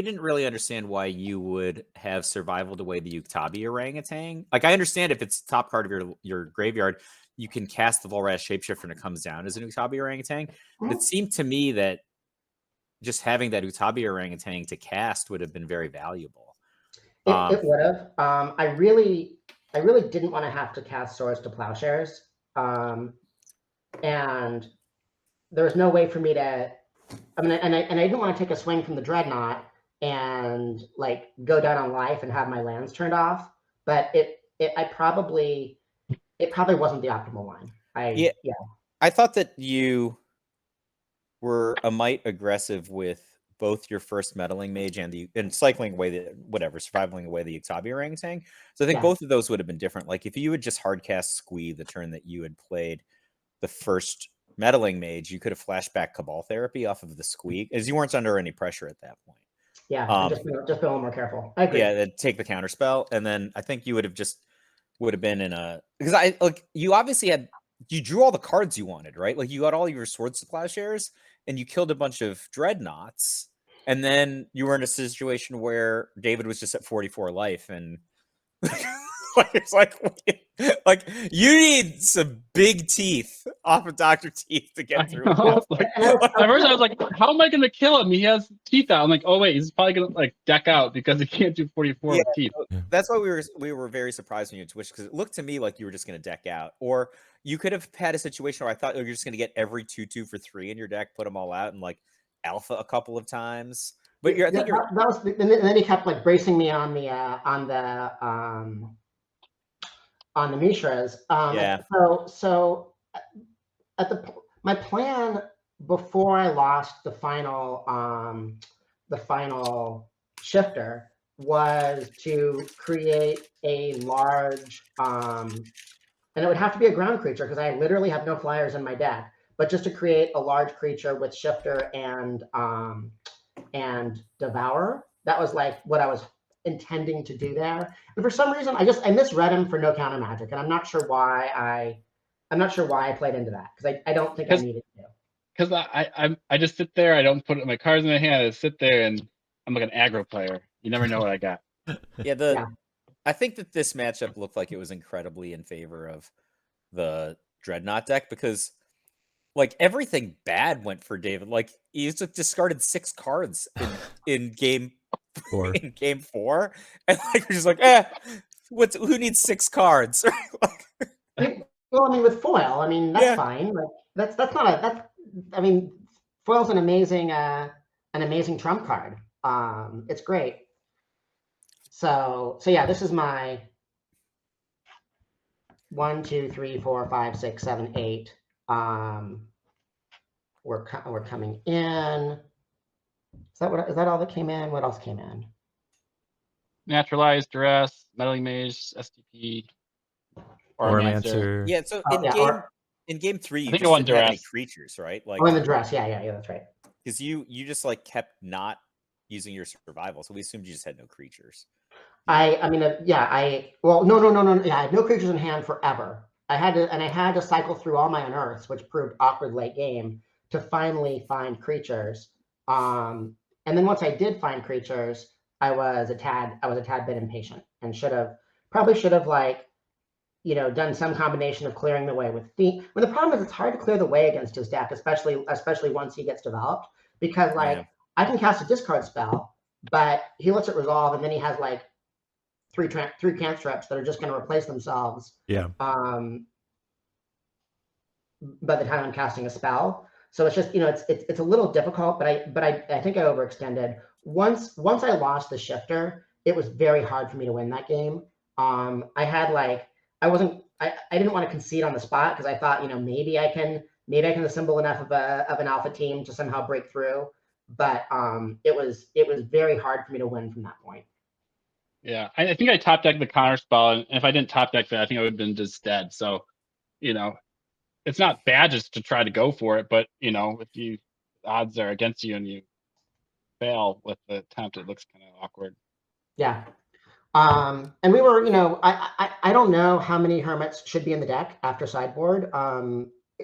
didn't really understand why you would have survivaled away the Uktabi Orangutan. Like I understand if it's top card of your graveyard, you can cast the Volrath Shapeshifter and it comes down as an Uktabi Orangutan. But it seemed to me that just having that Uktabi Orangutan to cast would have been very valuable. It would have. I really didn't want to have to cast Swords to Plowshares, and there was no way for me to. I mean, and I didn't want to take a swing from the Dreadnought and like go down on life and have my lands turned off. But it probably wasn't the optimal line. I thought that you were a mite aggressive with both your first Meddling Mage and cycling away surviving away the Uktabi Orangutan. So I think both of those would have been different. Like if you had just hardcast Squee the turn that you had played the first Meddling Mage, you could have flashback Cabal Therapy off of the Squee, as you weren't under any pressure at that point. Yeah, just be a little more careful. I agree. Yeah, take the counter spell, and then I think you would have been in a, because you obviously you drew all the cards you wanted, right? Like you got all your Swords to Plowshares, and you killed a bunch of Dreadnoughts, and then you were in a situation where David was just at 44 life, and it's like you need some big teeth off of Dr. Teeth to get through. At first I was like, how am I going to kill him? He has teeth out. I'm like, oh wait, he's probably going to like deck out because he can't do 44 with teeth. That's why we were very surprised when you switched, because it looked to me like you were just going to deck out, or you could have had a situation where I thought you're just going to get every 2/2 for 3 in your deck, put them all out, and like alpha a couple of times. But I think that was, and then he kept like bracing me on the Mishras. So at my plan before I lost the final shifter was to create a large and it would have to be a ground creature because I literally have no flyers in my deck, but just to create a large creature with shifter and Devourer. That was like what I was intending to do there. And for some reason, I misread him for no counter magic, and I'm not sure why I played into that, because I don't think I needed to. Because I just sit there, I don't put my cards in my hand, I just sit there and I'm like an aggro player. You never know what I got. I think that this matchup looked like it was incredibly in favor of the Dreadnought deck, because like everything bad went for David. Like he just discarded 6 cards in game 4. In game 4, and like we're just like, who needs 6 cards? Well, I mean, with foil, I mean that's fine. Like I mean, foil's an amazing trump card. It's great. So yeah, this is my 1, 2, 3, 4, 5, 6, 7, 8. We're coming in. Is that all that came in? What else came in? Naturalized, Duress, Meddling Mage, STP. Oromancer. Yeah, so Oh, yeah, in game 3, I you think it just won didn't have any Duress. creatures, right? Like, Oh, in the dress. Yeah, that's right. because you just like kept not using your survival, so we assumed you just had no creatures. I mean, well, no. Yeah, I had no creatures in hand forever. I had to cycle through all my unearths, which proved awkward late game, to finally find creatures. And then once I did find creatures, I was a tad bit impatient and should have like, done some combination of clearing the way with Fiend. But the problem is it's hard to clear the way against his deck, especially once he gets developed, because like I can cast a discard spell, but he lets it resolve, and then he has like three cantrips that are just going to replace themselves. Yeah. By the time I'm casting a spell, so it's just it's a little difficult. But I think I overextended. Once I lost the shifter, it was very hard for me to win that game. I had like I didn't want to concede on the spot because I thought maybe I can assemble enough of an alpha team to somehow break through. But it was very hard for me to win from that point. Yeah, I think I top decked the counter spell, and if I didn't top deck that, I think I would have been just dead. So, it's not bad just to try to go for it, but if odds are against you and you fail with the attempt, it looks kind of awkward. Yeah. And we were, I don't know how many hermits should be in the deck after sideboard.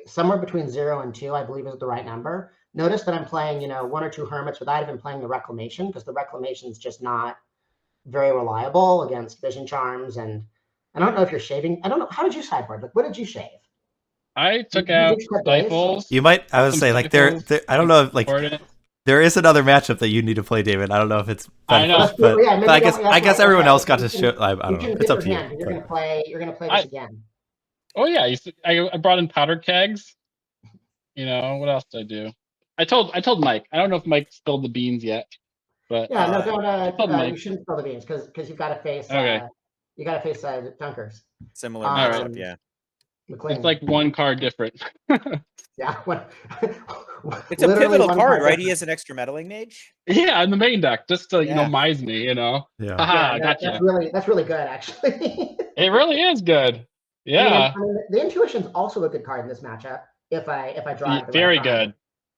Somewhere between 0 and 2, I believe, is the right number. Notice that I'm playing, 1 or 2 hermits without even playing the Reclamation, because the Reclamation is just not very reliable against Vision Charms. And I don't know if you're shaving. I don't know. How did you sideboard? Like, what did you shave? I took You out just cut base? Stifles. You might. I would Some say like Stifles, there. I don't know if like Coordinates. there is another matchup that you need to play, David. I don't know if it's I know. beneficial, but, Yeah, maybe but I don't- guess that's everyone right. else got to You show. can- I You don't know. can It's pick up your to you. hand. You're but- gonna play this again. Oh yeah, I brought in powder kegs. What else did I do? I told Mike. I don't know if Mike spilled the beans yet, but Yeah, no, told don't. Mike. You shouldn't spill the beans because you've got to face. Okay. You got to face Dunkers. Similar Um, matchup, yeah. McLean. It's like one card different. Yeah. It's a Literally pivotal one card, right? difference. He has an extra Meddling Mage. Yeah, in the main deck, just to Yeah. mize me. Yeah. Haha, Yeah, gotcha. that's really good, actually. It really is good. Yeah, I mean, the Intuition's also a good card in this matchup. If I draw it at the very right time. good.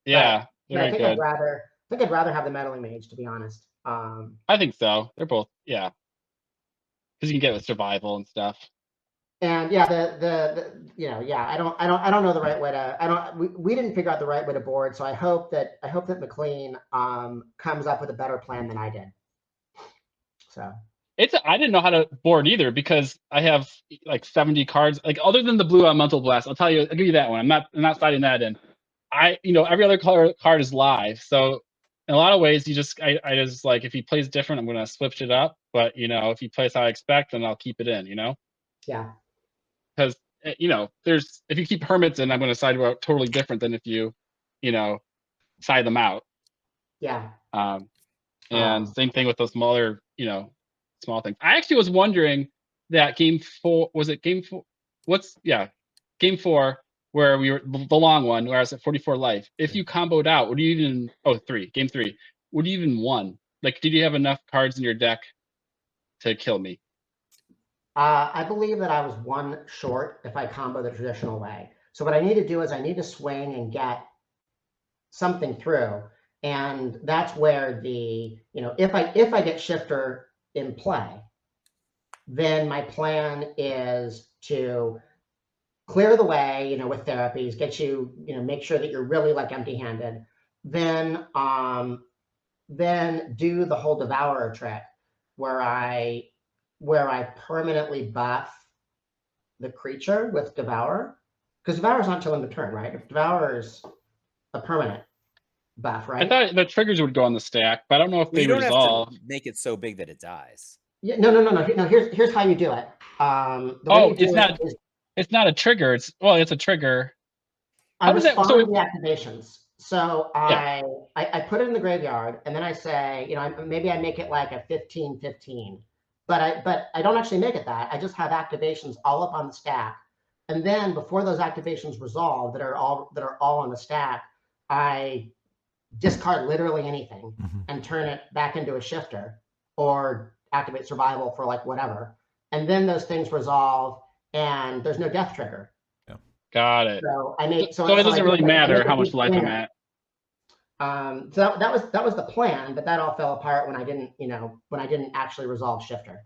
Yeah, But I very think good. I'd rather have the Meddling Mage, to be honest. I think so. They're both, yeah, because you can get with survival and stuff. And yeah, I don't know the right way to. We didn't figure out the right way to board, so I hope that McLean comes up with a better plan than I did. So I didn't know how to board either because I have like 70 cards. Like other than the blue Elemental Blast, I'll give you that one. I'm not citing that in. Every other card is live, so in a lot of ways, I just like if he plays different, I'm gonna switch it up. But if he plays how I expect, then I'll keep it in. yeah. Because if you keep hermits in, I'm going to side out totally different than if you side them out. Yeah. And same thing with those smaller small things. I actually was wondering that game 4 was it game 4? Game 4 where we were the long one where I was at 44 life. If you comboed out, would you even game 3? Would you even won? Like, did you have enough cards in your deck to kill me? I believe that I was 1 short if I combo the traditional way. So what I need to do is I need to swing and get something through, and that's where if I get Shifter in play, then my plan is to clear the way, with therapies, get you, make sure that you're really like empty-handed, then do the whole Devourer trick where I permanently buff the creature with Devourer, because Devourer's not till end of turn, right? Devourer's a permanent buff, right? I thought the triggers would go on the stack, but I don't know if Well, you they don't resolve. have to make it so big that it dies. Yeah, no. Here's how you do it. The way you do It's not a trigger. It's a trigger. I respond to the activations. So I put it in the graveyard, and then I say, maybe I make it like a 15-15. But I don't actually make it that. I just have activations all up on the stack. And then before those activations resolve that are all on the stack, I discard literally anything and turn it back into a shifter or activate survival for like whatever. And then those things resolve, and there's no death trigger. Got it. So I made So it doesn't really matter how much life I'm at. at. So that was the plan, but that all fell apart when I didn't actually resolve Shifter.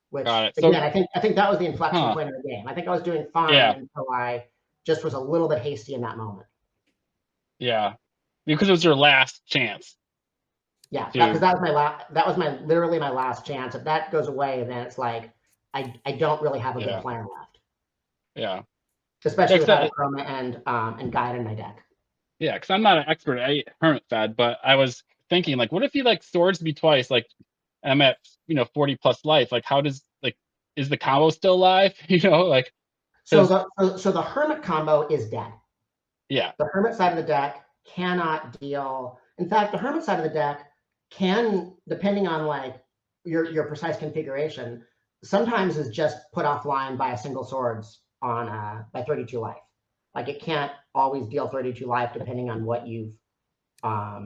Which Got it. So, again, I think that was the inflection point of the game. I think I was doing fine until I just was a little bit hasty in that moment. Yeah, because it was your last chance. Yeah, because that was literally my last chance. If that goes away, then it's like I don't really have a good plan left. Yeah. Especially without Akroma and Guide in my deck. Yeah, because I'm not an expert at Hermit FEB, but I was thinking, like, what if he like swords me twice? Like, I'm at 40 plus life. Like, how does is the combo still alive? Like. So the Hermit combo is dead. Yeah. The Hermit side of the deck cannot deal. In fact, the Hermit side of the deck can, depending on like your precise configuration, sometimes is just put offline by a single swords on by 32 life. Like it can't always deal 32 life depending on what you've how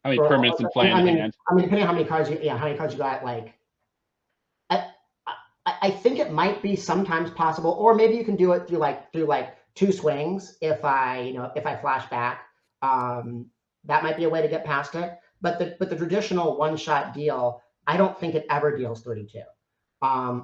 many permanents in play in hand. I mean, depending on how many cards you got, like I think it might be sometimes possible, or maybe you can do it through like 2 swings if I flash back. That might be a way to get past it. But the traditional one-shot deal, I don't think it ever deals 32.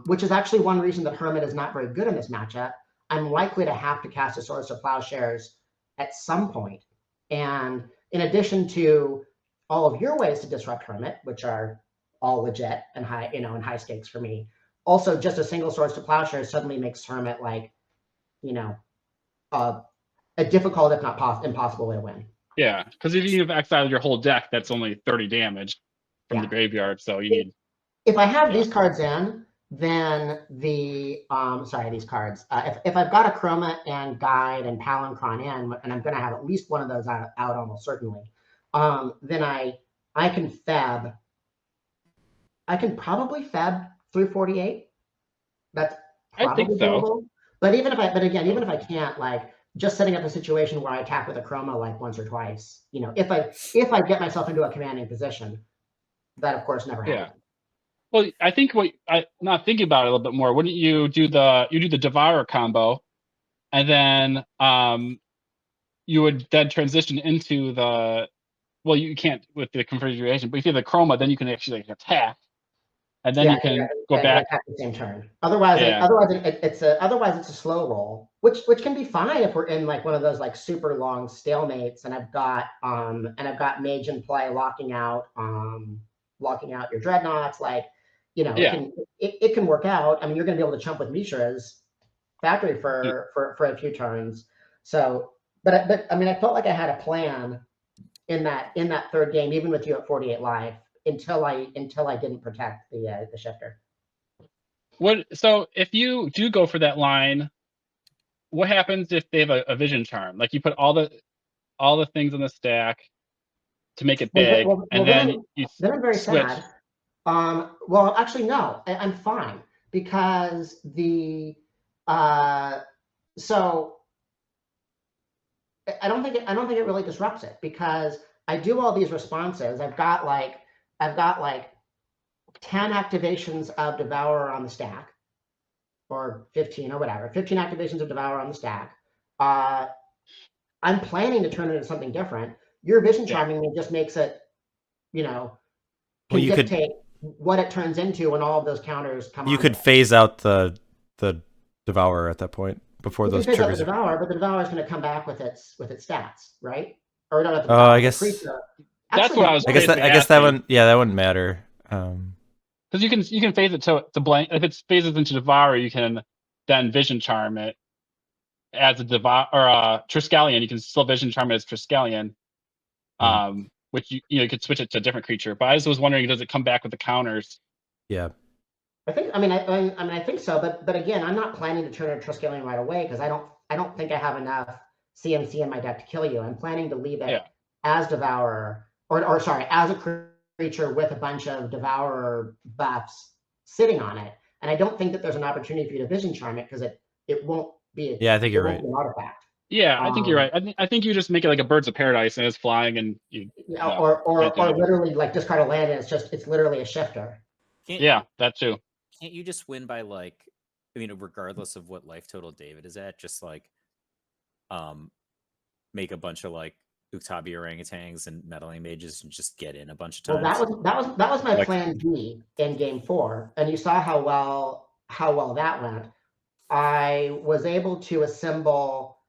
Which is actually one reason that Hermit is not very good in this matchup. I'm likely to have to cast a Swords to Plowshares at some point. And in addition to all of your ways to disrupt Hermit, which are all legit and high, and high stakes for me, also just a single Swords to Plowshares suddenly makes Hermit like, a difficult, if not impossible way to win. Yeah, because if you've exiled your whole deck, that's only 30 damage from the graveyard. So you need. If I have these cards in, then these cards. If I've got Akroma and Guide and Palinchron in, and I'm going to have at least one of those out almost certainly, then I can feb. I can probably feb through 48. That's probably doable. But even if I can't, like just setting up a situation where I attack with Akroma like once or twice, if I get myself into a commanding position, that of course never happens. Well, I think not thinking about it a little bit more. Wouldn't you do the Devourer combo, and then you would then transition into the. Well, you can't with the configuration, but if you have the Akroma, then you can actually attack, and then you can go back at the same turn. Otherwise, it's a slow roll, which can be fine if we're in like one of those like super long stalemates, and I've got Mage in play locking out your dreadnoughts, like. It can work out. I mean, you're going to be able to chump with Mishra's factory for a few turns. So, but I mean, I felt like I had a plan in that third game, even with you at 48 life, until I didn't protect the shifter. So if you do go for that line, what happens if they have a vision charm? Like you put all the things on the stack to make it big, and then I'm very switch. sad. Well, actually, no, I'm fine because so I don't think it really disrupts it because I do all these responses. I've got like 10 activations of Devourer on the stack, or 15 or whatever. 15 activations of Devourer on the stack. I'm planning to turn it into something different. Your vision charming me just makes it, dictate what it turns into when all of those counters come. You could phase out the Devourer at that point before those triggers. Out the Devourer, but the Devourer is going to come back with its stats, right? Or not? I guess that's what I was. I guess that one. Yeah, that wouldn't matter. Because you can phase it to blank. If it phases into Devourer, you can then vision charm it as a Devourer or Triskelion. You can still vision charm it as Triskelion. Which you could switch it to a different creature. But I just was wondering, does it come back with the counters? Yeah. I think so, but again, I'm not planning to turn a Triskelion right away because I don't think I have enough CMC in my deck to kill you. I'm planning to leave it as Devourer, or sorry, as a creature with a bunch of Devourer buffs sitting on it. And I don't think that there's an opportunity for you to vision charm it because it won't be. I think you're right. An artifact. Yeah, I think you're right. I think you just make it like a Birds of Paradise and it's flying and or literally like discard a land and it's literally a shifter. Yeah, that too. Can't you just win by like I mean, regardless of what life total David is at, just like make a bunch of like Uktabi orangutans and meddling mages and just get in a bunch of Well, times. that was my Like- plan B in game 4, and you saw how well that went. I was able to assemble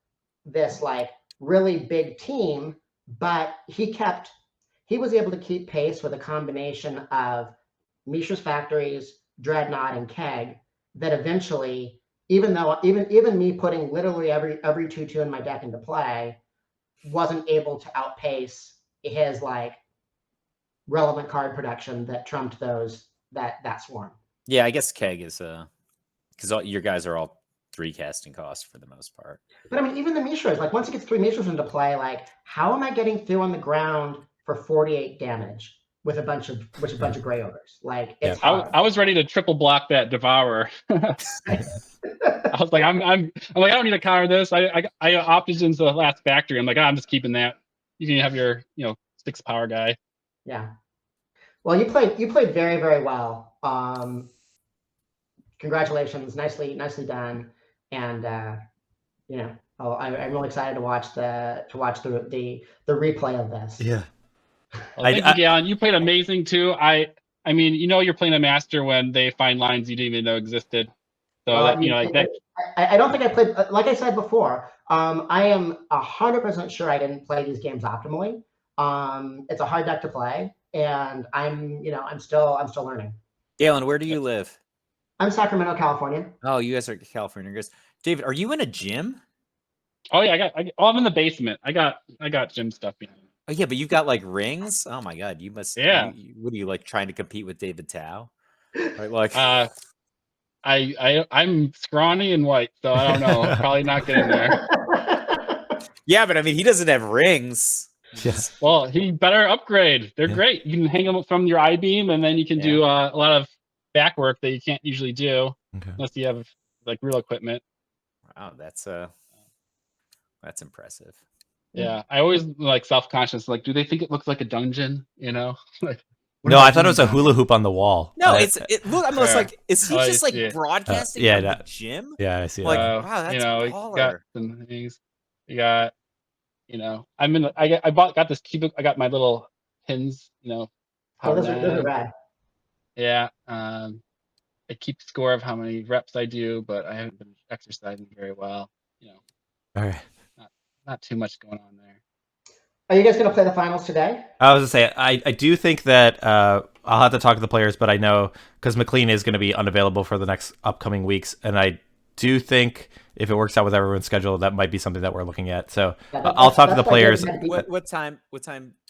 this like really big team, but he was able to keep pace with a combination of Mishra's Factories, Dreadnought, and Keg that eventually, even me putting literally every 2/2 in my deck into play, wasn't able to outpace his like relevant card production that trumped that swarm. Yeah, I guess Keg is because your guys are all 3 casting costs for the most part. But I mean, even the Mishras, like once it gets 3 Mishras into play, like how am I getting through on the ground for 48 damage with a bunch of Grey Ogres? Like it's hard. I was ready to triple block that Devourer. I was like, I'm like, I don't need to counter this. I opted into the last factory. I'm like, I'm just keeping that. You can have your 6 power guy. Yeah. Well, you played very, very well. Congratulations, nicely done. And I'm really excited to watch the replay of this. Yeah. Well, thank you, Galen. You played amazing too. I mean, you're playing a master when they find lines you didn't even know existed. So Well, that, I don't think I played. Like I said before, I am 100% sure I didn't play these games optimally. It's a hard deck to play, and I'm still learning. Galen, where do you live? I'm Sacramento, California. Oh, you guys are California guys. David, are you in a gym? Oh yeah, I'm in the basement. I got gym stuff behind me. Oh yeah, but you've got like rings. Oh my god, you must. Yeah. What are you like trying to compete with David Tao? Right, like. I'm scrawny and white, so I don't know. Probably not getting there. Yeah, but I mean, he doesn't have rings. Yes. Well, he better upgrade. They're great. You can hang them from your I-beam, and then you can do a lot of back work that you can't usually do unless you have like real equipment. Wow, that's impressive. Yeah, I always like self-conscious. Like, do they think it looks like a dungeon? Like. No, I thought it was a hula hoop on the wall. No, look. I'm just like, is he just like broadcasting from the gym? Yeah, I see. Like, That. wow, that's baller. Got some things. You got, I'm in. Got this cubic. I got my little pins. Oh, those are rad. Yeah. I keep score of how many reps I do, but I haven't been exercising very well. All right. Not too much going on there. Are you guys going to play the finals today? I was going to say, I do think that I'll have to talk to the players, but I know because McLean is going to be unavailable for the next upcoming weeks, and I do think if it works out with everyone's schedule, that might be something that we're looking at. So I'll talk to the players. What time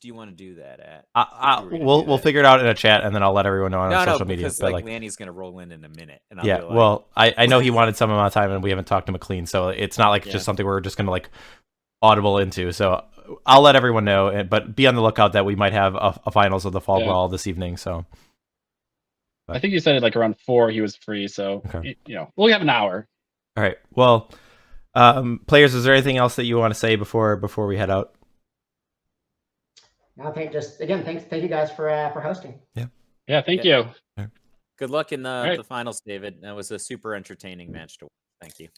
do you want to do that at? We'll figure it out in a chat, and then I'll let everyone know on social media. Because like Lanny's going to roll in a minute. And I'll yeah, be like, well, I know he wanted some amount of time, and we haven't talked to McLean, so it's not like just something we're just going to like audible into. So I'll let everyone know, but be on the lookout that we might have a finals of the Fall Brawl this evening. So I think you said it like around 4 he was free, so we'll have an hour. All right. Well, players, is there anything else that you want to say before we head out? No, thank you guys for hosting. Yeah, thank you. Good luck in the finals, David. That was a super entertaining match to watch. Thank you.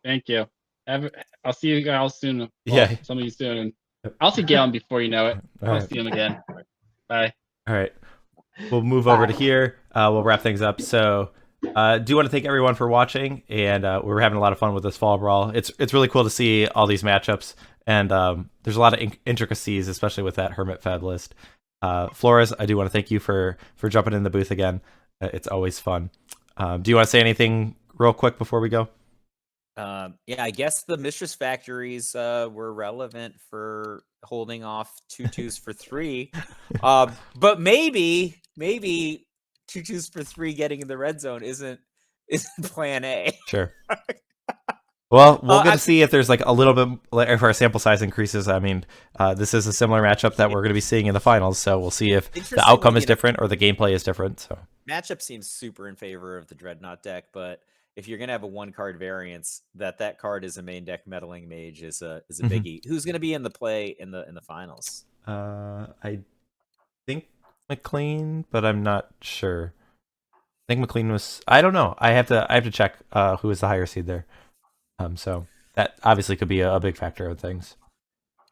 Thank you. I'll see you guys soon. Some of you soon. I'll see Galen before you know it. I'll see him again. Bye. All right. We'll move over to here. We'll wrap things up. So do want to thank everyone for watching, and we're having a lot of fun with this Fall Brawl. It's really cool to see all these matchups, and there's a lot of intricacies, especially with that Hermit FEB list. Flores, I do want to thank you for jumping in the booth again. It's always fun. Do you want to say anything real quick before we go? I guess the Mistress Factories were relevant for holding off 2/2s for 3. But maybe 2/2s for 3 getting in the red zone isn't plan A. Sure. Well, we'll get to see if there's like a little bit, if our sample size increases. I mean, this is a similar matchup that we're going to be seeing in the finals, so we'll see if the outcome is different or the gameplay is different. So matchup seems super in favor of the Dreadnought deck, but if you're gonna have a 1-card variance, that card is a main deck Meddling Mage is a biggie. Who's gonna be in the play in the finals? I think McLean, but I'm not sure. I think McLean was. I don't know. I have to check who was the higher seed there. So that obviously could be a big factor of things.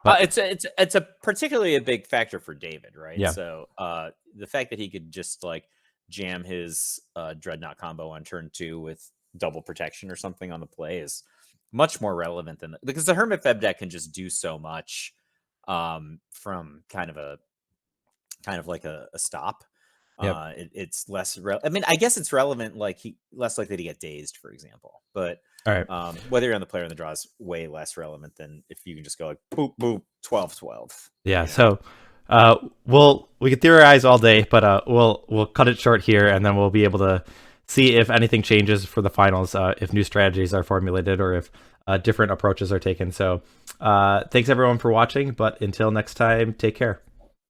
But It's a particularly a big factor for David, right? Yeah. So the fact that he could just like jam his Dreadnought combo on turn 2 with double protection or something on the play is much more relevant than because the Hermit FEB deck can just do so much from kind of like a stop. Yep. It's less. I mean, I guess it's relevant. Like less likely to get dazed, for example. But all right. whether you're on the player in the draw is way less relevant than if you can just go like boop boop 12-12. Yeah. You know? So we could theorize all day, but we'll cut it short here, and then we'll be able to see if anything changes for the finals, if new strategies are formulated, or if different approaches are taken. So thanks everyone for watching. But until next time, take care.